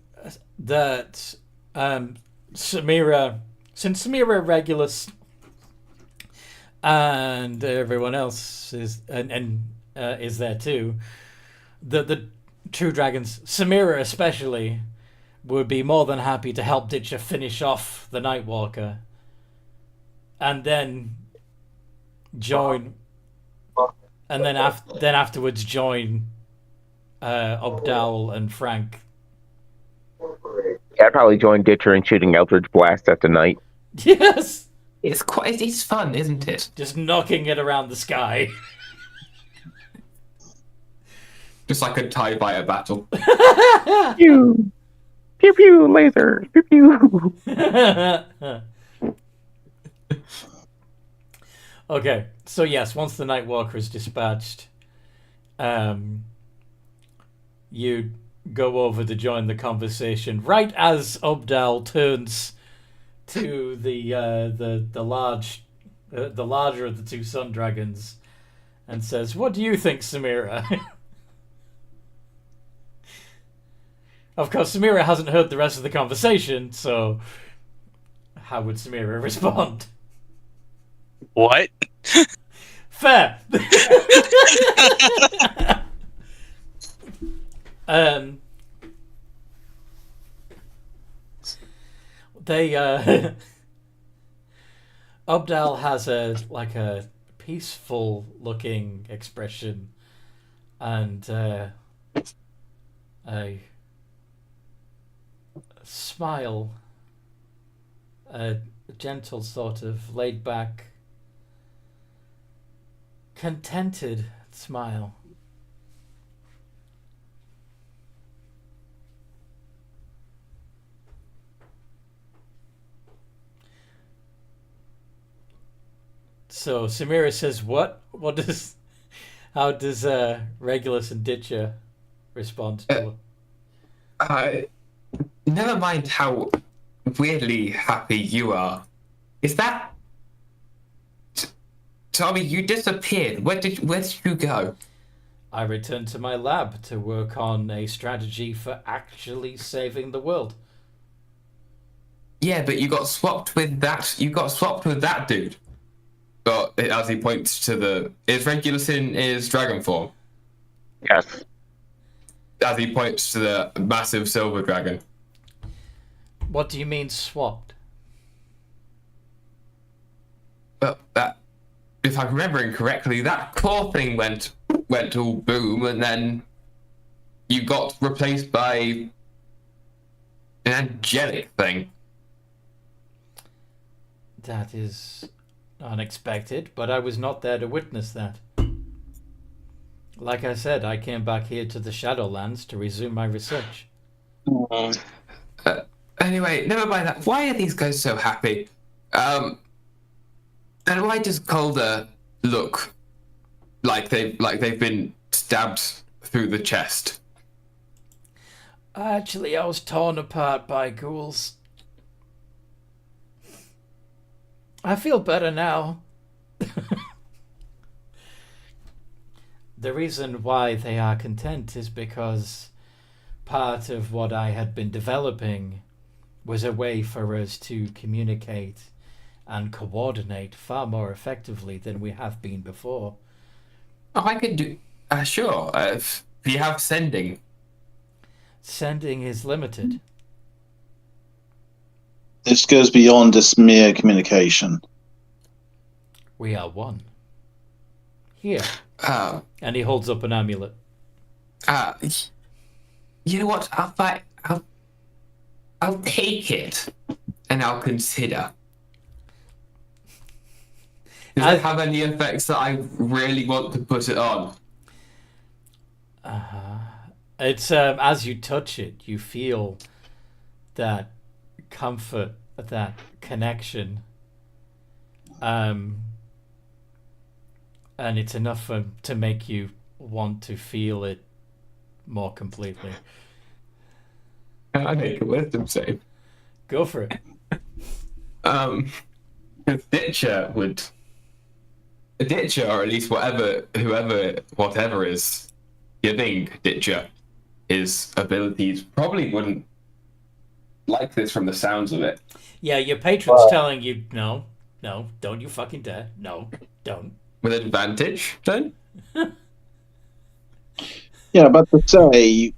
that Samira, since Samira, Regulus, and everyone else is is there too, the true dragons, Samira especially, would be more than happy to help Ditcher finish off the Nightwalker, and then join, and then afterwards join Obdal and Frank. Yeah, I'd probably join Ditcher in shooting Eldritch Blast at the night. Yes! It's fun, isn't it? Just knocking it around the sky. Just like a TIE fighter battle. Pew! Pew pew, laser! Pew pew! Okay, so yes, once the Nightwalker is dispatched, you go over to join the conversation right as Ubdal turns to the larger of the two sun dragons and says, "What do you think, Samira?" Of course, Samira hasn't heard the rest of the conversation, so how would Samira respond? What? Fair. They Ubdal has a peaceful looking expression and a smile, a gentle sort of laid back, contented smile. So Samira says, "What? How does Regulus and Ditcher respond to it?" Never mind how weirdly happy you are. Is that... Tommy, you disappeared. Where did you go? I returned to my lab to work on a strategy for actually saving the world. Yeah, but you got swapped with that. You got swapped with that dude. But as he points to the... Is Regulus in his dragon form? Yes. As he points to the massive silver dragon. What do you mean swapped? Well, that... If I'm remembering correctly, that claw thing went all boom, and then you got replaced by an angelic thing. That is unexpected, but I was not there to witness that. Like I said, I came back here to the Shadowlands to resume my research. Anyway, never mind that. Why are these guys so happy? And why does Calder look like they've been stabbed through the chest? Actually, I was torn apart by ghouls. I feel better now. The reason why they are content is because part of what I had been developing was a way for us to communicate and coordinate far more effectively than we have been before. Oh, I could do... sure. If you have sending. Sending is limited. This goes beyond just mere communication. We are one. Here. Uh, And he holds up an amulet. You know what? I'll take it, and I'll consider. Does it have any effects that I really want to put it on? It's as you touch it, you feel that comfort, that connection, and it's enough to make you want to feel it more completely. I make a wisdom save. Go for it. Ditcher, or at least whatever is giving Ditcher his abilities, probably wouldn't like this from the sounds of it. Yeah, your patron's telling you, no, don't you fucking dare. No, don't. With advantage, then? Yeah, about to say,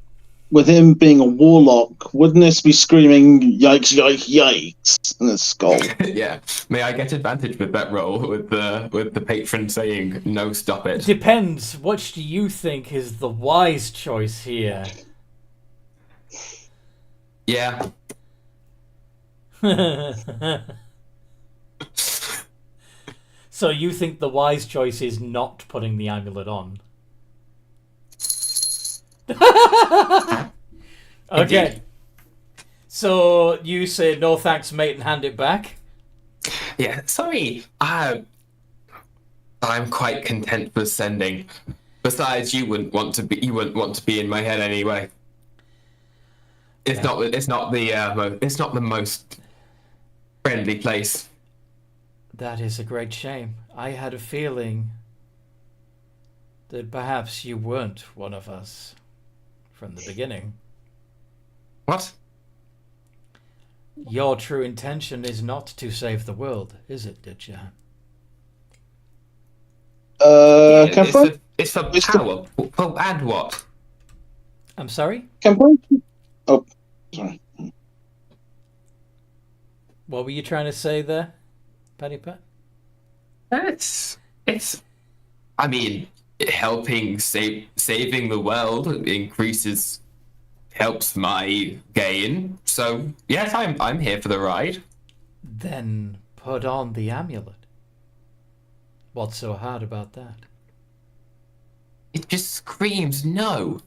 with him being a warlock, wouldn't this be screaming yikes, yikes, yikes in his skull? Yeah. May I get advantage with that roll with the patron saying no, stop it? Depends. What do you think is the wise choice here? Yeah. So you think the wise choice is not putting the amulet on? Okay. Indeed. So you say no thanks, mate, and hand it back? Yeah, sorry. I'm quite content with sending. Besides, you wouldn't want to be in my head anyway. it's not the most friendly place. That is a great shame. I had a feeling that perhaps you weren't one of us from the beginning. What? Your true intention is not to save the world, is it, Ditcher? Kemper? It's for Mr. power. And what? I'm sorry? Kemper? Oh, sorry. What were you trying to say there, Paddy Pat? It's. I mean, saving the world helps my gain. So yes, I'm here for the ride. Then put on the amulet. What's so hard about that? It just screams no.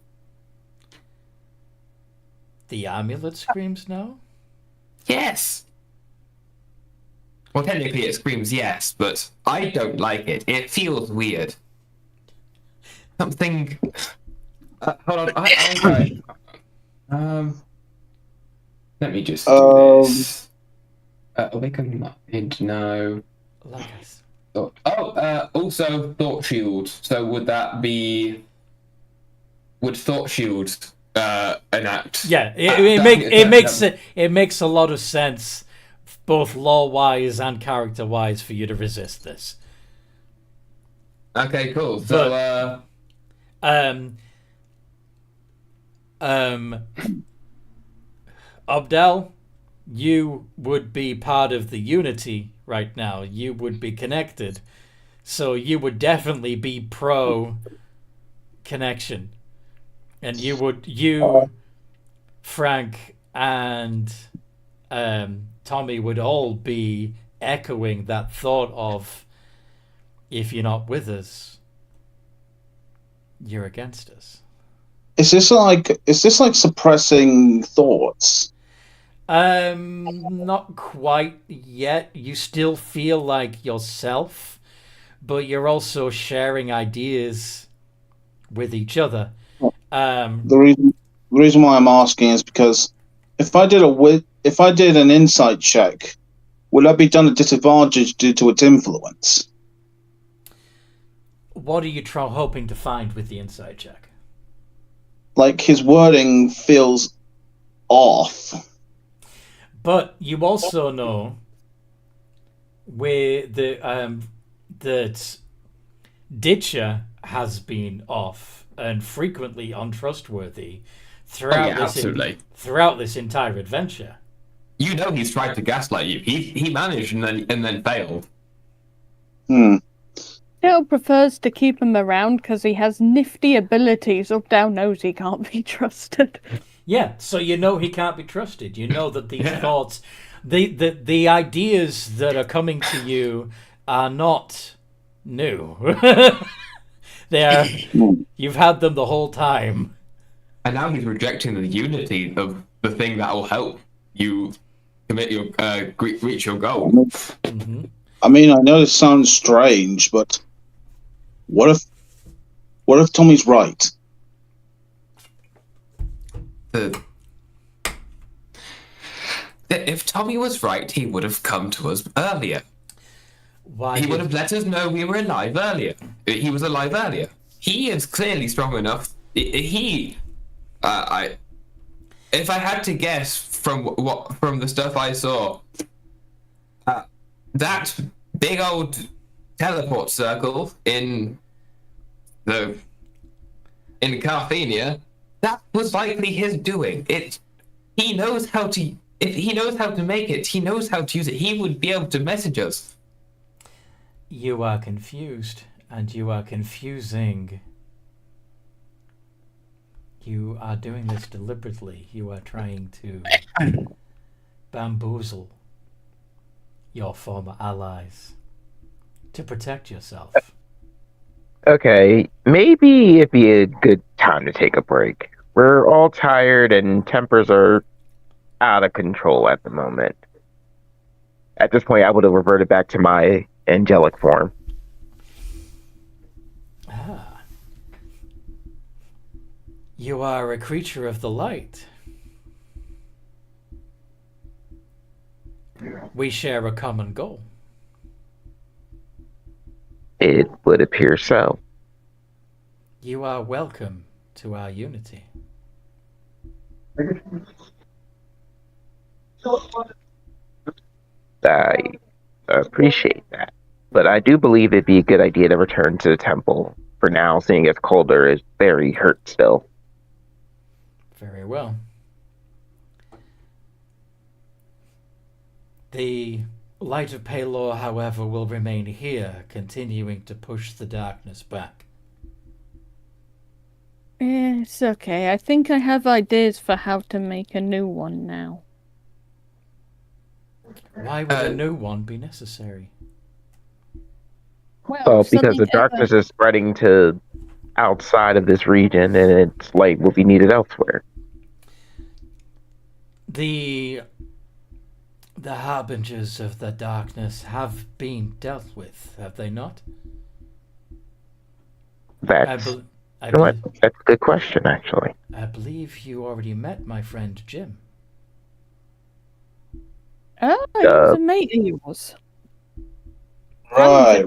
The amulet screams no? Yes. Well, technically it screams yes, but I don't like it. It feels weird. Something. Hold on. Let me just do this. Awaken mind. No. Like I said. Also Thought Shield. So would Thought Shield enact? Yeah, it makes a lot of sense, both lore-wise and character-wise, for you to resist this. Okay, cool. So Abdel, you would be part of the unity right now. You would be connected, so you would definitely be pro connection, and Frank and Tommy would all be echoing that thought of, if you're not with us, you're against us. Is this like suppressing thoughts? Not quite yet. You still feel like yourself, but you're also sharing ideas with each other. The reason why I'm asking is because if I did an insight check, would that be done at disadvantage due to its influence? What are you hoping to find with the insight check? Like, his wording feels off. But you also know that Ditcher has been off and frequently untrustworthy throughout this entire adventure. You know he's tried to gaslight you. He managed and then failed. Dale prefers to keep him around because he has nifty abilities. Updown knows he can't be trusted. Yeah, so you know he can't be trusted. You know that these thoughts, the ideas that are coming to you are not new. You've had them the whole time. And now he's rejecting the unity of the thing that will help you commit your reach your goal. Mm-hmm. I mean, I know this sounds strange, but what if Tommy's right? If Tommy was right, he would have come to us earlier. He would have let us know we were alive earlier. He was alive earlier. He is clearly strong enough. If I had to guess from the stuff I saw, that big old teleport circle in Carthenia, that was likely his doing. He knows how to. If he knows how to make it, he knows how to use it. He would be able to message us. You are confused, and you are confusing. You are doing this deliberately. You are trying to bamboozle your former allies to protect yourself. Okay, maybe it'd be a good time to take a break. We're all tired and tempers are out of control at the moment. At this point, I would have reverted back to my angelic form. You are a creature of the light. We share a common goal. It would appear so. You are welcome to our unity. I appreciate that. But I do believe it'd be a good idea to return to the temple for now, seeing as Calder is very hurt still. Very well. The light of Palor, however, will remain here, continuing to push the darkness back. It's okay. I think I have ideas for how to make a new one now. Why would a new one be necessary? Well, if because the something ever- darkness is spreading to outside of this region, and its light will be needed elsewhere. The harbingers of the darkness have been dealt with, have they not? That's I you know what? That's a good question, actually. I believe you already met my friend Jim. Oh, he was a mate of yours. Right.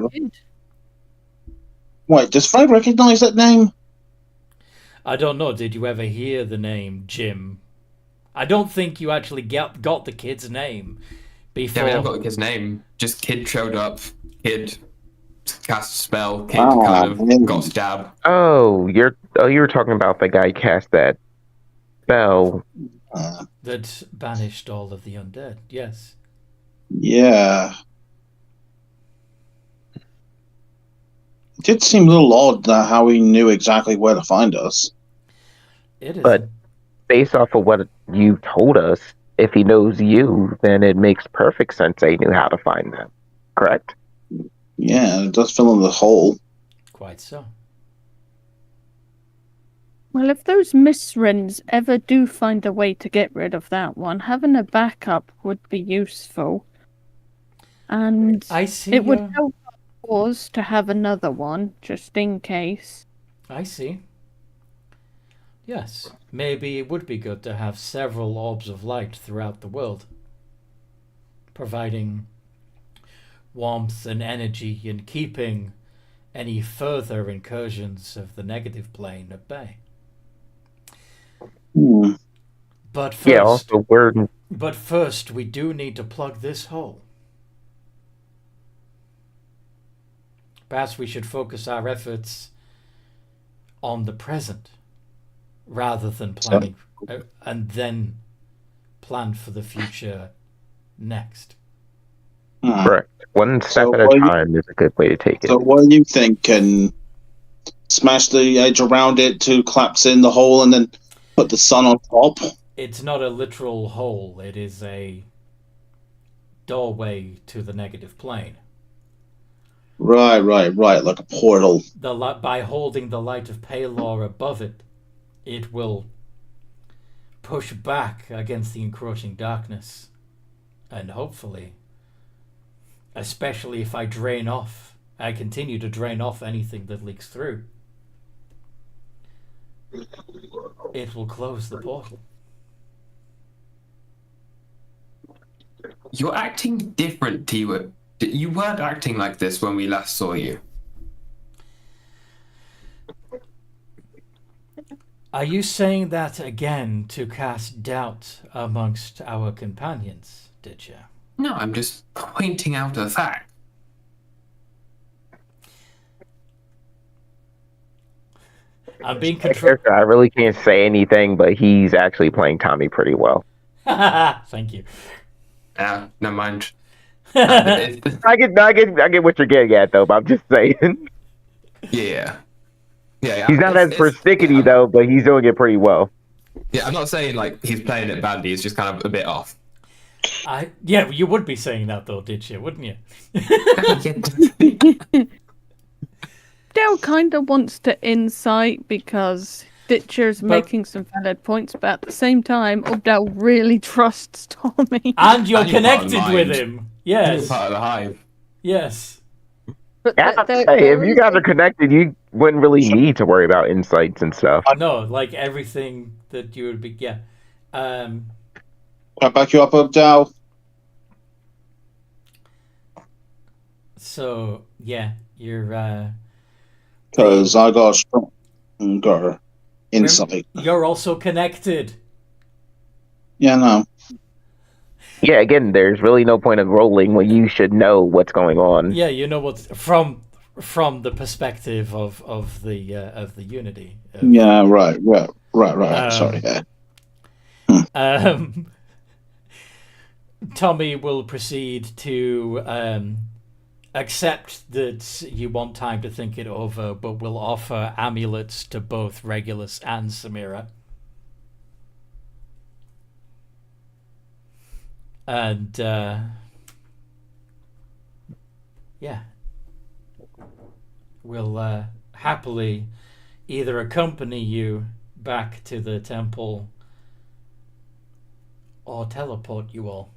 Wait, does Frank recognise that name? I don't know, did you ever hear the name Jim? I don't think you actually got the kid's name before. Yeah, we never got the kid's name. Just kid showed up, kid cast a spell, kid got stabbed. Oh, you were talking about the guy cast that spell. That banished all of the undead, yes. Yeah. It did seem a little odd that how he knew exactly where to find us. It is. But based off of what you told us, if he knows you, then it makes perfect sense that he knew how to find them. Correct? Yeah, it does fill in the hole. Quite so. Well, if those Misrins ever do find a way to get rid of that one, having a backup would be useful. And I see. It would help our cause to have another one, just in case. I see. Yes, maybe it would be good to have several orbs of light throughout the world, providing warmth and energy and keeping any further incursions of the negative plane at bay. But first, yeah, also But first, we do need to plug this hole. Perhaps we should focus our efforts on the present, rather than planning, and then plan for the future next. Correct. One step at a time is a good way to take it. So what do you think? Can smash the edge around it to collapse in the hole and then put the sun on top? It's not a literal hole. It is a doorway to the negative plane. Right, like a portal. By holding the light of Palor above it, it will push back against the encroaching darkness. And hopefully, especially if I continue to drain off anything that leaks through, it will close the portal. You're acting different, T-Word. You weren't acting like this when we last saw you. Are you saying that again to cast doubt amongst our companions, did you? No, I'm just pointing out a fact. I'm being controlled. I really can't say anything, but he's actually playing Tommy pretty well. Thank you. Never mind. I get what you're getting at, though, but I'm just saying. Yeah. He's not as persnickety, though, but he's doing it pretty well. Yeah, I'm not saying, like, he's playing it badly. It's just kind of a bit off. Yeah, you would be saying that, though, did you? Wouldn't you? Dale kind of wants to insight because Ditcher's making some valid points, but at the same time, Ubdal really trusts Tommy. And you're connected with him. Yes. You're part of the hive. Yes. But if you guys are connected, you wouldn't really need to worry about insights and stuff. No, like everything that you would be. Yeah. Can I back you up, Dow? So yeah, you're. Because I got stronger insight. You're also connected. Yeah, no. Yeah, again, there's really no point of rolling when you should know what's going on. Yeah, you know what's from the perspective of the unity. Yeah, right. Sorry. Yeah. Um, Tommy will proceed to accept that you want time to think it over, but will offer amulets to both Regulus and Samira. And yeah, will happily either accompany you back to the temple or teleport you all.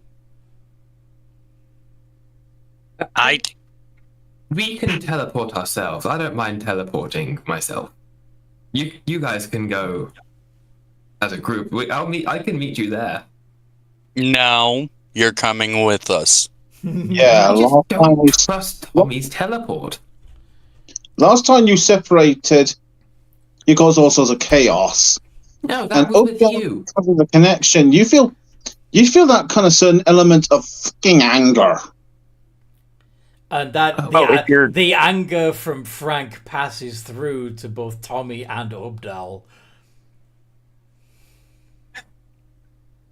We can teleport ourselves. I don't mind teleporting myself. You guys can go as a group. I can meet you there. No, you're coming with us. Yeah, I just don't trust Tommy's teleport. last time you separated, you caused all sorts of chaos. No, that was with you. Because of the connection, you feel that kind of certain element of fucking anger. And that the anger from Frank passes through to both Tommy and Ubdal.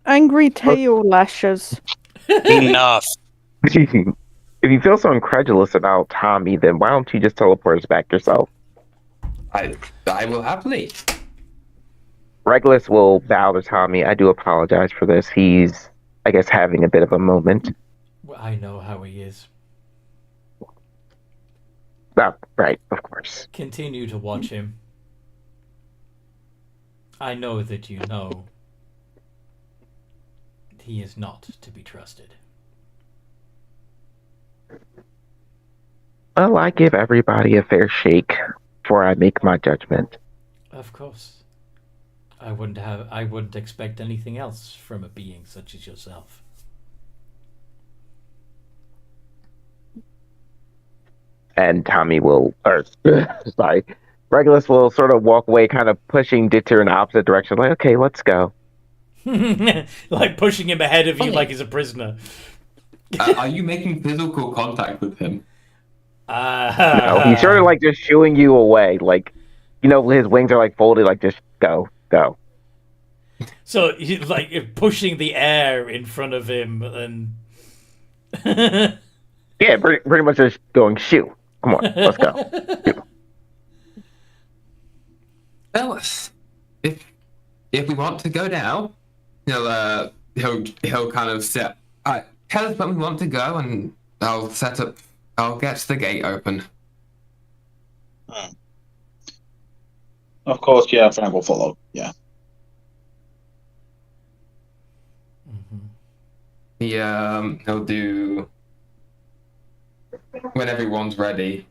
Angry tail lashes. Enough. If you feel so incredulous about Tommy, then why don't you just teleport us back yourself? I will happily. Regulus will bow to Tommy. I do apologize for this. He's, I guess, having a bit of a moment. Well, I know how he is. Oh, right, of course. Continue to watch him. I know that you know he is not to be trusted. Well, I give everybody a fair shake before I make my judgment. Of course. I wouldn't expect anything else from a being such as yourself. And Tommy will, Regulus will sort of walk away, kind of pushing Ditter in the opposite direction, like, okay, let's go. Like pushing him ahead of you like he's a prisoner. Are you making physical contact with him? No, he's sort of like just shooing you away, like, his wings are like folded, like just go. So he's like pushing the air in front of him and yeah, pretty much just going, shoot. Come on, let's go. Shoot. Well, if we want to go now, he'll kind of set. Tell us when we want to go, and I'll get the gate open. Of course, yeah, Frank will follow. Yeah. He'll do when everyone's ready.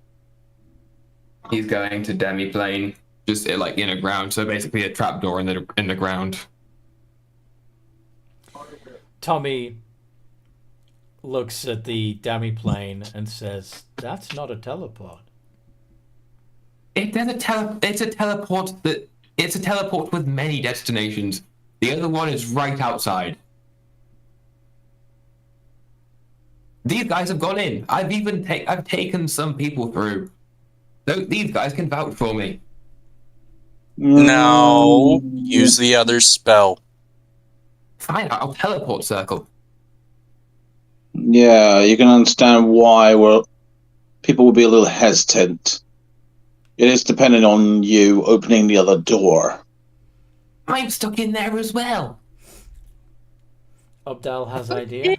He's going to demiplane, just like in a ground, so basically a trapdoor in the ground. Tommy looks at the demiplane and says, "That's not a teleport." It's a teleport with many destinations. The other one is right outside. These guys have gone in. I've taken some people through. These guys can vouch for me. No, use the other spell. Fine, I'll teleport circle. Yeah, you can understand why people will be a little hesitant. It is dependent on you opening the other door. I'm stuck in there as well. Ubdal has idea.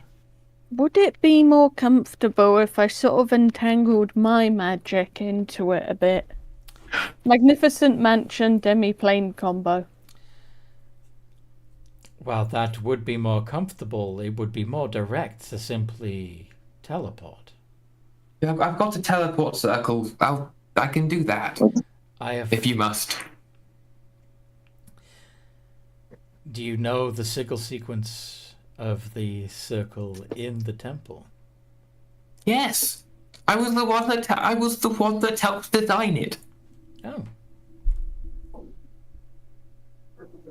Would it be more comfortable if I sort of entangled my magic into it a bit? Magnificent Mansion demiplane combo. Well, that would be more comfortable. It would be more direct to simply teleport. Yeah, I've got a teleport circle. I can do that. If you must. Do you know the sigil sequence of the circle in the temple? Yes. I was the one that helped design it. Oh.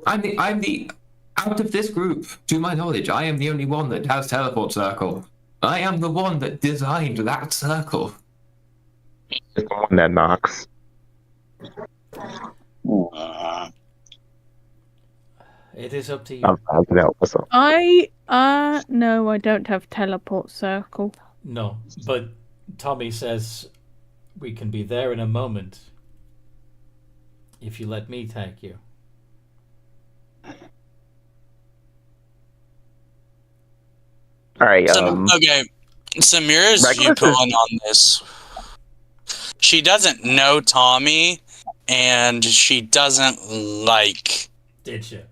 I'm the out of this group, to my knowledge, I am the only one that has teleport circle. I am the one that designed that circle. Just the one that knocks. It is up to you. I'm fine with that also. No, I don't have teleport circle. No, but Tommy says we can be there in a moment if you let me take you. All right. Okay, Samira's Regulus viewpoint on this. She doesn't know Tommy, and she doesn't like Ditcher.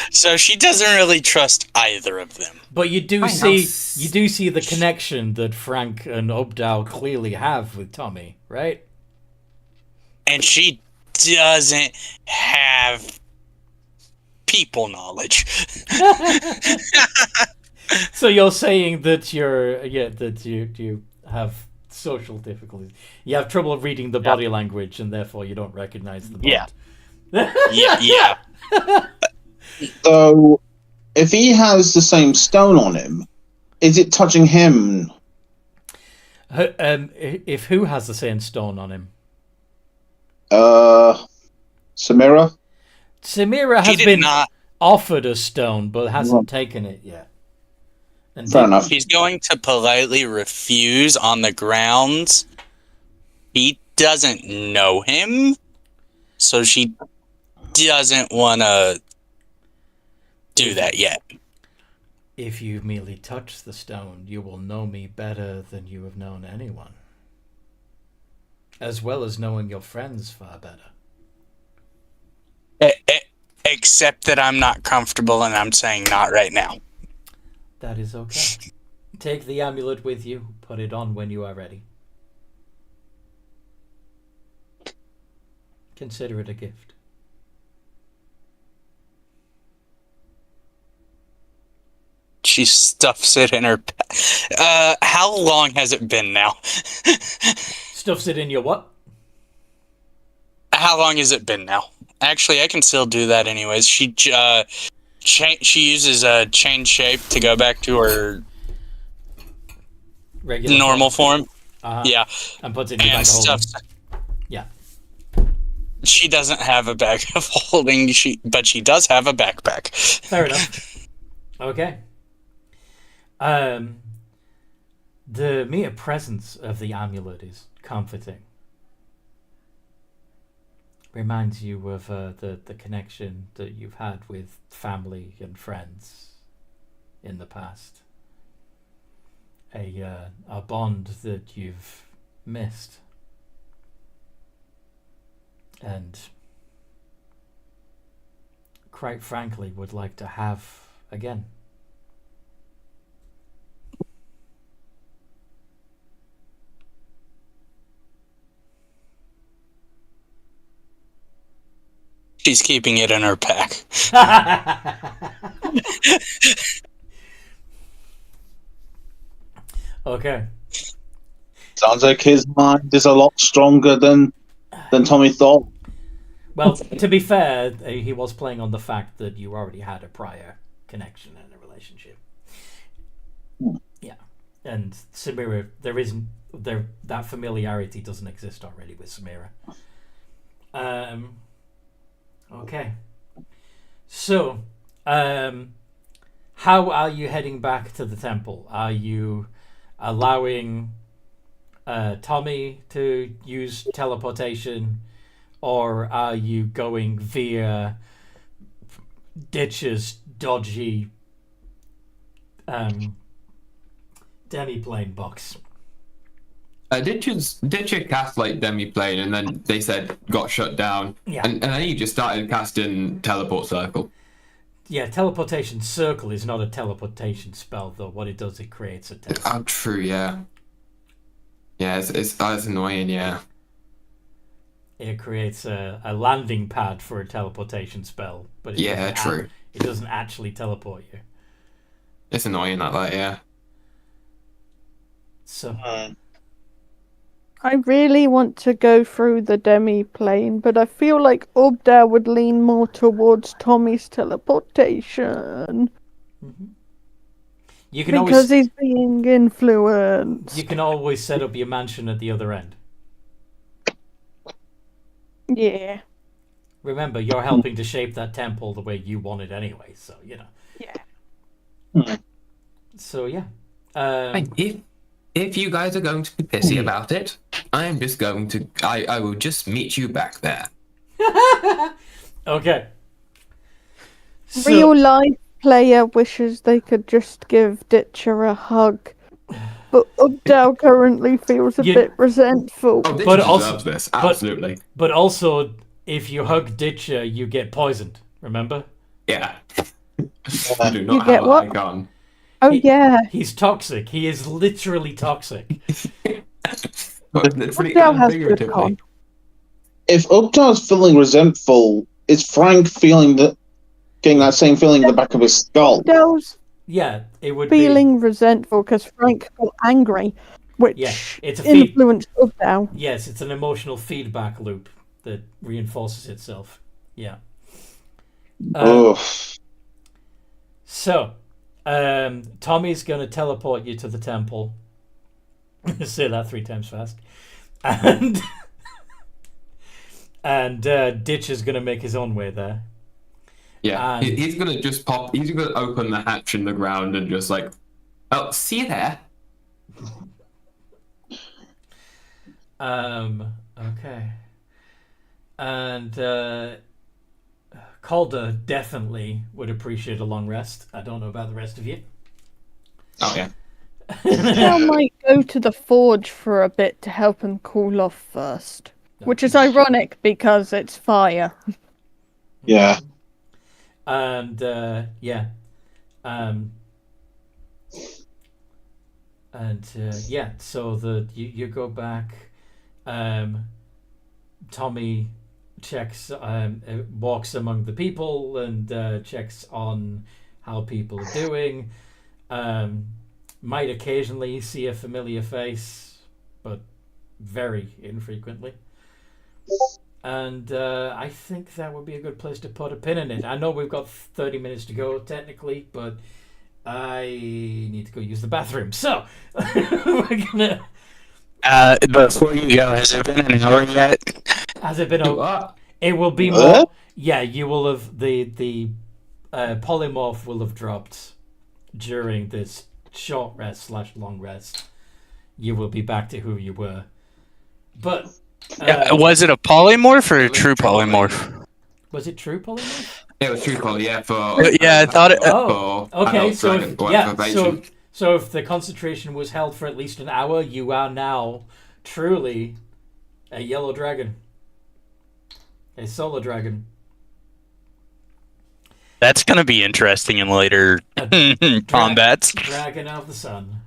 So she doesn't really trust either of them. But you do see the connection that Frank and Ubdal clearly have with Tommy, right? And she doesn't have people knowledge. So you're saying that you have social difficulties. You have trouble reading the body language, and therefore you don't recognize the bond. Yeah. So, if he has the same stone on him, is it touching him? If who has the same stone on him? Samira? Samira has been offered a stone, but hasn't taken it yet. And Fair enough. He's going to politely refuse on the grounds he doesn't know him, so she doesn't want to do that yet. If you merely touch the stone, you will know me better than you have known anyone. As well as knowing your friends far better. Except that I'm not comfortable, and I'm saying not right now. That is okay. Take the amulet with you. Put it on when you are ready. Consider it a gift. She stuffs it in her... how long has it been now? Stuffs it in your what? How long has it been now? Actually, I can still do that anyways. She uses a change shape to go back to her regular normal form. Yeah. And puts it in your bag of holding. Yeah. She doesn't have a bag of holding, but she does have a backpack. Fair enough. Okay. The mere presence of the amulet is comforting. Reminds you of the connection that you've had with family and friends in the past. A bond that you've missed. And quite frankly would like to have again. She's keeping it in her pack. Okay. Sounds like his mind is a lot stronger than Tommy thought. Well, to be fair, he was playing on the fact that you already had a prior connection and a relationship. Yeah. And Samira, that familiarity doesn't exist already with Samira. Okay. So, how are you heading back to the temple? Are you allowing Tommy to use teleportation, or are you going via Ditch's dodgy demiplane box? Ditcher cast like demiplane, and then they said got shut down. Yeah. And then he just started casting teleport circle. Yeah, teleportation circle is not a teleportation spell, though. What it does, it creates a test. Oh, true. Yeah. Yeah, it's that's annoying. Yeah. It creates a landing pad for a teleportation spell, but true. It doesn't actually teleport you. It's annoying like that. Yeah. So I really want to go through the demi-plane, but I feel like Ubdar would lean more towards Tommy's teleportation. you can Because always he's being influenced. you can always set up your mansion at the other end. Yeah. Remember, you're helping to shape that temple the way you want it anyway. So Yeah. So yeah. If you guys are going to be pissy about it, I am just going to. I will just meet you back there. Okay. So, Real life player wishes they could just give Ditcher a hug. But Ubdal currently feels a bit resentful. Oh, this But deserves also- this. Absolutely. but also, if you hug Ditcher, you get poisoned. Remember? Yeah. I do not You have get an what? icon. Oh, He- yeah. He's toxic. He is literally toxic. But literally Ubdal has and good figuratively. con. If Ubdar's feeling resentful, is Frank getting that same feeling in the back of his skull? Ubdal's Yeah, it would feeling resentful because Frank got angry, which Yeah, it's a feed. influenced Ubdal. Yes, it's an emotional feedback loop that reinforces itself. Yeah. Ugh. So, Tommy's going to teleport you to the temple. Say that 3 times fast. And Ditch is going to make his own way there. Yeah, And- he's gonna just pop. He's gonna open the hatch in the ground and just like, oh, see you there. Okay. And Calder definitely would appreciate a long rest. I don't know about the rest of you. Oh yeah. Ubdal might go to the forge for a bit to help him cool off first. Which is ironic because it's fire. Yeah. And yeah. Yeah, so you go back. Tommy checks, walks among the people and checks on how people are doing. Might occasionally see a familiar face, but very infrequently. And I think that would be a good place to put a pin in it. I know we've got 30 minutes to go, technically, but I need to go use the bathroom. So, we're gonna... Before you go, has it been an hour yet? Has it been a... What? It will be What? more... Yeah, you will have... The polymorph will have dropped during this short rest / long rest. You will be back to who you were. But... Was it a polymorph or a true polymorph? Was it true polymorph? It was true call, yeah. For Yeah, I thought it. Oh, for okay. adult So dragon, if, yeah, for Asian. so if the concentration was held for at least an hour, you are now truly a yellow dragon, a solar dragon. That's gonna be interesting in later combats. Dragon of the sun.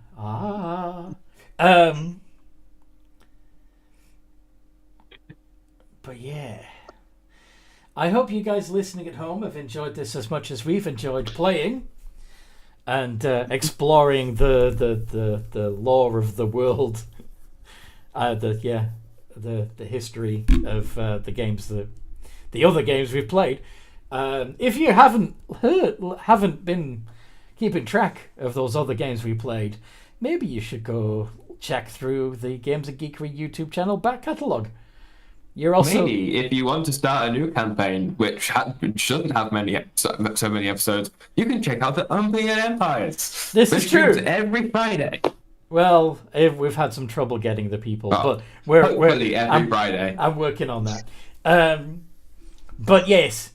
But yeah, I hope you guys listening at home have enjoyed this as much as we've enjoyed playing and exploring the lore of the world, the history of the games the other games we've played. If you haven't been keeping track of those other games we played, maybe you should go check through the Games and Geekery YouTube channel back catalogue. You're also Maybe if you want to start a new campaign, which shouldn't have so many episodes, you can check out the Unbeaten Empires. This which is true. streams every Friday. well, we've had some trouble getting the people, Oh, but hopefully every I'm, Friday. I'm working on that. But yes,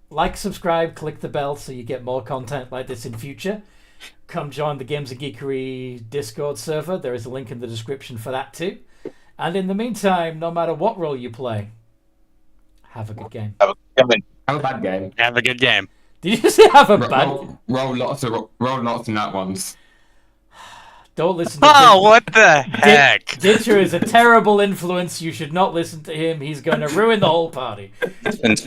like, subscribe, click the bell so you get more content like this in future. Come join the Games and Geekery Discord server. There is a link in the description for that too. And in the meantime, no matter what role you play, have a good game. Have Have a bad game. Have a good game. Did you say have a bad? Roll lots in that ones. Don't listen to Oh, what the heck? Ditcher is a terrible influence. You should not listen to him. He's going to ruin the whole party. It's been